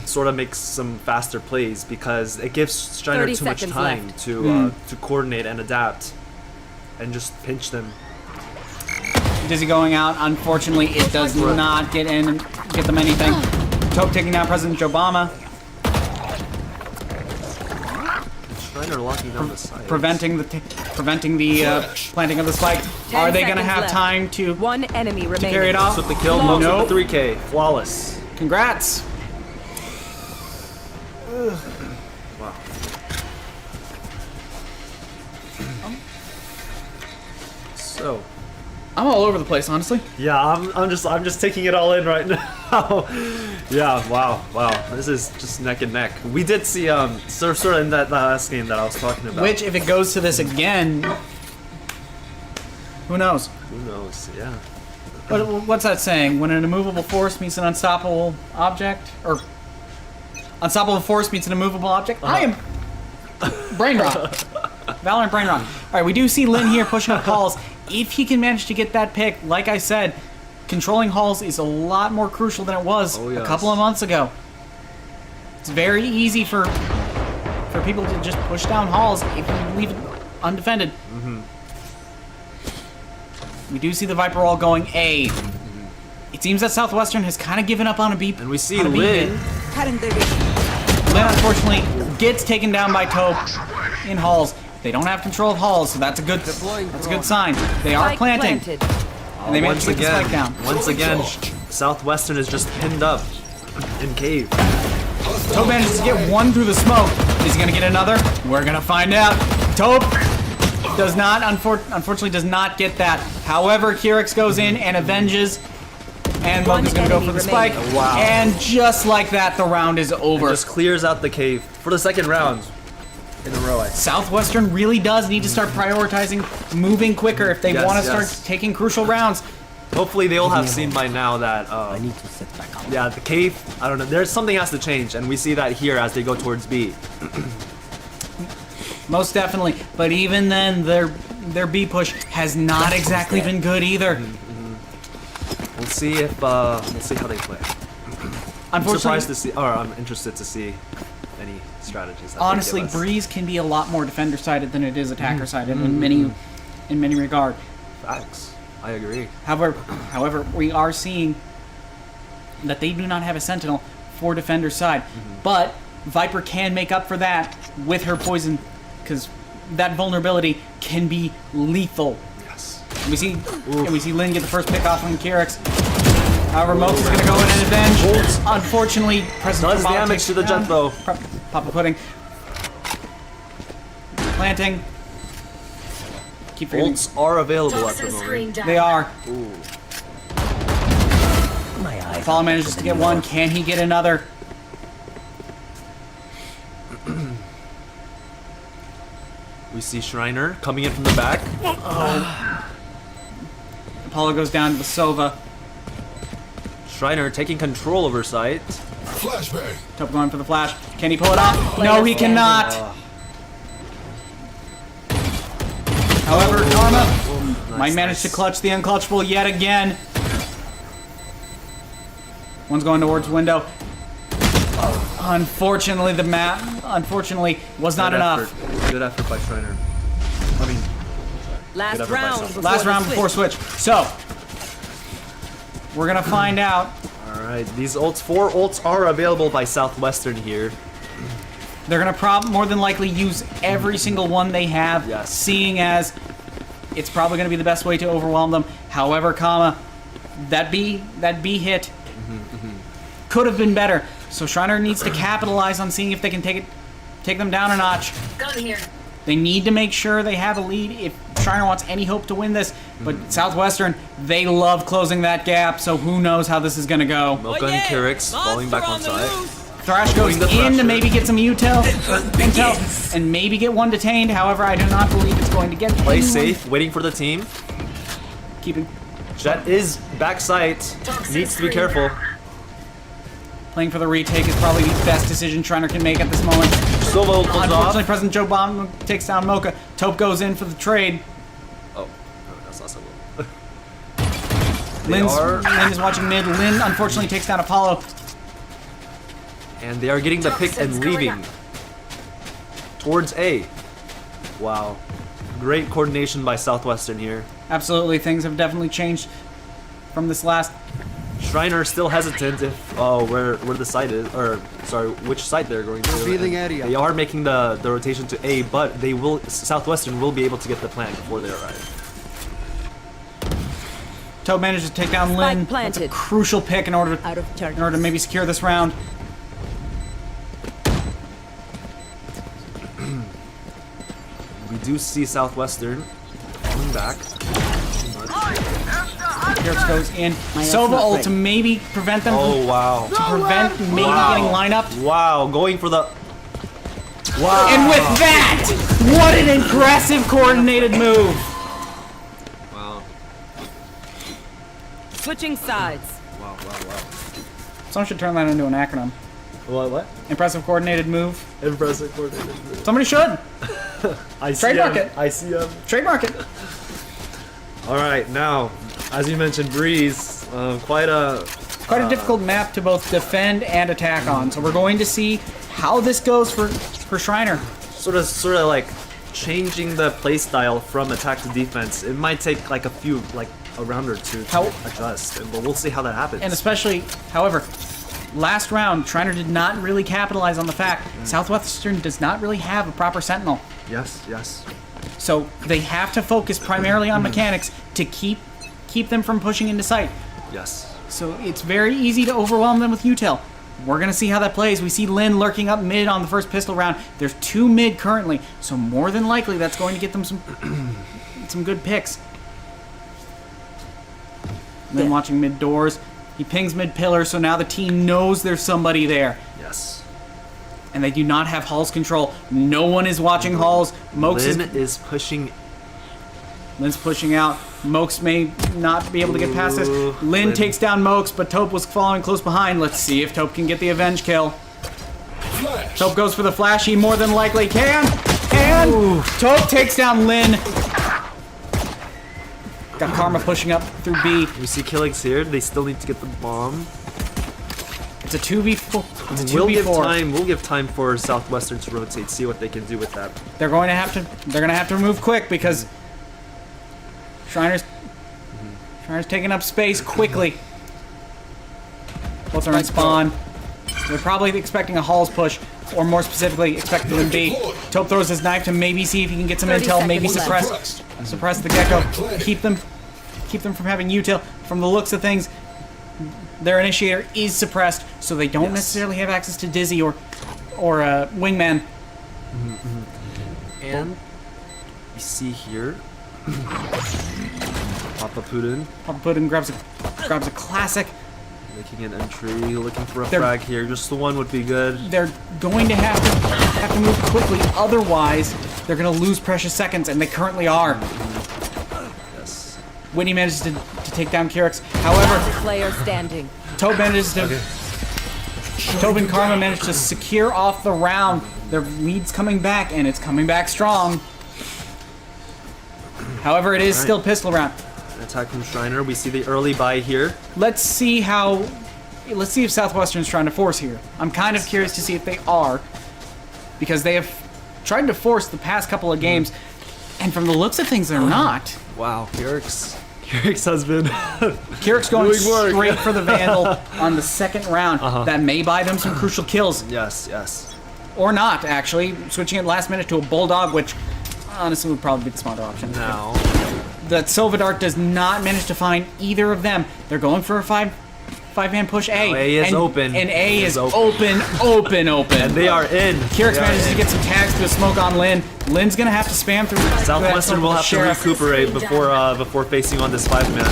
sort of make some faster plays because it gives Schreiner 30 too much seconds time left. to coordinate and adapt and just pinch them. Dizzy going out. Unfortunately, it does not get them anything. Tope taking down President Obama, Schreiner locking down the side. preventing the planting of the spike. 10 Are they gonna seconds have left. time to One enemy remaining. carry it off? With the kill, No. Mokes Nope. with the 3K. Flawless. Congrats. Wow. So. I'm all over the place, honestly. Yeah, I'm just taking it all in right now. Yeah, wow. This is just neck and neck. We did see sort of in that last game that I was talking about. Which, if it goes to this again, who knows? Who knows? Yeah. What's that saying? When an immovable force meets an unstoppable object, or unstoppable force meets an immovable object? I am brain rot. Valorant brain rot. All right, we do see Lin here pushing up halls. If he can manage to get that pick, like I said, controlling halls is a lot more crucial than it was Oh, a yes. couple of months ago. It's very easy for people to just push down halls if you leave it undefended. We do see the Viper all going A. It seems that Southwestern has kind of given up on a B. And we see on a B Lin. pin. Lin unfortunately gets taken down by Tope in halls. They don't have control of halls, so that's a good sign. They are Spike planting. planted. And they managed to get the spike down. Once again, Southwestern is just pinned up in cave. Tope manages to get one through the smoke. Is he gonna get another? We're gonna find out. Tope does not, unfortunately, does not get that. However, Kyrix goes in and avenges, and Monk is gonna go for the spike. remaining. Wow. And just like that, the round is over. Just clears out the cave for the second round in a row. Southwestern really does need to start prioritizing moving quicker if they Yes, want to yes. start taking crucial rounds. Hopefully they'll have seen by now that yeah, the cave, I don't know, there's something has to change and we see that here as they go towards B. Most definitely. But even then, their B push has not exactly been good either. We'll see if we'll see how they play. I'm Unfortunately, surprised to see, or I'm interested to see any strategies. That they honestly, give us. Breeze can be a lot more defender-sided than it is attacker-sided in many regard. Facts. I agree. However, we are seeing that they do not have a Sentinel for defender side, but Viper can make up for that with her poison, because that vulnerability can be lethal. Yes. And we see Lin get the first pick off on Kyrix. However, Mokes is going to go in and avenge. Unfortunately, President Does Obama damage takes to the it down. jet though. Papa Pudding. Planting. Keep forgetting. Bolts are available at the moment. They are. Ooh. Apollo manages to get one. Can he get another? We see Schreiner coming in from the back. Apollo goes down to the Sova. Schreiner taking control over site. Tope going for the flash. Can he pull it off? No, he cannot. However, Karma might manage to clutch the unclutchable yet again. One's going towards window. Unfortunately, the map, was not Good enough. effort. Good effort by Schreiner. I mean, Last Good effort by round. someone. before Last the round before switch. So, we're gonna find out. alright, these ults, 4 ults are available by Southwestern here. They're gonna more than likely use every single one they have, Yes. seeing as it's probably gonna be the best way to overwhelm them. However, that B hit could have been better. So Schreiner needs to capitalize on seeing if they can take them down a notch. Gun here. They need to make sure they have a lead if Schreiner wants any hope to win this. But Southwestern, they love closing that gap, so who knows how this is going to go. Mocha and Kirix falling back on side. Thrash goes in to maybe get some intel, and maybe get one detained. However, I do not believe it's going to get Play anyone. safe, waiting for the team. Keeping Jet is backside. Needs to be careful. playing for the retake is probably the best decision Schreiner can make at this moment. Silvo comes Unfortunately, off. President Joe Bomb takes down Mocha. Taupe goes in for the trade. Oh, that's not Silvo. Lynn is watching mid. Lynn unfortunately takes down Apollo. And they are getting the pick and leaving towards A. Wow. Great coordination by Southwestern here. Absolutely, things have definitely changed from this last. Schreiner still hesitant if where the site is, or sorry, which site they're going to. Revealing area. They are making the rotation to A, but they will Southwestern will be able to get the plant before they arrive. Taupe manages to take down Spike Lynn. That's a planted. crucial pick in order Out of charges. to maybe secure this round. We do see Southwestern falling back. Kirks goes in. that's Sova not ult right. to maybe prevent them Oh wow! from prevent maybe Wow. getting lined up. Wow, going for the. Wow! And with that, what an impressive coordinated move. Wow! Switching sides. Wow! Someone should turn that into an acronym. What? Impressive coordinated move. Impressive coordinated. Somebody should. I see Trademark him. it. I see him. Trademark it. All right, now, as you mentioned, Breeze, quite a Difficult map to both defend and attack on. So we're going to see how this goes for Schreiner. sort of like changing the play style from attack to defense. It might take like a round or two to adjust, but we'll see how that happens. And especially, however, last round, Schreiner did not really capitalize on the fact Southwestern does not really have a proper sentinel. yes. So they have to focus primarily on mechanics to keep them from pushing into sight. Yes. So it's very easy to overwhelm them with util. We're going to see how that plays. We see Lynn lurking up mid on the first pistol round. There's 2 mid currently, so more than likely that's going to get them some good picks. Lynn watching mid doors. He pings mid pillar, so now the team knows there's somebody there. Yes. And they do not have Hall's control. No one is watching Halls. Lynn is pushing. Lynn's pushing out. Mokes may not be able to get past this. Ooh, Lynn Lynn. takes down Mokes, but Taupe was following close behind. Let's see if Taupe can get the avenge kill. Taupe goes for the flash. He more than likely can. Taupe takes down Lynn. Got Karma pushing up through B. We see Killings here. They still need to get the bomb. It's a 2v4. It's a 2v4. We'll give time for Southwestern to rotate. See what they can do with that. They're going to have to move quick because Schreiner's taking up space quickly. Both are in spawn. They're probably expecting a Halls push, or more specifically, expecting them to be. Taupe throws his knife to maybe see if he can get some 30 intel, maybe seconds suppress the Gecko, keep them from having util. From the looks of things, their initiator is suppressed, so they don't necessarily have access to Dizzy or Wingman. And we see here Papa Putin Papa Putin grabs a classic. making an entry, looking for a They're- frag here. Just the one would be good. They're going to have to move quickly, otherwise they're going to lose precious seconds, and they currently are. Yes. Whitney manages to take down Kirix. However, Player standing. Taupe manages to... Taupe and Karma managed to secure off the round. Their lead's coming back, and it's coming back strong. However, it is still pistol round. An attack from Schreiner. We see the early buy here. Let's see if Southwestern's trying to force here. I'm kind of curious to see if they are, because they have tried to force the past couple of games, and from the looks of things, they're not. Wow, Kirix has been Kirik's going Doing work. straight for the Vandal on the second round. That may buy them some crucial kills. yes. Or not, actually. Switching it last minute to a Bulldog, which honestly would probably be the smarter option. Now The But Silvadart does not manage to find either of them. They're going for a five-man push A. Oh, A is open. And A is open. And they are in. Kyrix manages to get some tags to a smoke on Lin. Lin's gonna have to spam through. Southwestern will have to recuperate before facing on this 5-man.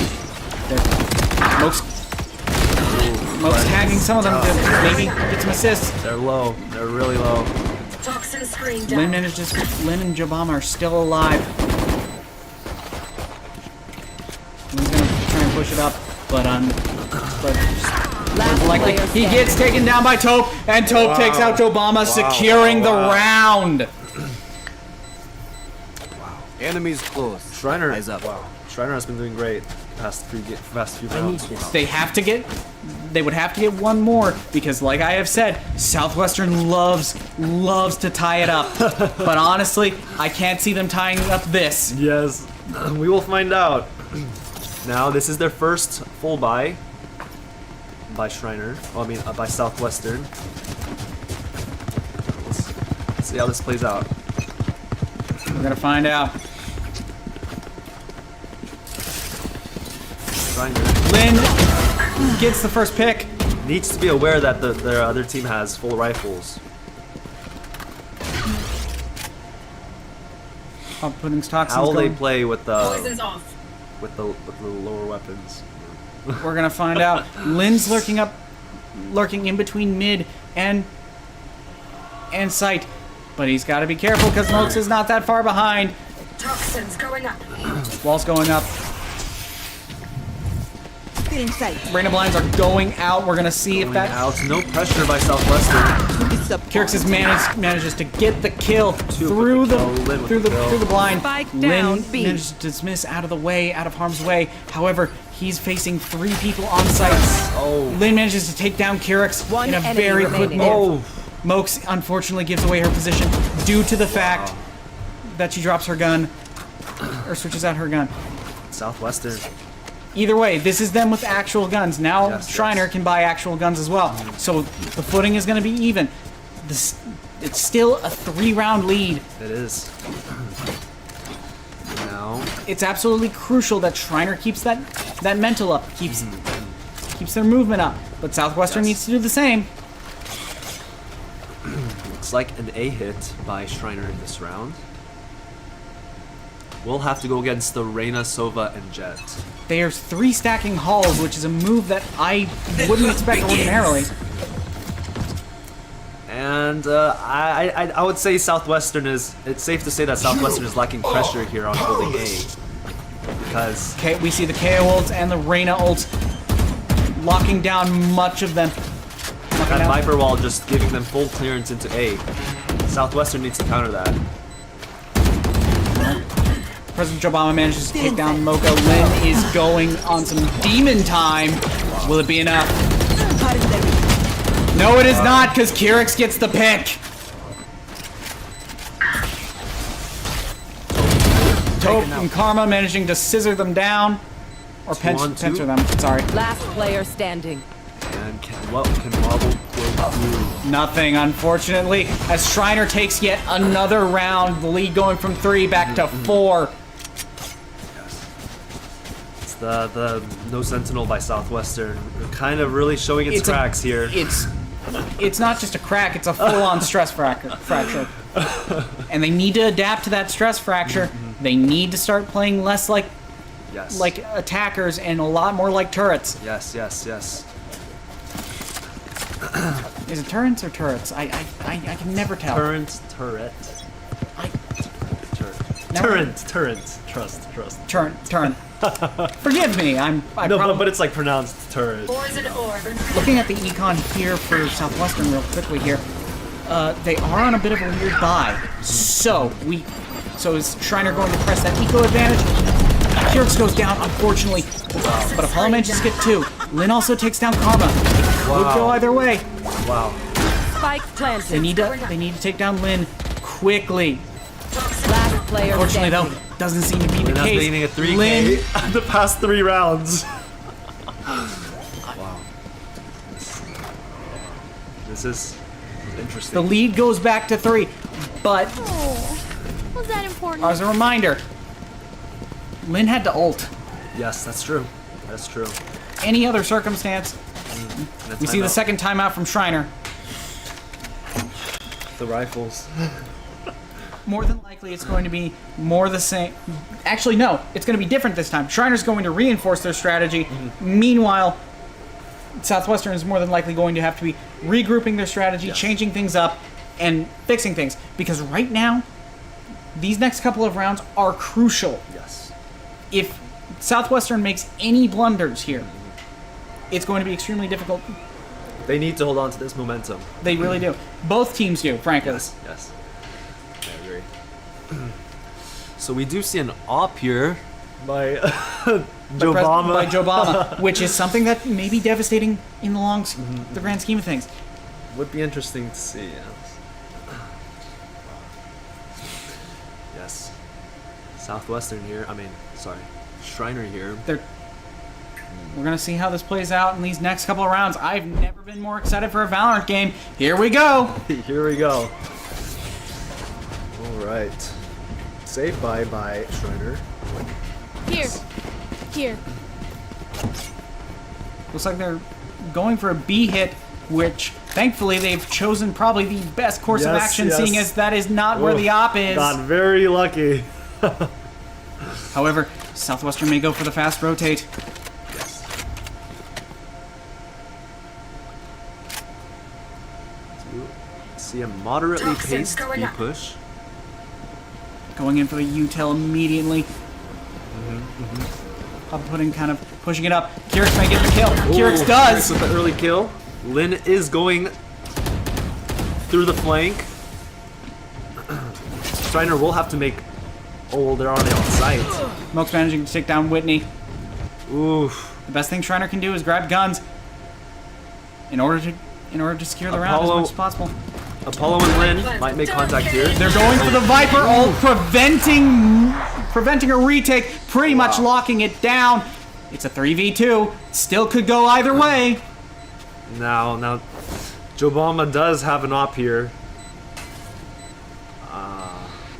Moke's tagging some of them to maybe get some assists. They're low. They're really low. Lin and Jobama are still alive. Lin's gonna try and push it up, but likely he gets taken down by Taupe, and Taupe takes out Jobama, securing the round. Enemies close. Schreiner. Eyes up. Wow. Schreiner has been doing great past few rounds. They would have to get one more because, like I have said, Southwestern loves to tie it up. But honestly, I can't see them tying up this. Yes, we will find out. Now, this is their first full buy by Schreiner. Well, I mean, by Southwestern. Let's see how this plays out. We're gonna find out. Schreiner Lin gets the first pick. needs to be aware that their other team has full rifles. Pudding's toxins How will they going. play with the lower weapons? We're gonna find out. Lin's lurking in between mid and sight, but he's got to be careful because Mox is not that far behind. Toxins going up. Wall's going up. In sight. Rain of blinds are going out. We're gonna see if that. Out, no pressure by Southwestern. Kyrix manages to get the kill through the blind. Spike Lin down, B. manages to dismiss out of harm's way. However, he's facing 3 people on site. Oh. Lin manages to take down Kyrix One in a enemy very quick remaining. move. Mox unfortunately gives away her position due to the fact that she drops her gun or switches out her gun. Southwestern. Either way, this is them with actual guns. Now Yes, Schreiner can buy actual guns as well. So the footing is going to be even. It's still a 3-round lead. It is. Now, It's absolutely crucial that Schreiner keeps that mental up, keeps their movement up. But Southwestern needs to do the same. looks like an A hit by Schreiner in this round. We'll have to go against the Reina, Sova, and Jet. There's 3 stacking halls, which is a move that I wouldn't expect ordinarily. And I would say Southwestern is. It's safe to say that Southwestern is lacking pressure here on holding A, because We see the KO ults and the Reina ults locking down much of them. that Viper wall just giving them full clearance into A. Southwestern needs to counter that. President Obama manages to take down Mocha. Lin is going on some demon time. Will it be enough? No, it is not, because Kyrix gets the pick. Taupe and Karma managing to scissor them down. Or pincer them, sorry. Last player standing. And can Wobble go through? Nothing, unfortunately, as Schreiner takes yet another round. The lead going from 3 back to 4. It's the no sentinel by Southwestern, kind of really showing its cracks here. It's not just a crack, it's a full-on stress fracture. And they need to adapt to that stress fracture. They need to start playing less like attackers and a lot more like turrets. Yes. Is it turrets or turrets? I can never tell. Turret. Trust. Turn. Forgive me. But it's like pronounced turret. Poison orb. Looking at the econ here for Southwestern real quickly here. They are on a bit of a weird buy. So is Schreiner going to press that eco advantage? Kyrix goes down, unfortunately. But Apollo manages to get 2. Lin also takes down Karma. Could go either way. Wow. Spike planted. They need to take down Lin quickly. Last player Unfortunately, standing. though, doesn't seem to be the Lin has case. been eating a 3K Lin, the past 3 rounds. Wow. This is interesting. the lead goes back to 3, but Oh, was that important? as a reminder, Lin had to ult. Yes, that's true. That's true. Any other circumstance, And a we see the timeout. second timeout from Schreiner. The rifles. More than likely, it's going to be more the same. Actually, no, it's going to be different this time. Schreiner's going to reinforce their strategy. Meanwhile, Southwestern is more than likely going to have to be regrouping their strategy, Yes. changing things up, and fixing things. Because right now, these next couple of rounds are crucial. Yes. If Southwestern makes any blunders here, it's going to be extremely difficult. They need to hold on to this momentum. They really do. Both teams do, frankly. Yes. Yes. I agree. So we do see an op here. By By Jobama. Jobama, which is something that may be devastating in the grand scheme of things. Would be interesting to see. Yes. Yes. Southwestern here. I mean, sorry, Schreiner here. We're going to see how this plays out in these next couple of rounds. I've never been more excited for a Valorant game. Here we go. Here we go. All right. Safe by Schreiner. Here. Here. Looks like they're going for a B hit, which thankfully they've chosen probably the best course of Yes, action, yes. seeing as that is not where Oof, the op is. Got very lucky. However, Southwestern may go for the fast rotate. See a moderately Toxins paced going B up. push. Going in for the util immediately. Putting kind of pushing it up. Kyrix may get the kill. Kyrix does. With the early kill. Lin is going through the flank. Schreiner will have to make. Oh, they're already on site. Moke's managing to take down Whitney. Oof. The best thing Schreiner can do is grab guns in order to secure the round as Apollo- much as possible. Apollo and Lin might make contact here. They're going for the Viper ult, preventing a retake, pretty much locking it down. It's a 3v2. Still could go either way. Now, Jobama does have an op here.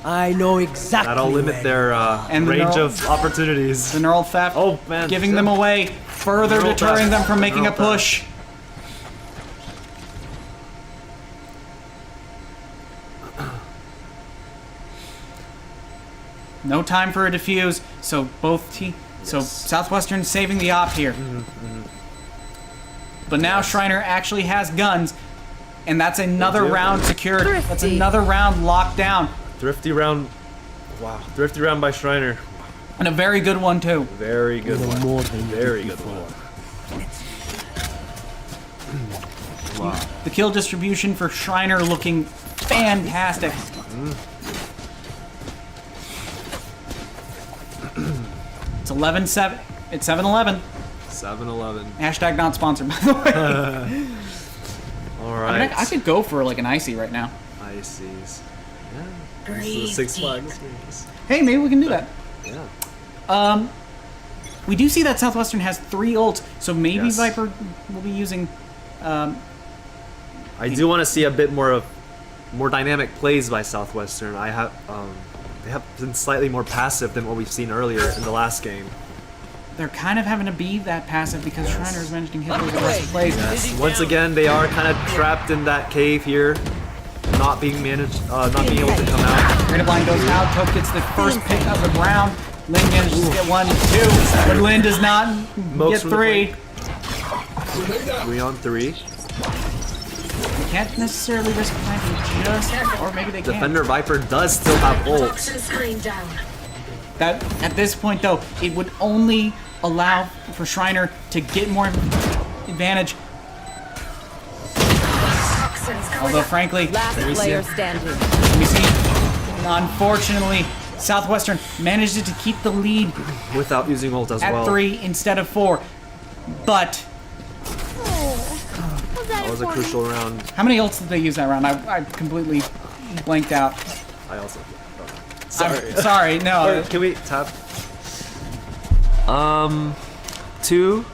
I know exactly. That'll limit their And the range neural- of opportunities. The neural theft, Oh, man. giving them away, further Neural deterring theft. them from making a Neural theft. push. No time for a defuse, so so Southwestern saving the op here. But now Schreiner actually has guns, and that's another round secured. That's Thrifty. another round locked down, Thrifty round. Wow. Thrifty round by Schreiner. and a very good one too. Very good one. Very good one. The kill distribution for Schreiner looking fantastic. It's 11-7. It's 7-11. 7-11. Hashtag not sponsored, by the way. All I right. mean, I could go for like an icy right now. Ices. Yeah. This Breathe is the Six deep. Flags. Hey, maybe we can do that. Yeah. We do see that Southwestern has 3 ults, so maybe Yes. Viper will be using. I do want to see a bit more dynamic plays by Southwestern. They have been slightly more passive than what we've seen earlier in the last game. They're kind of having to be that passive because Schreiner is managing to hit those aggressive plays. Once again, they are kind of trapped in that cave here, not being able to come out. Creative line goes out. Toke gets the first pick of the round. Lin manages to get 1, 2, but Lin does not Mokes get from the 3. flank. 3 on 3. They can't necessarily risk planting just, or maybe they can. Defender Viper does still have ult. Toxin screen down. That at this point though, it would only allow for Schreiner to get more advantage. Toxins going Although up. frankly, Last we see, player standing. we see, unfortunately, Southwestern managed to keep the lead Without using ult as at well. 3 instead of 4. But That was a crucial round. how many ults did they use that round? I completely blanked out. I also. I'm sorry, no. Can we tap? 2.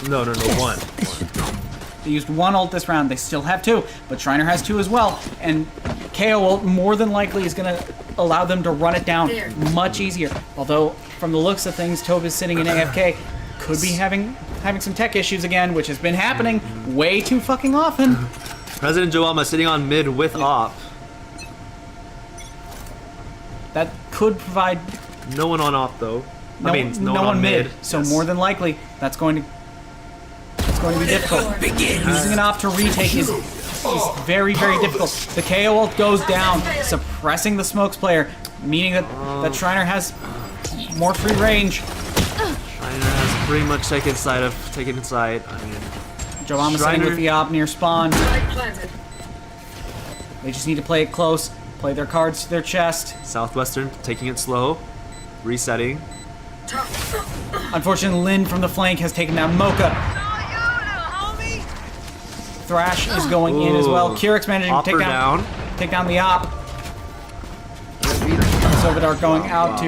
No, 1. They used 1 ult this round. They still have 2, but Schreiner has 2 as well. And KO ult more than likely is going to allow them to run it down much easier. Although, from the looks of things, Tove is sitting in AFK. Could be having some tech issues again, which has been happening way too fucking often. President Joama sitting on mid with op. That could provide No one on op though. no one on mid. So Yes. more than likely, that's going to be difficult. Using an op to retake is very, very difficult. The KO ult goes down, suppressing the smokes player, meaning that Schreiner has more free range. Schreiner has pretty much taken inside. I mean, Joama sitting with the op near spawn. Spike planted. They just need to play it close, play their cards to their chest. Southwestern taking it slow, resetting. Unfortunately, Lin from the flank has taken down Mocha. Thrash is going in as well. Ooh. Kyrix managing to Opper down. take down the op. Sovidar going out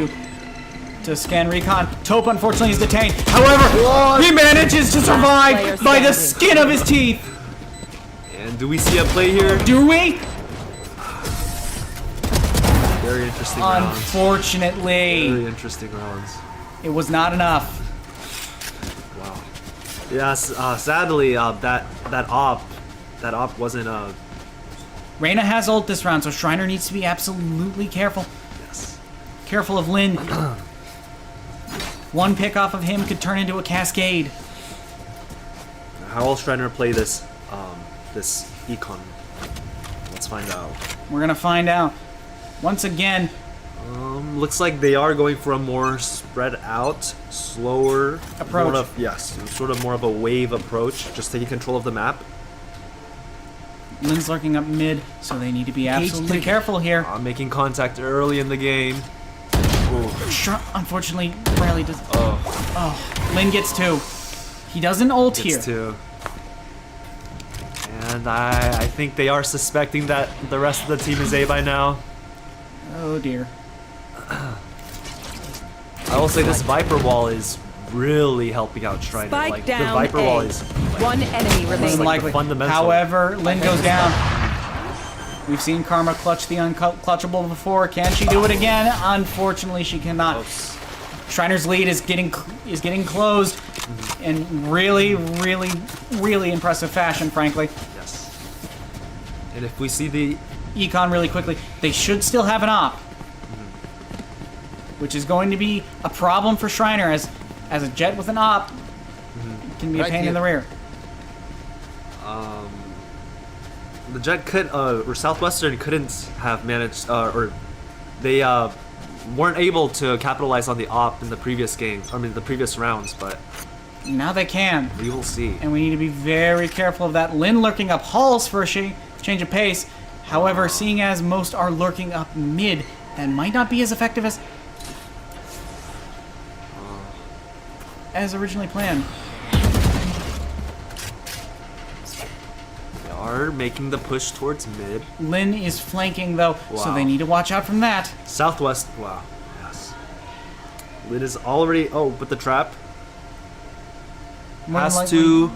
to scan recon. Taupe unfortunately is detained. However, he manages to survive by the skin of his teeth. And do we see a play here? Do we? Very interesting rounds. Unfortunately, Very interesting rounds. it was not enough. Wow. Yes. Sadly, that op wasn't Reyna has ult this round, so Schreiner needs to be absolutely careful. Yes. Careful of Lin. One pick off of him could turn into a cascade. How will Schreiner play this this econ? Let's find out. We're gonna find out. Once again, Looks like they are going for a more spread out, slower Approach. Sort of more of a wave approach, just taking control of the map. Lin's lurking up mid, so they need to be absolutely careful here. Making contact early in the game. Ooh. Unfortunately, rarely does. Oh, Lin gets 2. He doesn't ult here. Gets 2. And I think they are suspecting that the rest of the team is A by now. Oh dear. I will say this Viper wall is really helping out Schreiner. Spike Like down the Viper A. wall is One enemy More than remaining. likely. fundamental. However, Lin goes down. We've seen Karma clutch the unclutchable before. Can she do it again? Unfortunately, she cannot. Schreiner's lead is getting closed in really, really, really impressive fashion, frankly. yes. And if we see the Econ really quickly. They should still have an op, which is going to be a problem for Schreiner as a jet with an op can be a pain in the rear. the Jet could or Southwestern couldn't have managed or they weren't able to capitalize on the op in the previous game. I mean the previous rounds, but Now they can, we will see. and we need to be very careful of that. Lin lurking up halls for a change of pace. However, seeing as most are lurking up mid, that might not be as effective as originally planned. They are making the push towards mid. Lin is flanking though, so Wow. they need to watch out from that. Southwest, wow, yes. Lin is already, but the trap More than has likely- to,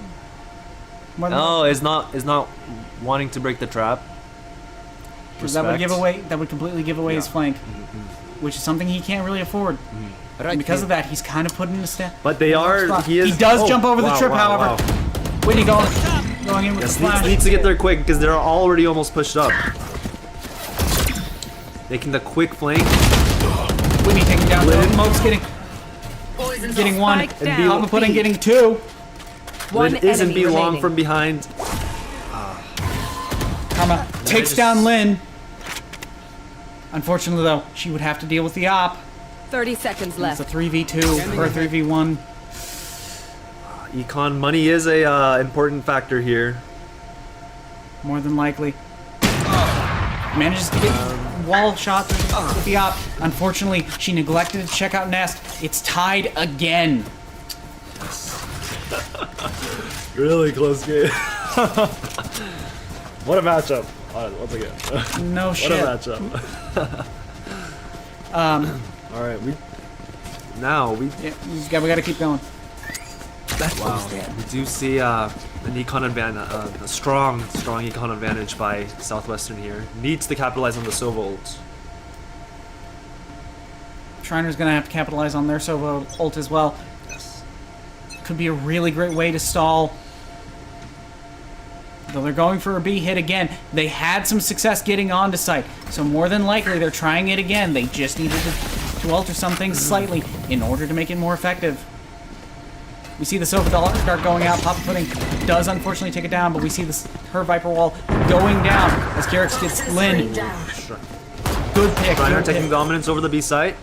more than no, is not wanting to break the trap. Because that would Respect. completely give away his flank, which is something he can't really afford. And because of that, he's kind of put in a step. But they are, He does jump over the trip, however. Wow. Whitney going in with Yes, the flash. needs to get there quick because they're already almost pushed up. Making the quick flank. Whitney taking down Lin. Moke's Poison's getting off. one. Spike And down. Alpha Pudding getting 2. One Lin isn't enemy be long remaining. from behind. Karma takes down Lin. Unfortunately, though, she would have to deal with the op. 30 seconds It's left. a 3v2 or a 3v1. Econ money is a important factor here. More than likely. Manages to get wall shot with the op. Unfortunately, she neglected to check out Nest. It's tied again. Really close game. What a matchup. Once again. No What shit. a matchup. All right, we Yeah, we gotta keep going. wow. We do see an econ advantage, a strong econ advantage by Southwestern here. Needs to capitalize on the Sova ult. Schreiner's going to have to capitalize on their Sova ult as well. Yes. Could be a really great way to stall. Though they're going for a B hit again. They had some success getting onto site, so more than likely they're trying it again. They just needed to alter some things slightly in order to make it more effective. We see the Sova dart going out. Papa Pudding does unfortunately take it down, but we see her Viper Wall going down as Garrix gets Lynn. Good pick. Schreiner Good taking pick. dominance over the B site.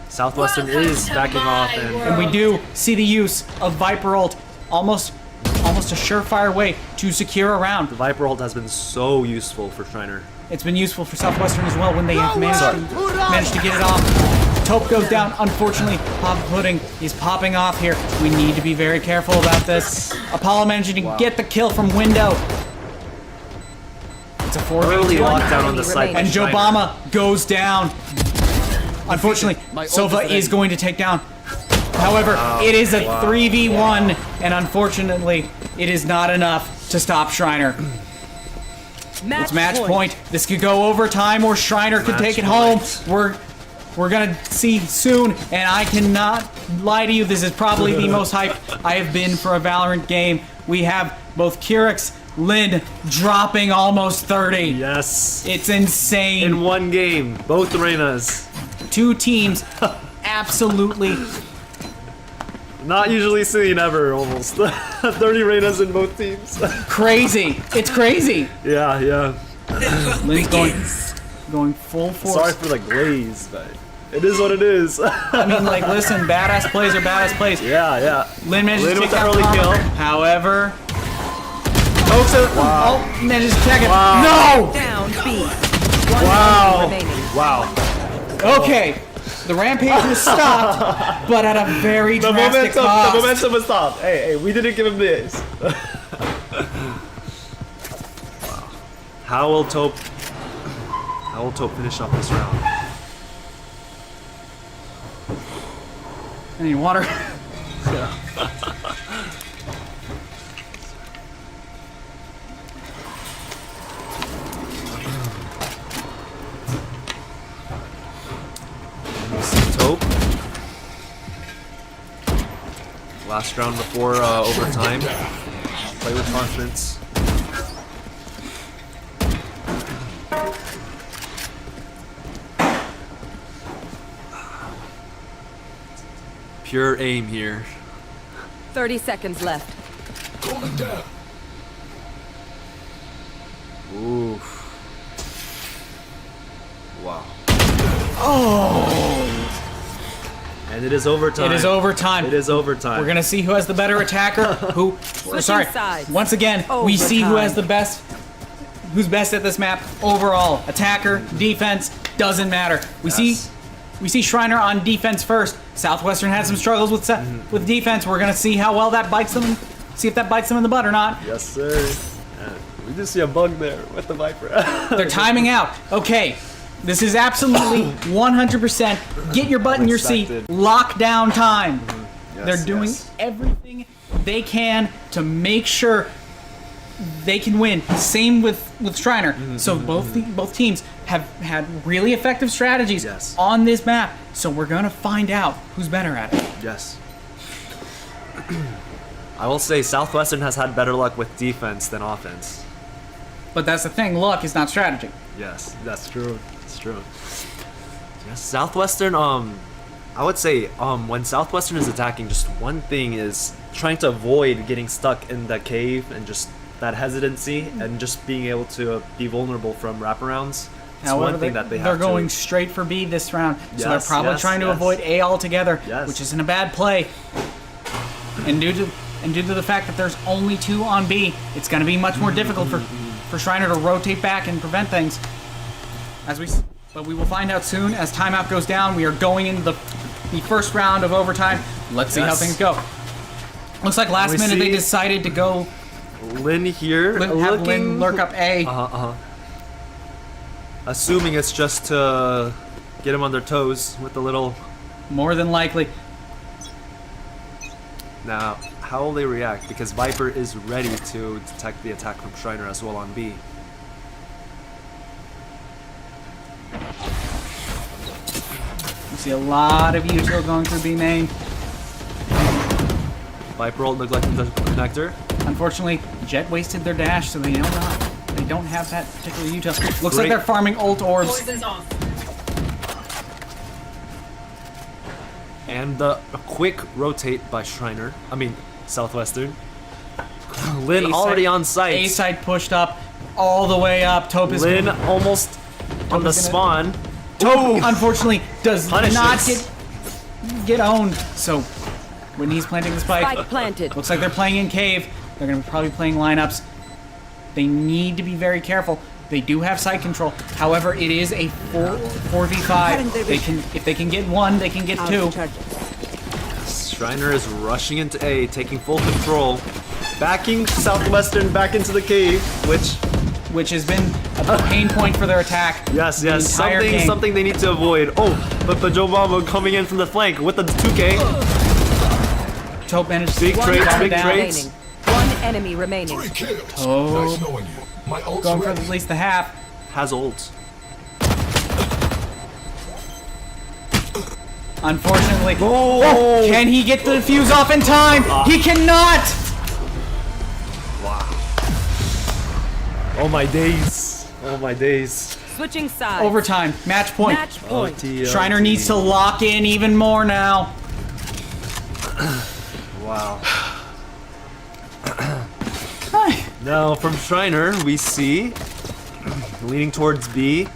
Southwestern is backing off, And we do see the use of Viper ult. Almost a surefire way to secure a round. the Viper ult has been so useful for Schreiner. It's been useful for Southwestern as well when they have managed to get it off. Taupe goes down. Unfortunately, Papa Pudding is popping off here. We need to be very careful about this. Apollo managing to get the kill from window. It's a 4v2. Early lockdown on the site. And by Schreiner. Jobama goes down. Unfortunately, Sova is going to take down. However, it is a 3v1, and unfortunately, it is not enough to stop Schreiner. It's match point. This could go overtime, or Schreiner could take it home. We're gonna see soon, and I cannot lie to you. This is probably the most hyped I have been for a Valorant game. We have both Kirix, Lynn dropping almost 30. Yes. It's insane. In one game, both arenas. Two teams absolutely Not usually seen ever, almost. 30 Reynas in both teams. crazy. It's crazy. yeah. Lynn's going full force. Sorry for the glaze, but it is what it is. I mean, like, listen, badass plays are badass plays. yeah. Lynn manages Lynn to with take the out early Palmer. kill. However, manages to check it. Wow. No! Down B. Wow. Remaining. Wow. Okay, the rampage was stopped, but at a very drastic The cost. momentum was stopped. Hey, we didn't give him this. How will Taupe finish off this round? I need water. Taupe. Last round before overtime. Play with confidence. Pure aim here. 30 seconds left. Oof. Wow. And it is overtime. It is overtime. It is overtime. We're gonna see who has the better attacker. sides. Once again, we see who has the best, who's best at this map overall. Attacker, defense, doesn't matter. We see Schreiner on defense first. Southwestern had some struggles with defense. We're gonna see how well that bites them. See if that bites them in the butt or not. Yes, sir. We just see a bug there with the Viper. They're timing out. Okay. This is absolutely 100% get your butt in your seat, lockdown time. Yes, They're doing everything they can to make sure they can win. Same with Schreiner. So both teams have had really effective strategies on this map. So we're gonna find out who's better at it. Yes. I will say Southwestern has had better luck with defense than offense. But that's the thing, luck is not strategy. Yes, that's true. It's true. Yes, Southwestern, I would say, when Southwestern is attacking, just one thing is trying to avoid getting stuck in the cave and just that hesitancy and just being able to be vulnerable from wraparounds. It's However, one thing that they're going straight for B this round, so they're Yes, probably yes, trying to yes. avoid A altogether, Yes. which isn't a bad play. And due to the fact that there's only 2 on B, it's going to be much more difficult for Schreiner to rotate back and prevent things. But we will find out soon as timeout goes down. We are going into the first round of overtime. Let's see how things go. Looks like last minute they decided to go Lynn here, have Lynn lurk up A. Assuming it's just to get him on their toes with the little. More than likely. Now, how will they react? Because Viper is ready to detect the attack from Schreiner as well on B. see a lot of util going through B main. Viper ult neglecting the connector. Unfortunately, Jet wasted their dash, so they don't have that particular util. Looks like Great. they're farming ult orbs. Poison's off. And the quick rotate by Schreiner. I mean, Southwestern. Lin already on site. A side pushed up, all the way up. Taupe is Lin almost on the is spawn. Taupe, unfortunately, does Punishes. not get owned. So when he's planting the spike, Spike planted. looks like they're playing in cave. They're going to be probably playing lineups. They need to be very careful. They do have side control. However, it is a 4v5. They can, if they can get one, they can get two. Schreiner is rushing into A, taking full control. Backing Southwestern back into the cave, Which has been a pain point for their attack. yes, the entire game. something they need to avoid. Oh, but Joe Bombo coming in from the flank with the 2K. Taupe managed to Big calm trades, it big down. trades. Remaining. One enemy remaining. Taupe going for at least the half. Has ult. Unfortunately. Oh, can he get the defuse off in time? He cannot! Oh my days. Oh my days. Switching sides. Overtime. Match point. Match point. Schreiner needs to lock in even more now. Wow. Now from Schreiner, we see leaning towards B,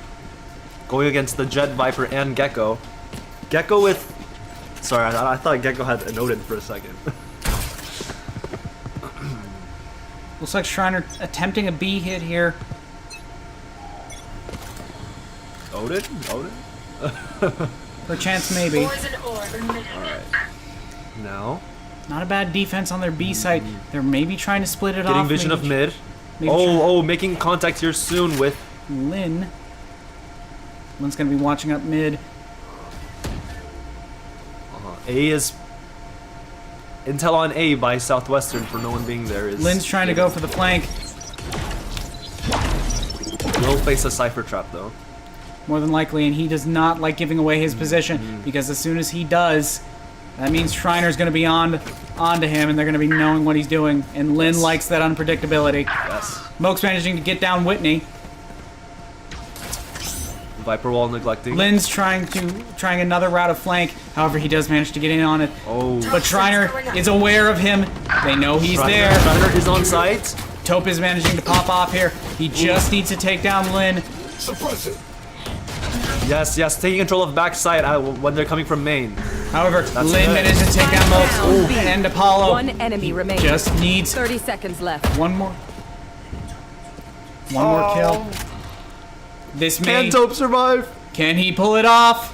going against the Jet, Viper, and Gecko. Gecko with... Sorry, I thought Gecko had an Odin for a second. Looks like Schreiner attempting a B hit here. Odin? Perchance maybe. Poison orb emitted. Now, Not a bad defense on their B site. They're maybe trying to split it getting off. vision maybe of mid. maybe Oh, making contact here soon with... Lin. Lin's gonna be watching up mid. A is... Intel on A by Southwestern for no one being there is... Lin's trying to go for the flank. Will face a Cypher Trap though. More than likely, and he does not like giving away his position, because as soon as he does, that means Schreiner's going to be onto him, and they're going to be knowing what he's doing. And Lin likes that unpredictability. Yes. Moke's managing to get down Whitney. Viper wall neglecting. Lin's trying another route of flank. However, he does manage to get in on it. Oh. But Schreiner is aware of him. They know he's there. Schreiner is on site. Taupe is managing to pop off here. He just needs to take down Lin. Yes, taking control of backside when they're coming from main. However, That's Lin good. managed to take down Moke's and Apollo. One enemy remaining. Just needs 30 seconds left. one more kill. This may... Can Taupe survive? Can he pull it off?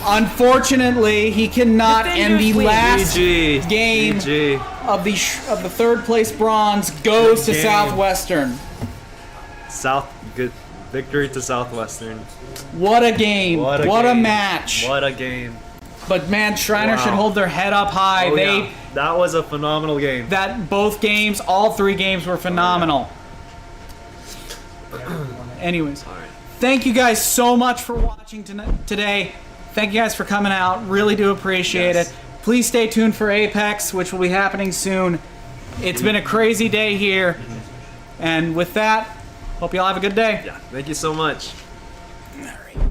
Unfortunately, he cannot, and the Defenders win. last GG. game GG. of the third place bronze goes to game. Southwestern. Good victory to Southwestern. What a game. What a game. match. What a game. But man, Schreiner Wow. should hold their head up high. Oh, yeah. That was a phenomenal game. Both games, all three games were phenomenal. Anyways, thank you guys so much for watching today. Thank you guys for coming out. Really do appreciate it. Please stay tuned for Apex, which will be happening soon. It's been a crazy day here. And with that, hope you all have a good day. Yeah, thank you so much. All right.